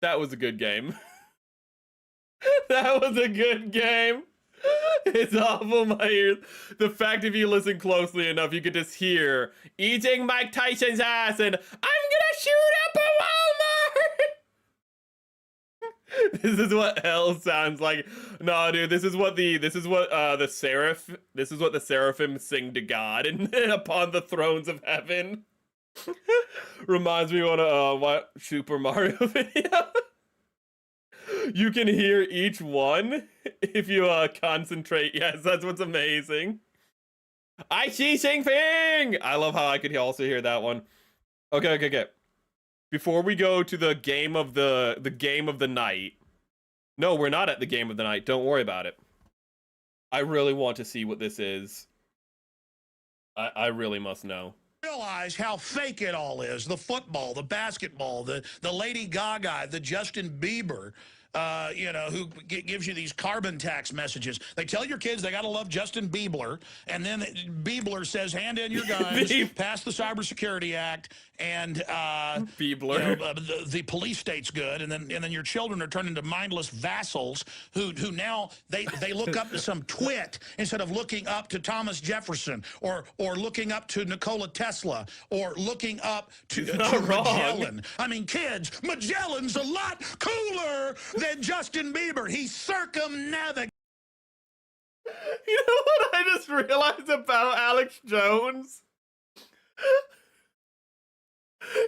That was a good game. That was a good game. It's awful, my ears. The fact if you listen closely enough, you could just hear eating Mike Tyson's ass and I'm gonna shoot up a Walmart. This is what hell sounds like. No, dude, this is what the seraphim sing to God and upon the thrones of heaven. Reminds me of a Super Mario video. You can hear each one if you concentrate. Yes, that's what's amazing. I see Sing Fing. I love how I could also hear that one. Okay. Before we go to the game of the game of the night. No, we're not at the game of the night. Don't worry about it. I really want to see what this is. I really must know. Realize how fake it all is. The football, the basketball, the Lady Gaga, the Justin Bieber, who gives you these carbon tax messages. They tell your kids they got to love Justin Bieber, and then Bieber says, hand in your guns, pass the Cybersecurity Act, and the police state's good, and then your children are turned into mindless vassals who now they look up to some twit instead of looking up to Thomas Jefferson or looking up to Nikola Tesla or looking up to Magellan. I mean, kids, Magellan's a lot cooler than Justin Bieber. He circumnavigated. You know what I just realized about Alex Jones?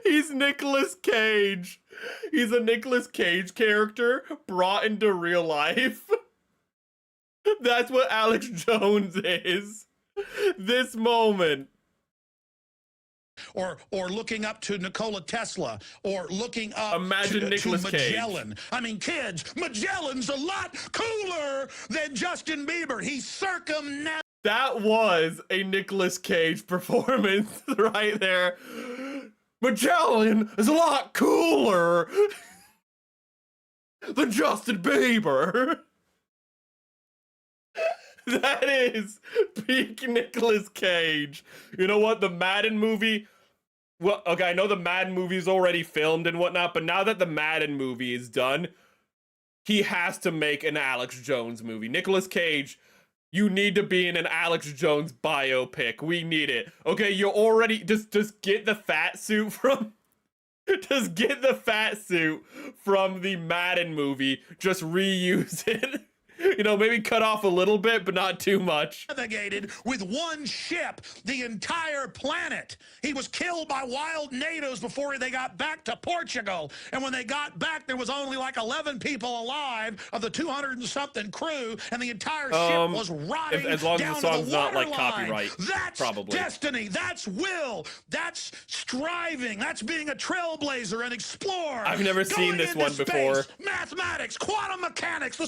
He's Nicolas Cage. He's a Nicolas Cage character brought into real life. That's what Alex Jones is. This moment. Or looking up to Nikola Tesla, or looking up to Magellan. Cage. I mean, kids, Magellan's a lot cooler than Justin Bieber. He's circumnavigated. That was a Nicolas Cage performance right there. Magellan is a lot cooler than Justin Bieber. That is peak Nicolas Cage. You know what? The Madden movie... Well, okay, I know the Madden movie's already filmed and whatnot, but now that the Madden movie is done, he has to make an Alex Jones movie. Nicolas Cage, you need to be in an Alex Jones biopic. We need it. Okay, you already... Just get the fat suit from... Just get the fat suit from the Madden movie. Just reuse it. You know, maybe cut off a little bit, but not too much. Navigated with one ship the entire planet. He was killed by wild natives before they got back to Portugal. And when they got back, there was only like 11 people alive of the 200 and something crew, and the entire ship was rotting as long down as the song's to the not like waterline. copyright. That's probably destiny. That's will. That's striving. That's being a trailblazer and explorer. I've never seen this one before. Mathematics, quantum mechanics.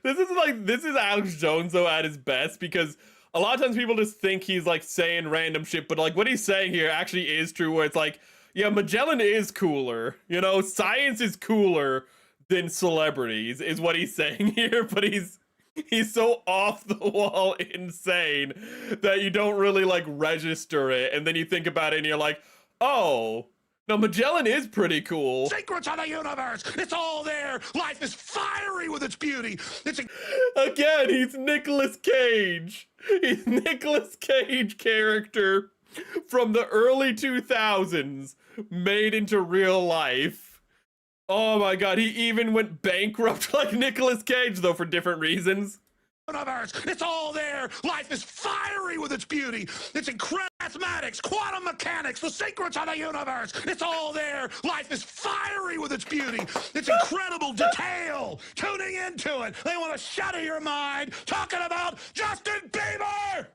This is Alex Jones though at his best, because a lot of times people just think he's like saying random shit, but like what he's saying here actually is true, where it's like, yeah, Magellan is cooler, you know, science is cooler than celebrities is what he's saying here, but he's so off the wall insane that you don't really like register it, and then you think about it and you're like, oh, No, Magellan is pretty cool. Secrets of the universe. It's all there. Life is fiery with its beauty. It's Again, he's Nicolas Cage. He's Nicolas Cage character from the early 2000s made into real life. Oh my god, he even went bankrupt like Nicolas Cage, though, for different reasons. Universe. It's all there. Life is fiery with its beauty. It's incredible. Mathematics, quantum mechanics, the secrets of the universe. It's all there. Life is fiery with its beauty. It's incredible detail. Tuning into it. They want to shatter your mind. Talking about Justin Bieber.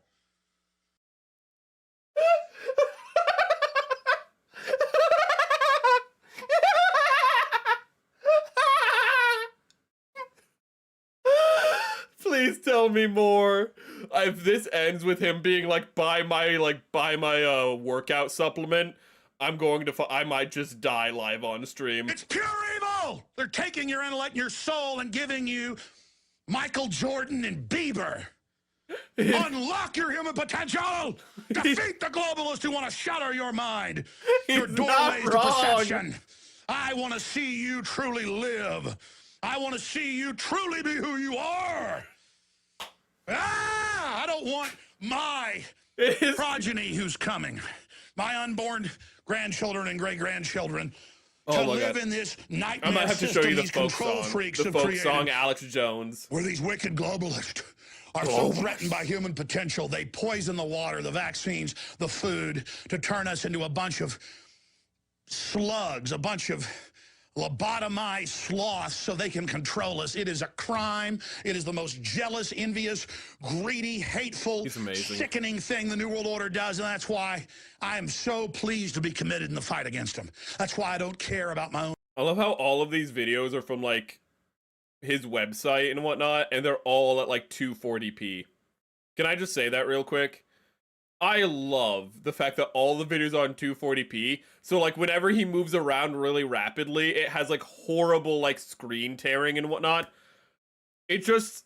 Please tell me more. If this ends with him being like, buy my workout supplement, I might just die live on stream. It's pure evil. They're taking your intellect and your soul and giving you Michael Jordan and Bieber. Unlock your human potential. Defeat the globalists who want to shatter your mind. Your doorways to perception. I want to see you truly live. I want to see you truly be who you are. I don't want my progeny who's coming, my unborn grandchildren and great-grandchildren, to live in this nightmare I might have to show you the folk control song. freaks The have folk created, song, Alex Jones. where these wicked globalists are so threatened by human potential, they poison the water, the vaccines, the food, to turn us into a bunch of slugs, a bunch of lobotomized sloths so they can control us. It is a crime. It is the most jealous, envious, greedy, hateful, sickening thing the New World Order does, and that's why I am so pleased to be committed in the fight against them. That's why I don't care about my own. I love how all of these videos are from, like, his website and whatnot, and they're all at, like, 240p. Can I just say that real quick? I love the fact that all the videos are on 240p, so like whenever he moves around really rapidly, it has like horrible like screen tearing and whatnot. It's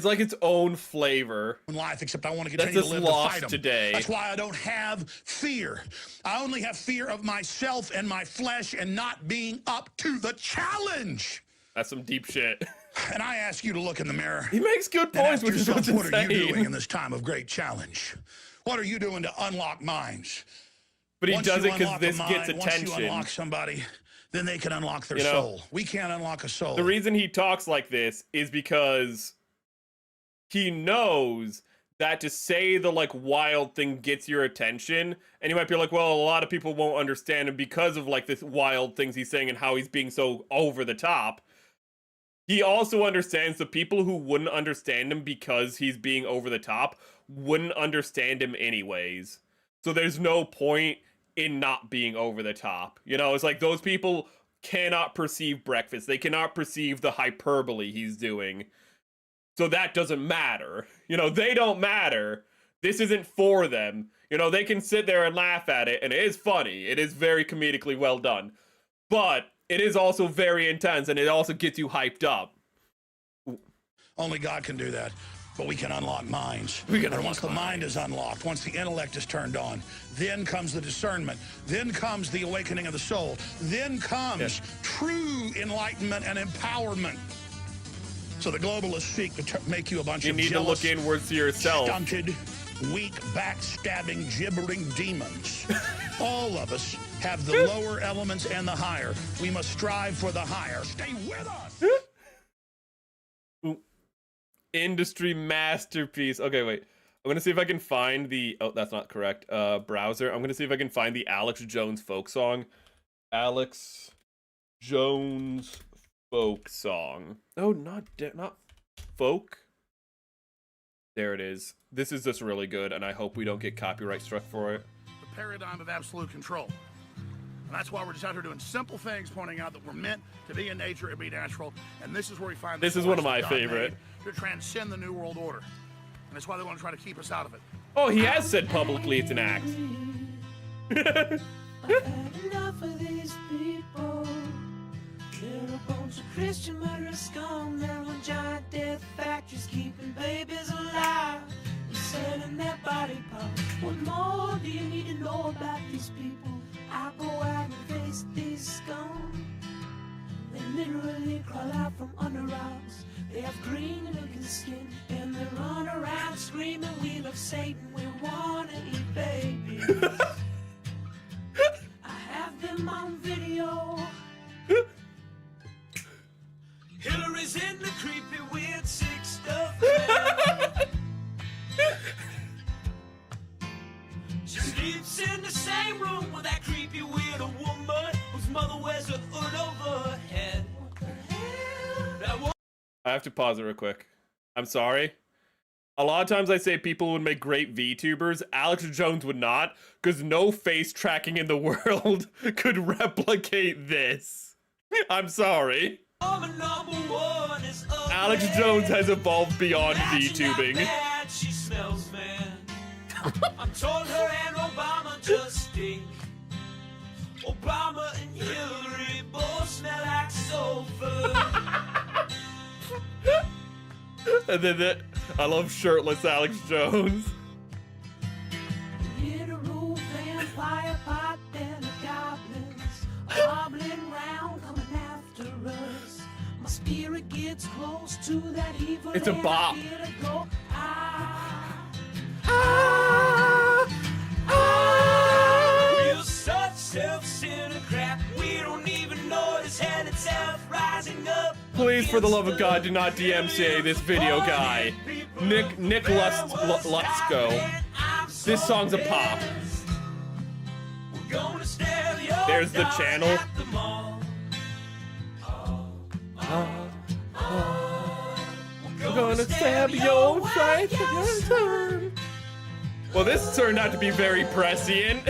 like its own flavor. Life, except I want to continue to live to fight them. Today. That's why I don't have fear. I only have fear of myself and my flesh and not being up to the challenge. That's some deep shit. And I ask you to look in the mirror. He makes good points, which is what's insane. What are you doing in this time of great challenge? What are you doing to unlock minds? But he does it because this gets attention. Once you unlock somebody, then they can unlock their soul. We can't unlock a soul. The reason he talks like this is because he knows that to say the like wild thing gets your attention, and you might be like, well, a lot of people won't understand him because of like this wild things he's saying and how he's being so over the top. He also understands the people who wouldn't understand him because he's being over the top wouldn't understand him anyways. So there's no point in not being over the top. You know, it's like those people cannot perceive breakfast. They cannot perceive the hyperbole he's doing. So that doesn't matter. You know, they don't matter. This isn't for them. You know, they can sit there and laugh at it, and it is funny. It is very comedically well done. But it is also very intense, and it also gets you hyped up. Only God can do that, but we can unlock minds. And once the mind is unlocked, once the intellect is turned on, then comes the discernment, then comes the awakening of the soul, then comes true enlightenment and empowerment. So the globalists seek to make you a bunch of jealous, you need to look inwards to yourself. Stunted, weak, backstabbing, gibbering demons. All of us have the lower elements and the higher. We must strive for the higher. Stay with us! Industry masterpiece. Okay, wait. I'm gonna see if I can find the... Oh, that's not correct. Browser. I'm gonna see if I can find the Alex Jones folk song. Alex Jones folk song. Oh, not folk. There it is. This is just really good, and I hope we don't get copyright struck for it. The paradigm of absolute control. And that's why we're just out here doing simple things, pointing out that we're meant to be in nature and be natural. And this is where we find this is one of my favorite. To transcend the New World Order. And that's why they want to try to keep us out of it. Oh, he has said publicly it's an act. I've had enough of these people. They're a bunch of Christian murderers, scum. They're on giant death factories, keeping babies alive. They're selling their body parts. What more do you need to know about these people? I go past these scum. They literally crawl out from under rocks. They have green looking skin and they run around screaming, we love Satan, we wanna eat babies. I have them on video. Hillary's in the creepy weird sick stuff. She sleeps in the same room with that creepy weird woman whose mother wears a hood over her head. What the hell? I have to pause it real quick. I'm sorry. A lot of times I say people would make great VTubers. Alex Jones would not, because no face tracking in the world could replicate this. I'm sorry. Alex Jones has evolved beyond VTubing. She smells, man. I'm told her and Obama just stink. Obama and Hillary both smell like sulfur. And then I love shirtless Alex Jones. Literal vampire pot and the goblins hobbling round coming after us. My spirit gets close to that evil. It's a bop. We're such self-centered crap. We don't even notice hell itself rising up. Please, for the love of God, do not DMCA this video guy. Nick Lutzko. This song's a pop. There's the channel. I'm gonna stab your face. Well, this turned out to be very prescient.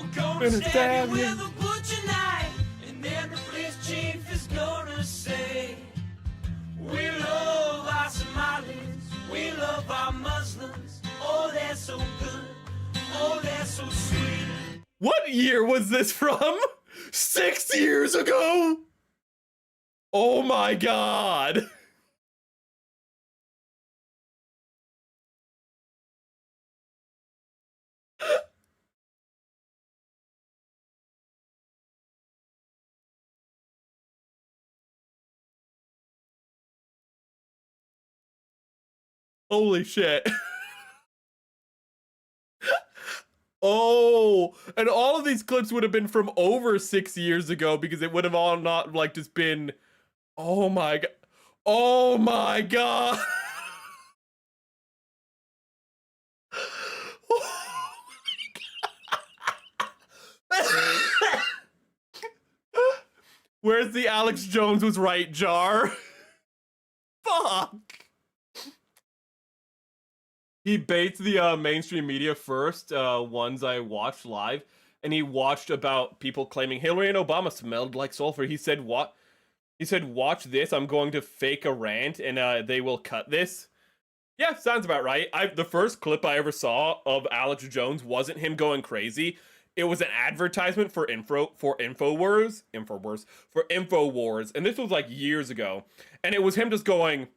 We're gonna stab you with a butcher knife, and then the police chief is gonna say, we love our Somalis, we love our Muslims, oh they're so good, oh they're so sweet. What year was this from? 6 years ago? Oh my God. Holy shit. Oh, and all of these clips would have been from over 6 years ago because it would have all not like just been, oh my God. Oh my God. Where's the Alex Jones was right jar? Fuck. He baits the mainstream media first, ones I watched live, and he watched about people claiming Hillary and Obama smelled like sulfur. He said, what? He said, watch this, I'm going to fake a rant, and they will cut this. Yeah, sounds about right. The first clip I ever saw of Alex Jones wasn't him going crazy. It was an advertisement for InfoWars, and this was like years ago. And it was him just going, and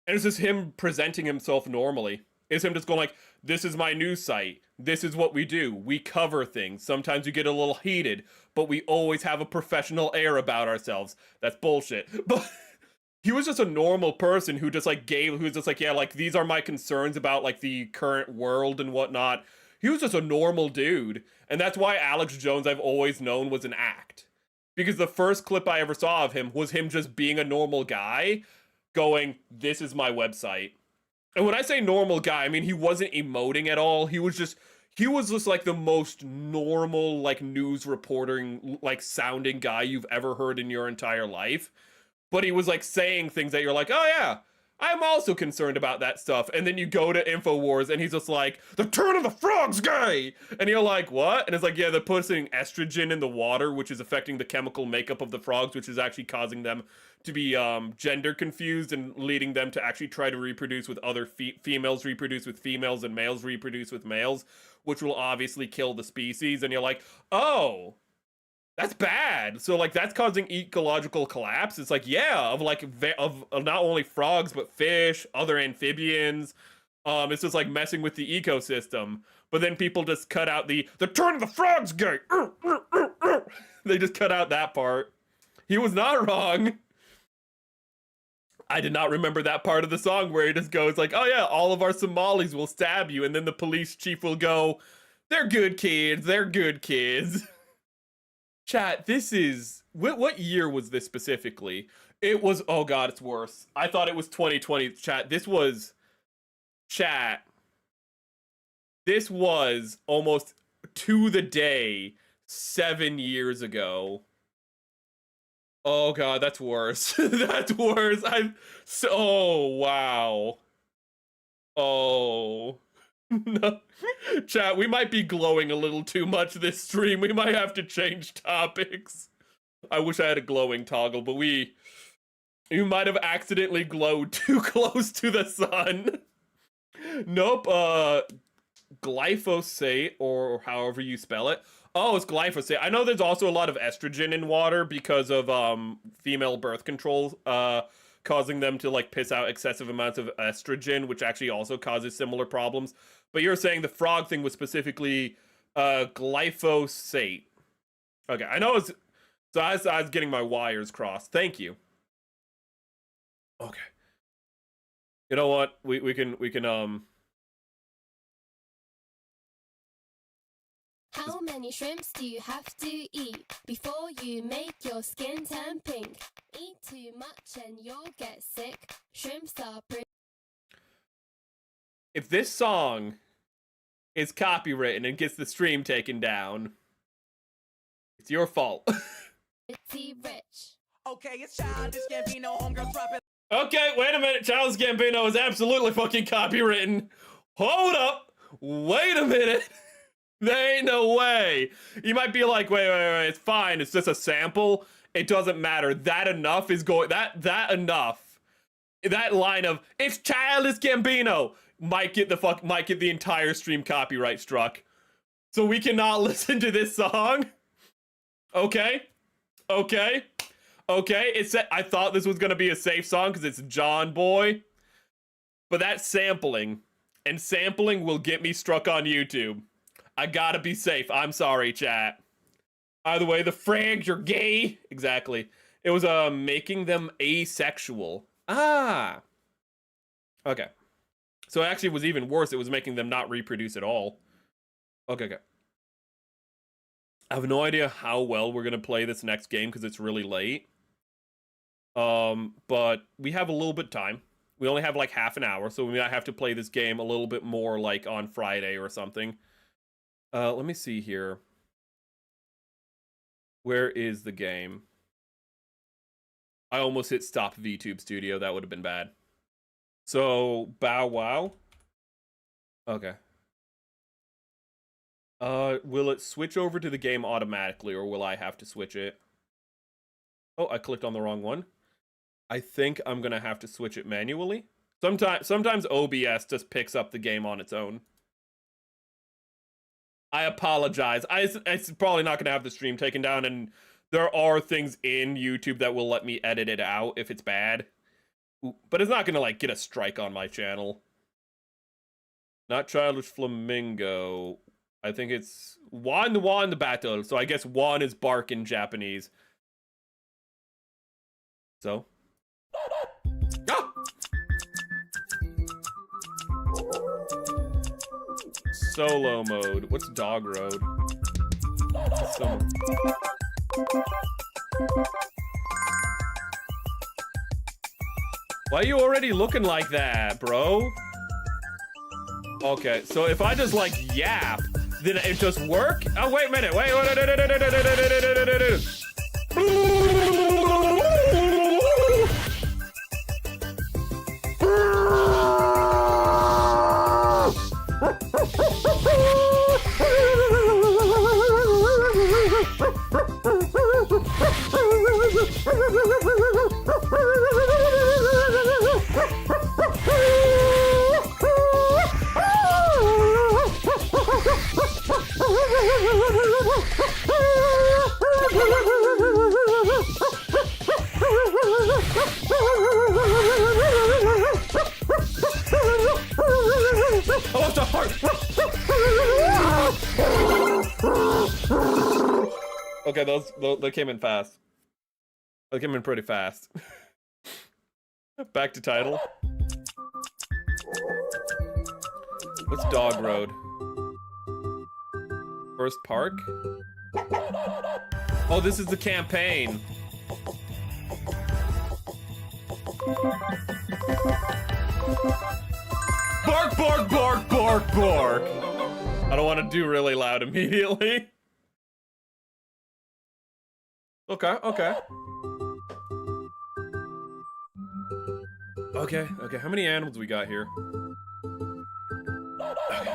it was just him presenting himself normally. It's him just going like, this is my news site. This is what we do. We cover things. Sometimes we get a little heated, but we always have a professional air about ourselves. That's bullshit. But he was just a normal person who just like who was just like, yeah, like these are my concerns about like the current world and whatnot. He was just a normal dude. And that's why Alex Jones I've always known was an act. Because the first clip I ever saw of him was him just being a normal guy going, this is my website. And when I say normal guy, I mean, he wasn't emoting at all. He was just like the most normal, like news reporting, like sounding guy you've ever heard in your entire life. But he was like saying things that you're like, oh yeah, I'm also concerned about that stuff. And then you go to InfoWars and he's just like, the turn of the frog's gay. And you're like, what? And it's like, yeah, they're putting estrogen in the water, which is affecting the chemical makeup of the frogs, which is actually causing them to be gender confused and leading them to actually try to reproduce with other females reproduce with females and males reproduce with males, which will obviously kill the species. And you're like, oh, that's bad. So like that's causing ecological collapse. It's like, yeah, of not only frogs but fish, other amphibians. It's just like messing with the ecosystem. But then people just cut out the turn of the frogs gay. They just cut out that part. He was not wrong. I did not remember that part of the song where he just goes like, oh yeah, all of our Somalis will stab you, and then the police chief will go, they're good kids, they're good kids. Chat, this is, what year was this specifically? It was, oh god, it's worse. I thought it was 2020, chat. This was almost to the day 7 years ago. Oh god, that's worse. That's worse. Oh wow. Oh no. Chat, we might be glowing a little too much this stream. We might have to change topics. I wish I had a glowing toggle, but you might have accidentally glowed too close to the sun. Nope, glyphosate, or however you spell it. Oh, it's glyphosate. I know there's also a lot of estrogen in water because of female birth control causing them to like piss out excessive amounts of estrogen, which actually also causes similar problems. But you're saying the frog thing was specifically glyphosate. Okay, I know it's, so I was getting my wires crossed. Thank you. Okay. You know what? We can How many shrimps do you have to eat before you make your skin turn pink? Eat too much and you'll get sick. Shrimps are pretty. If this song is copywritten and gets the stream taken down, it's your fault. Pretty rich. Okay, it's Childish Gambino, homegirl dropping. Okay, wait a minute. Childish Gambino is absolutely fucking copywritten. Hold up. Wait a minute. There ain't no way. You might be like, wait, it's fine. It's just a sample. It doesn't matter. That enough is going, that enough. That line of, it's Childish Gambino, might get the entire stream copyright struck. So we cannot listen to this song. Okay. I thought this was gonna be a safe song because it's John Boy. But that's sampling. And sampling will get me struck on YouTube. I gotta be safe. I'm sorry, chat. Either way, the frags, you're gay. Exactly. It was making them asexual. Ah. Okay. So it actually was even worse. It was making them not reproduce at all. Okay. I have no idea how well we're gonna play this next game because it's really late. But we have a little bit of time. We only have like half an hour, so we might have to play this game a little bit more like on Friday or something. Let me see here. Where is the game? I almost hit stop VTube Studio. That would have been bad. So, Bow Wow. Okay. Will it switch over to the game automatically, or will I have to switch it? Oh, I clicked on the wrong one. I think I'm gonna have to switch it manually. Sometimes OBS just picks up the game on its own. I apologize. It's probably not going to have the stream taken down, and there are things in YouTube that will let me edit it out if it's bad. But it's not going to, like, get a strike on my channel. Not Childish Flamingo. I think it's Wan the battle, so I guess Wan is bark in Japanese. So. Ah! Solo mode. What's dog road? Why are you already looking like that, bro? Okay, so if I just like yap, then it just work? Oh, wait a minute. Wait. Okay, they came in fast. They came in pretty fast. Back to title. What's Dog Road? First Park? Oh, this is the campaign. Bark, bark, bark, bark, bark. I don't want to do really loud immediately. Okay, okay. Okay, okay, how many animals we got here? Okay.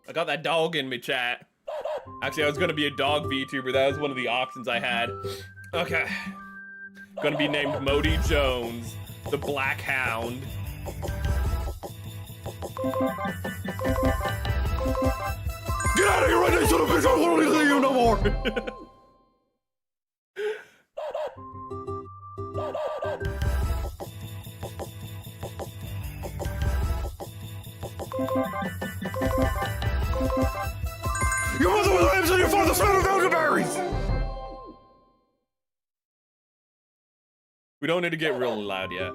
I got that dog in me, chat. Actually, I was gonna be a dog VTuber. That was one of the options I had. Okay. Gonna be named Modi Jones, the Black Hound. Get out of here right now, son of a bitch! I don't want to see you no more! Your mother was lives and your father smelled elderberries! We don't need to get real loud yet.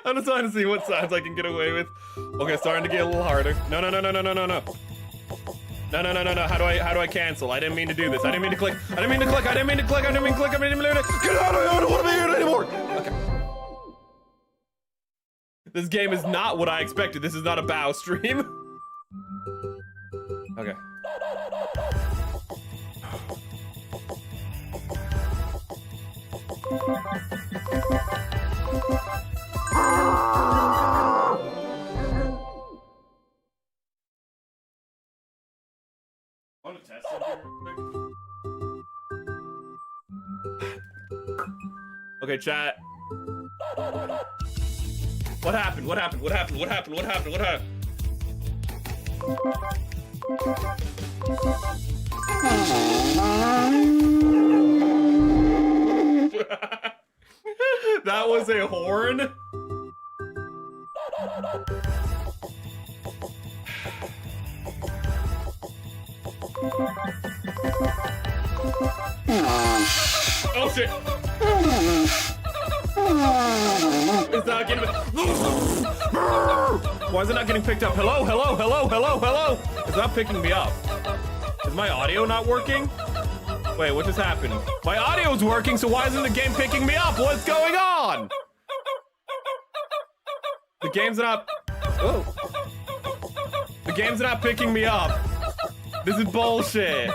I'm just trying to see what sounds I can get away with. Okay, starting to get a little harder. No, no, no, no, no, no, no, no. No, no, no, no, no. How do I cancel? I didn't mean to do this. I didn't mean to click. I didn't mean to click. I didn't mean to click. I didn't mean to click. I didn't mean to click. Get out of here. I don't want to be here anymore. Okay. This game is not what I expected. This is not a bow stream. Okay. I want to test something real quick. Okay, chat. What happened? What happened? What happened? What happened? What happened? What happened? That was a horn? Oh shit! It's not getting. Why is it not getting picked up? Hello, hello, hello, hello, hello! It's not picking me up. Is my audio not working? Wait, what just happened? My audio's working, so why isn't the game picking me up? What's going on? The game's not. Oh. The game's not picking me up. This is bullshit.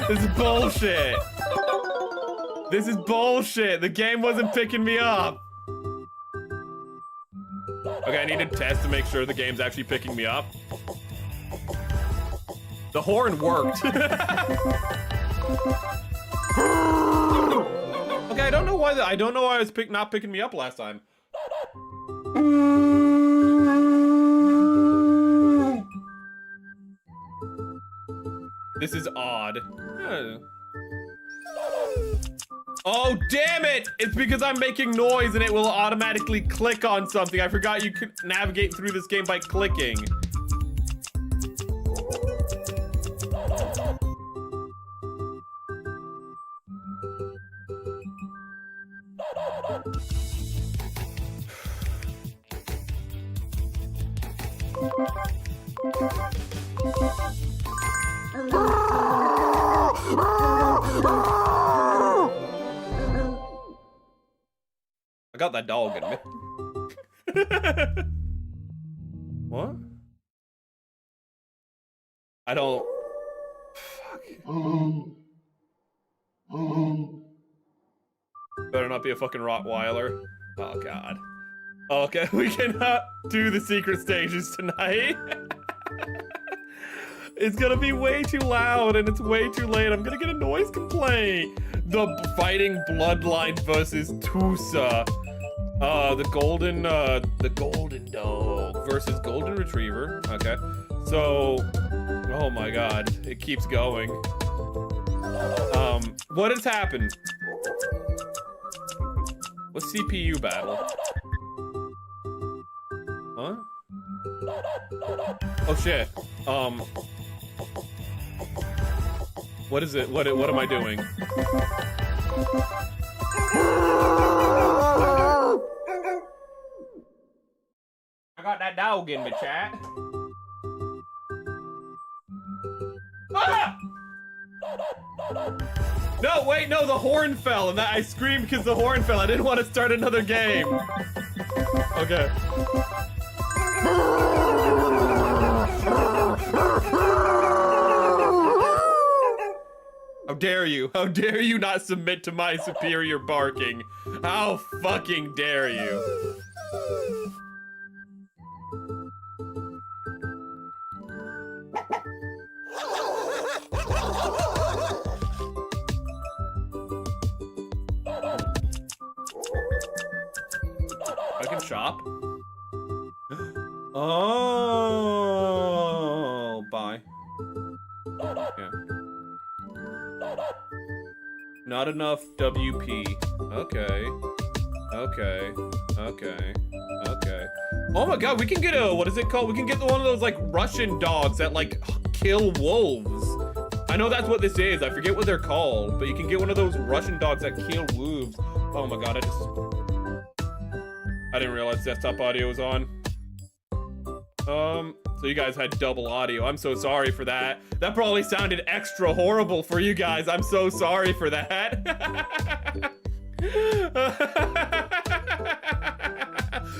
This is bullshit. This is bullshit. The game wasn't picking me up. Okay, I need to test to make sure the game's actually picking me up. The horn worked. Okay, I don't know why I was not picking me up last time. This is odd. Oh, damn it! It's because I'm making noise and it will automatically click on something. I forgot you could navigate through this game by clicking. I got that dog in me. What? I don't... Fuck. Better not be a fucking Rottweiler. Oh, God. Okay, we cannot do the secret stages tonight. It's gonna be way too loud and it's way too late. I'm gonna get a noise complaint. The Fighting Bloodline versus Tusa. The golden dog versus golden retriever. Okay. So, oh my god, it keeps going. What has happened? What CPU battle? Huh? Oh shit. What is it? What am I doing? I got that dog in me, chat. Ah! No, wait, no, the horn fell, and I screamed because the horn fell. I didn't want to start another game. Okay. How dare you? How dare you not submit to my superior barking? How fucking dare you? I can shop? Oh, bye. Yeah. Not enough WP. Okay. Okay. Okay. Okay. Oh my god, we can get a, what is it called? We can get one of those, like, Russian dogs that, like, kill wolves. I know that's what this is. I forget what they're called, but you can get one of those Russian dogs that kill wolves. Oh my god, I didn't realize desktop audio was on. So you guys had double audio. I'm so sorry for that. That probably sounded extra horrible for you guys. I'm so sorry for that.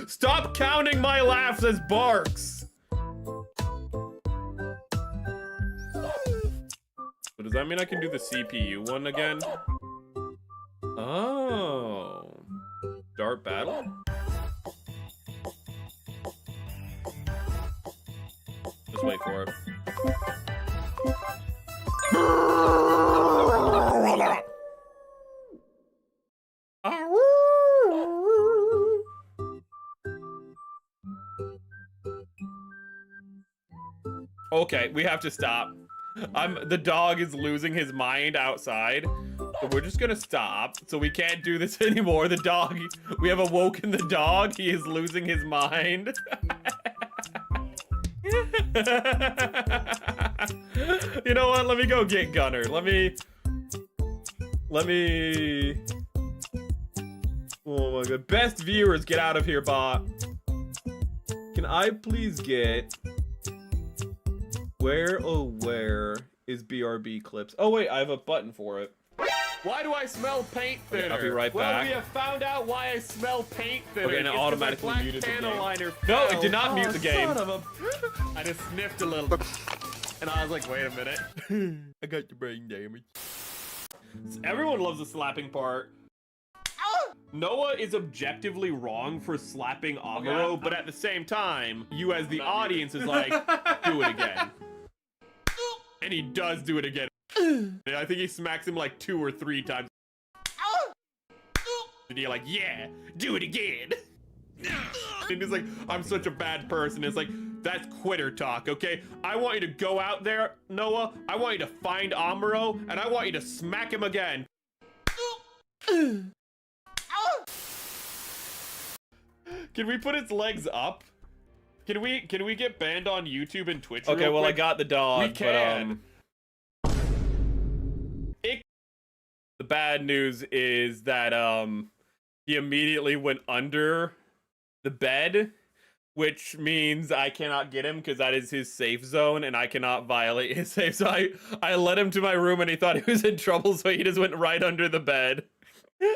Stop counting my laughs as barks. So does that mean I can do the CPU one again? Oh. Start battle? Just wait for it. Okay, we have to stop. The dog is losing his mind outside. So we're just gonna stop. So we can't do this anymore. The dog, we have awoken the dog. He is losing his mind. You know what? Let me go get Gunner. Let me. Oh my god. Best viewers, get out of here, bot. Can I please get... Where is BRB clips? Oh wait, I have a button for it. Why do I smell paint thinner? Okay, I'll be right back. Well, we have found out why I smell paint thinner. Okay, and it automatically muted the game. No, it did not mute the game. I just sniffed a little. And I was like, wait a minute. I got the brain damage. Everyone loves the slapping part. Noah is objectively wrong for slapping Amuro, but at the same time, you as the audience is like, do it again. And he does do it again. I think he smacks him like 2 or 3 times. And you're like, yeah, do it again. And he's like, I'm such a bad person. It's like, that's quitter talk, okay? I want you to go out there, Noah. I want you to find Amuro, and I want you to smack him again. Can we put its legs up? Can we get banned on YouTube and Twitch? Okay, well, I got the dog. We can. But, the bad news is that he immediately went under the bed, which means I cannot get him because that is his safe zone and I cannot violate his safe zone. I led him to my room and he thought he was in trouble, so he just went right under the bed. Under.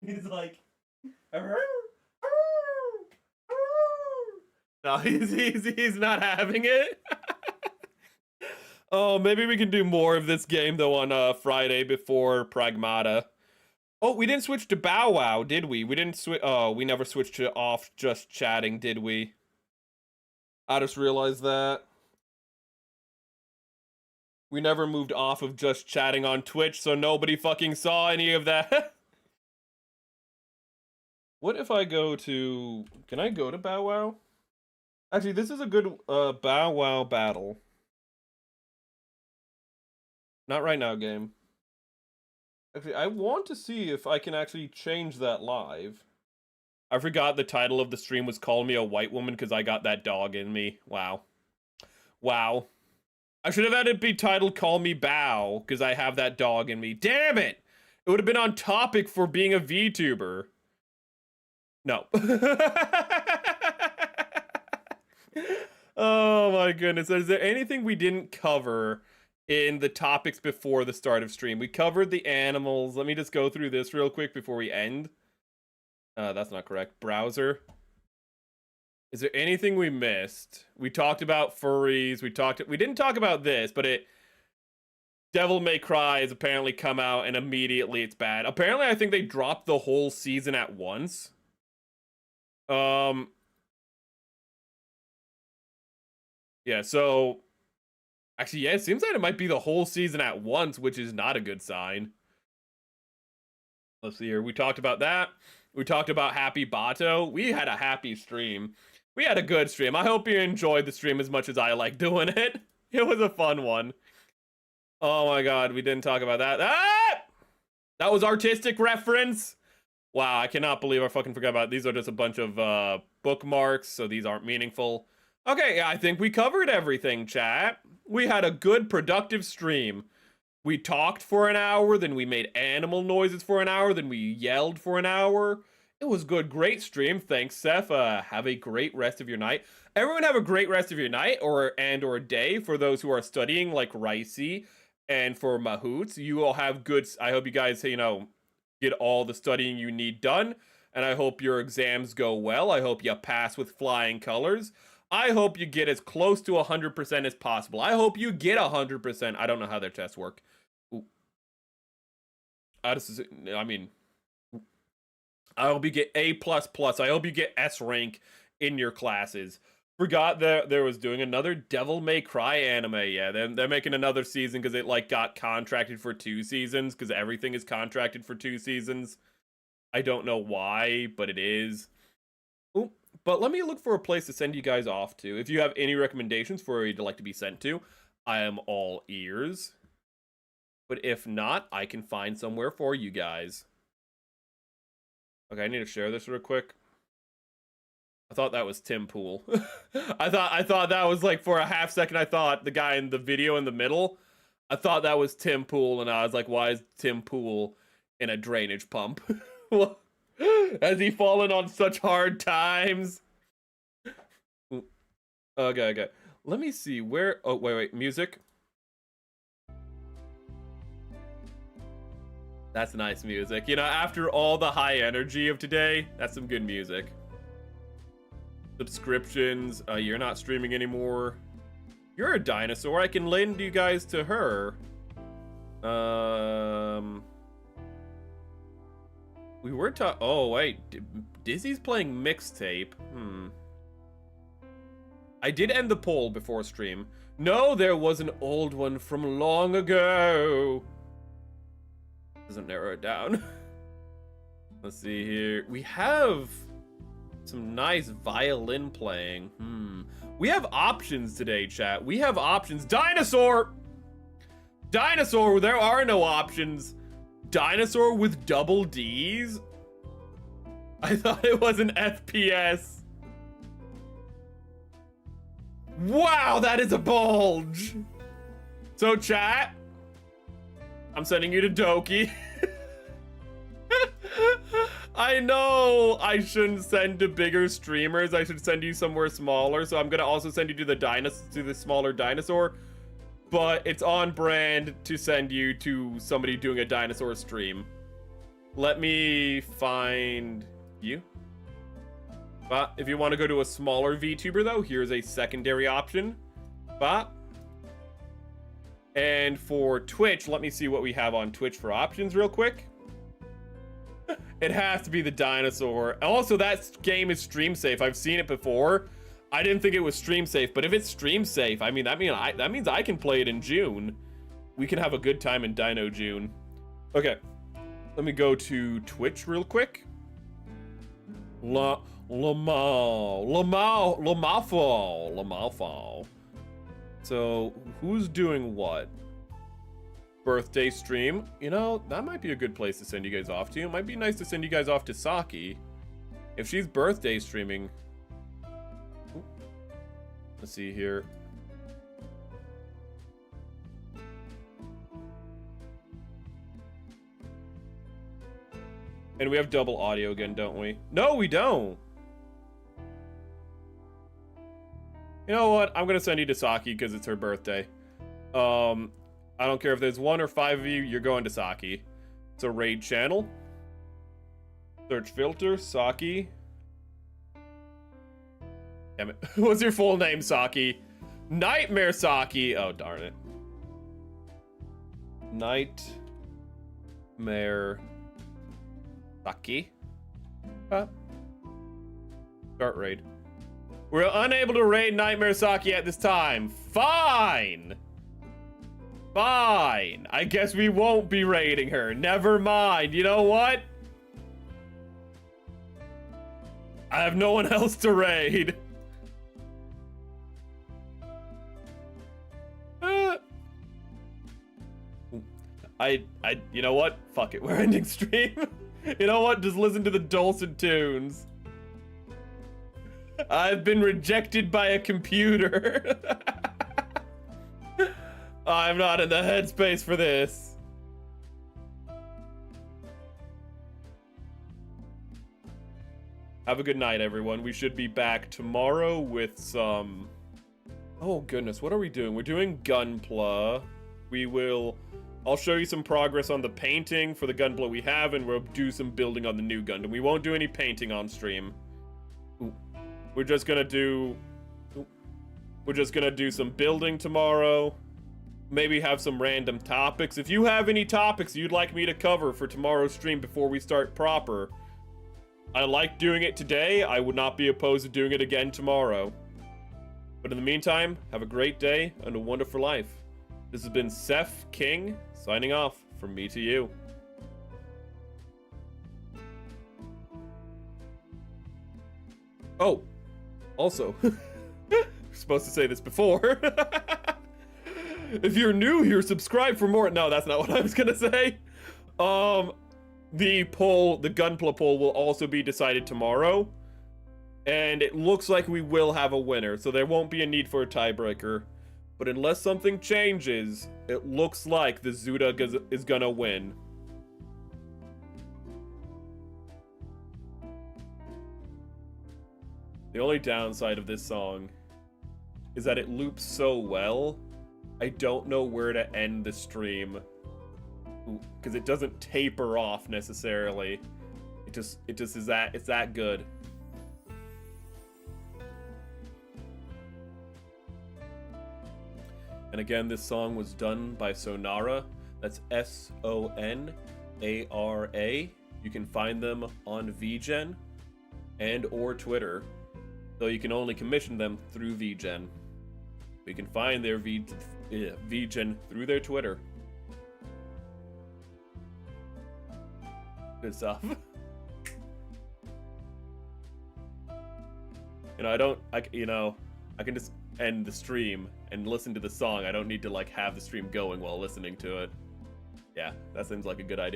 He's like, no, he's not having it. Oh, maybe we can do more of this game though on Friday before Pragmata. Oh, we didn't switch to Bow Wow, did we? We didn't switch. Oh, we never switched to off just chatting, did we? I just realized that. We never moved off of just chatting on Twitch, so nobody fucking saw any of that. What if I go to... Can I go to Bow Wow? Actually, this is a good Bow Wow battle. Not right now, game. Actually, I want to see if I can actually change that live. I forgot the title of the stream was Call Me a White Woman because I got that dog in me. Wow. Wow. I should have had it be titled Call Me Bow because I have that dog in me. Damn it! It would have been on topic for being a VTuber. No. Oh my goodness. Is there anything we didn't cover in the topics before the start of stream? We covered the animals. Let me just go through this real quick before we end. That's not correct. Browser. Is there anything we missed? We talked about furries. We didn't talk about this, but Devil May Cry has apparently come out and immediately it's bad. Apparently, I think they dropped the whole season at once. Yeah, so actually, yeah, it seems like it might be the whole season at once, which is not a good sign. Let's see here. We talked about that. We talked about Happy Bato. We had a happy stream. We had a good stream. I hope you enjoyed the stream as much as I like doing it. It was a fun one. Oh my god, we didn't talk about that. Ah! That was artistic reference. Wow, I cannot believe I fucking forgot about it. These are just a bunch of bookmarks, so these aren't meaningful. Okay, yeah, I think we covered everything, chat. We had a good, productive stream. We talked for an hour, then we made animal noises for an hour, then we yelled for an hour. It was good. Great stream. Thanks, Seth. Have a great rest of your night. Everyone have a great rest of your night or day for those who are studying like Ricey and for Mahoots. You all have good... I hope you guys, you know, get all the studying you need done. And I hope your exams go well. I hope you pass with flying colors. I hope you get as close to 100% as possible. I hope you get 100%. I don't know how their tests work. Ooh. I hope you get A++. I hope you get S rank in your classes. Forgot that there was doing another Devil May Cry anime. Yeah, they're making another season because it like got contracted for 2 seasons because everything is contracted for 2 seasons. I don't know why, but it is. Ooh, but let me look for a place to send you guys off to. If you have any recommendations for where you'd like to be sent to, I am all ears. But if not, I can find somewhere for you guys. Okay, I need to share this real quick. I thought that was Tim Pool. I thought that was like for a half second. I thought the guy in the video in the middle. I thought that was Tim Pool, and I was like, "Why is Tim Pool in a drainage pump? Has he fallen on such hard times?" Okay. Let me see where. Oh wait, music. That's nice music. You know, after all the high energy of today, that's some good music. Subscriptions. You're not streaming anymore. You're a dinosaur. I can lend you guys to her. We were oh, wait. Dizzy's playing mixtape. I did end the poll before stream. No, there was an old one from long ago. Doesn't narrow it down. Let's see here. We have some nice violin playing. We have options today, chat. We have options. Dinosaur! Dinosaur, there are no options. Dinosaur with double Ds? I thought it was an FPS. Wow, that is a bulge. So, chat, I'm sending you to Doki. I know I shouldn't send to bigger streamers. I should send you somewhere smaller. So I'm gonna also send you to the smaller dinosaur. But it's on brand to send you to somebody doing a dinosaur stream. Let me find you. But if you want to go to a smaller VTuber though, here's a secondary option. But and for Twitch, let me see what we have on Twitch for options real quick. It has to be the dinosaur. Also, that game is stream safe. I've seen it before. I didn't think it was stream safe, but if it's stream safe, I mean that means I can play it in June. we can have a good time in Dino June. Okay, let me go to Twitch real quick. Lamafo. So, who's doing what? Birthday stream. You know, that might be a good place to send you guys off to. It might be nice to send you guys off to Saki. If she's birthday streaming. Ooh. Let's see here. And we have double audio again, don't we? No, we don't. You know what? I'm gonna send you to Saki because it's her birthday. I don't care if there's 1 or 5 of you, you're going to Saki. It's a raid channel. Search filter, Saki. Damn it. What's your full name, Saki? Nightmare Saki. Oh, darn it. Nightmare Saki. Start raid. We're unable to raid Nightmare Saki at this time. Fine. Fine. I guess we won't be raiding her. Never mind. You know what? I have no one else to raid. You know what? Fuck it. We're ending stream. You know what? Just listen to the dulcet tunes. I've been rejected by a computer. I'm not in the headspace for this. Have a good night, everyone. We should be back tomorrow with some... Oh, goodness. What are we doing? We're doing Gunpla. I'll show you some progress on the painting for the Gunpla we have, and we'll do some building on the new Gundam. We won't do any painting on stream. Ooh. We're just gonna do some building tomorrow. Maybe have some random topics. If you have any topics you'd like me to cover for tomorrow's stream before we start proper, I like doing it today. I would not be opposed to doing it again tomorrow. But in the meantime, have a great day and a wonderful life. This has been SEPH King, signing off from me to you. Oh, also, we're supposed to say this before. If you're new here, subscribe for more. No, that's not what I was gonna say. The Gunpla poll will also be decided tomorrow. And it looks like we will have a winner, so there won't be a need for a tiebreaker. But unless something changes, it looks like the Zuda is gonna win. The only downside of this song is that it loops so well, I don't know where to end the stream. Because it doesn't taper off necessarily. It just is that, it's that good. And again, this song was done by Sonara. That's Sonara. You can find them on Vgen and or Twitter, though you can only commission them through Vgen. You can find their Vgen through their Twitter. Good stuff. I can just end the stream and listen to the song. I don't need to like have the stream going while listening to it. Yeah, that seems like a good idea.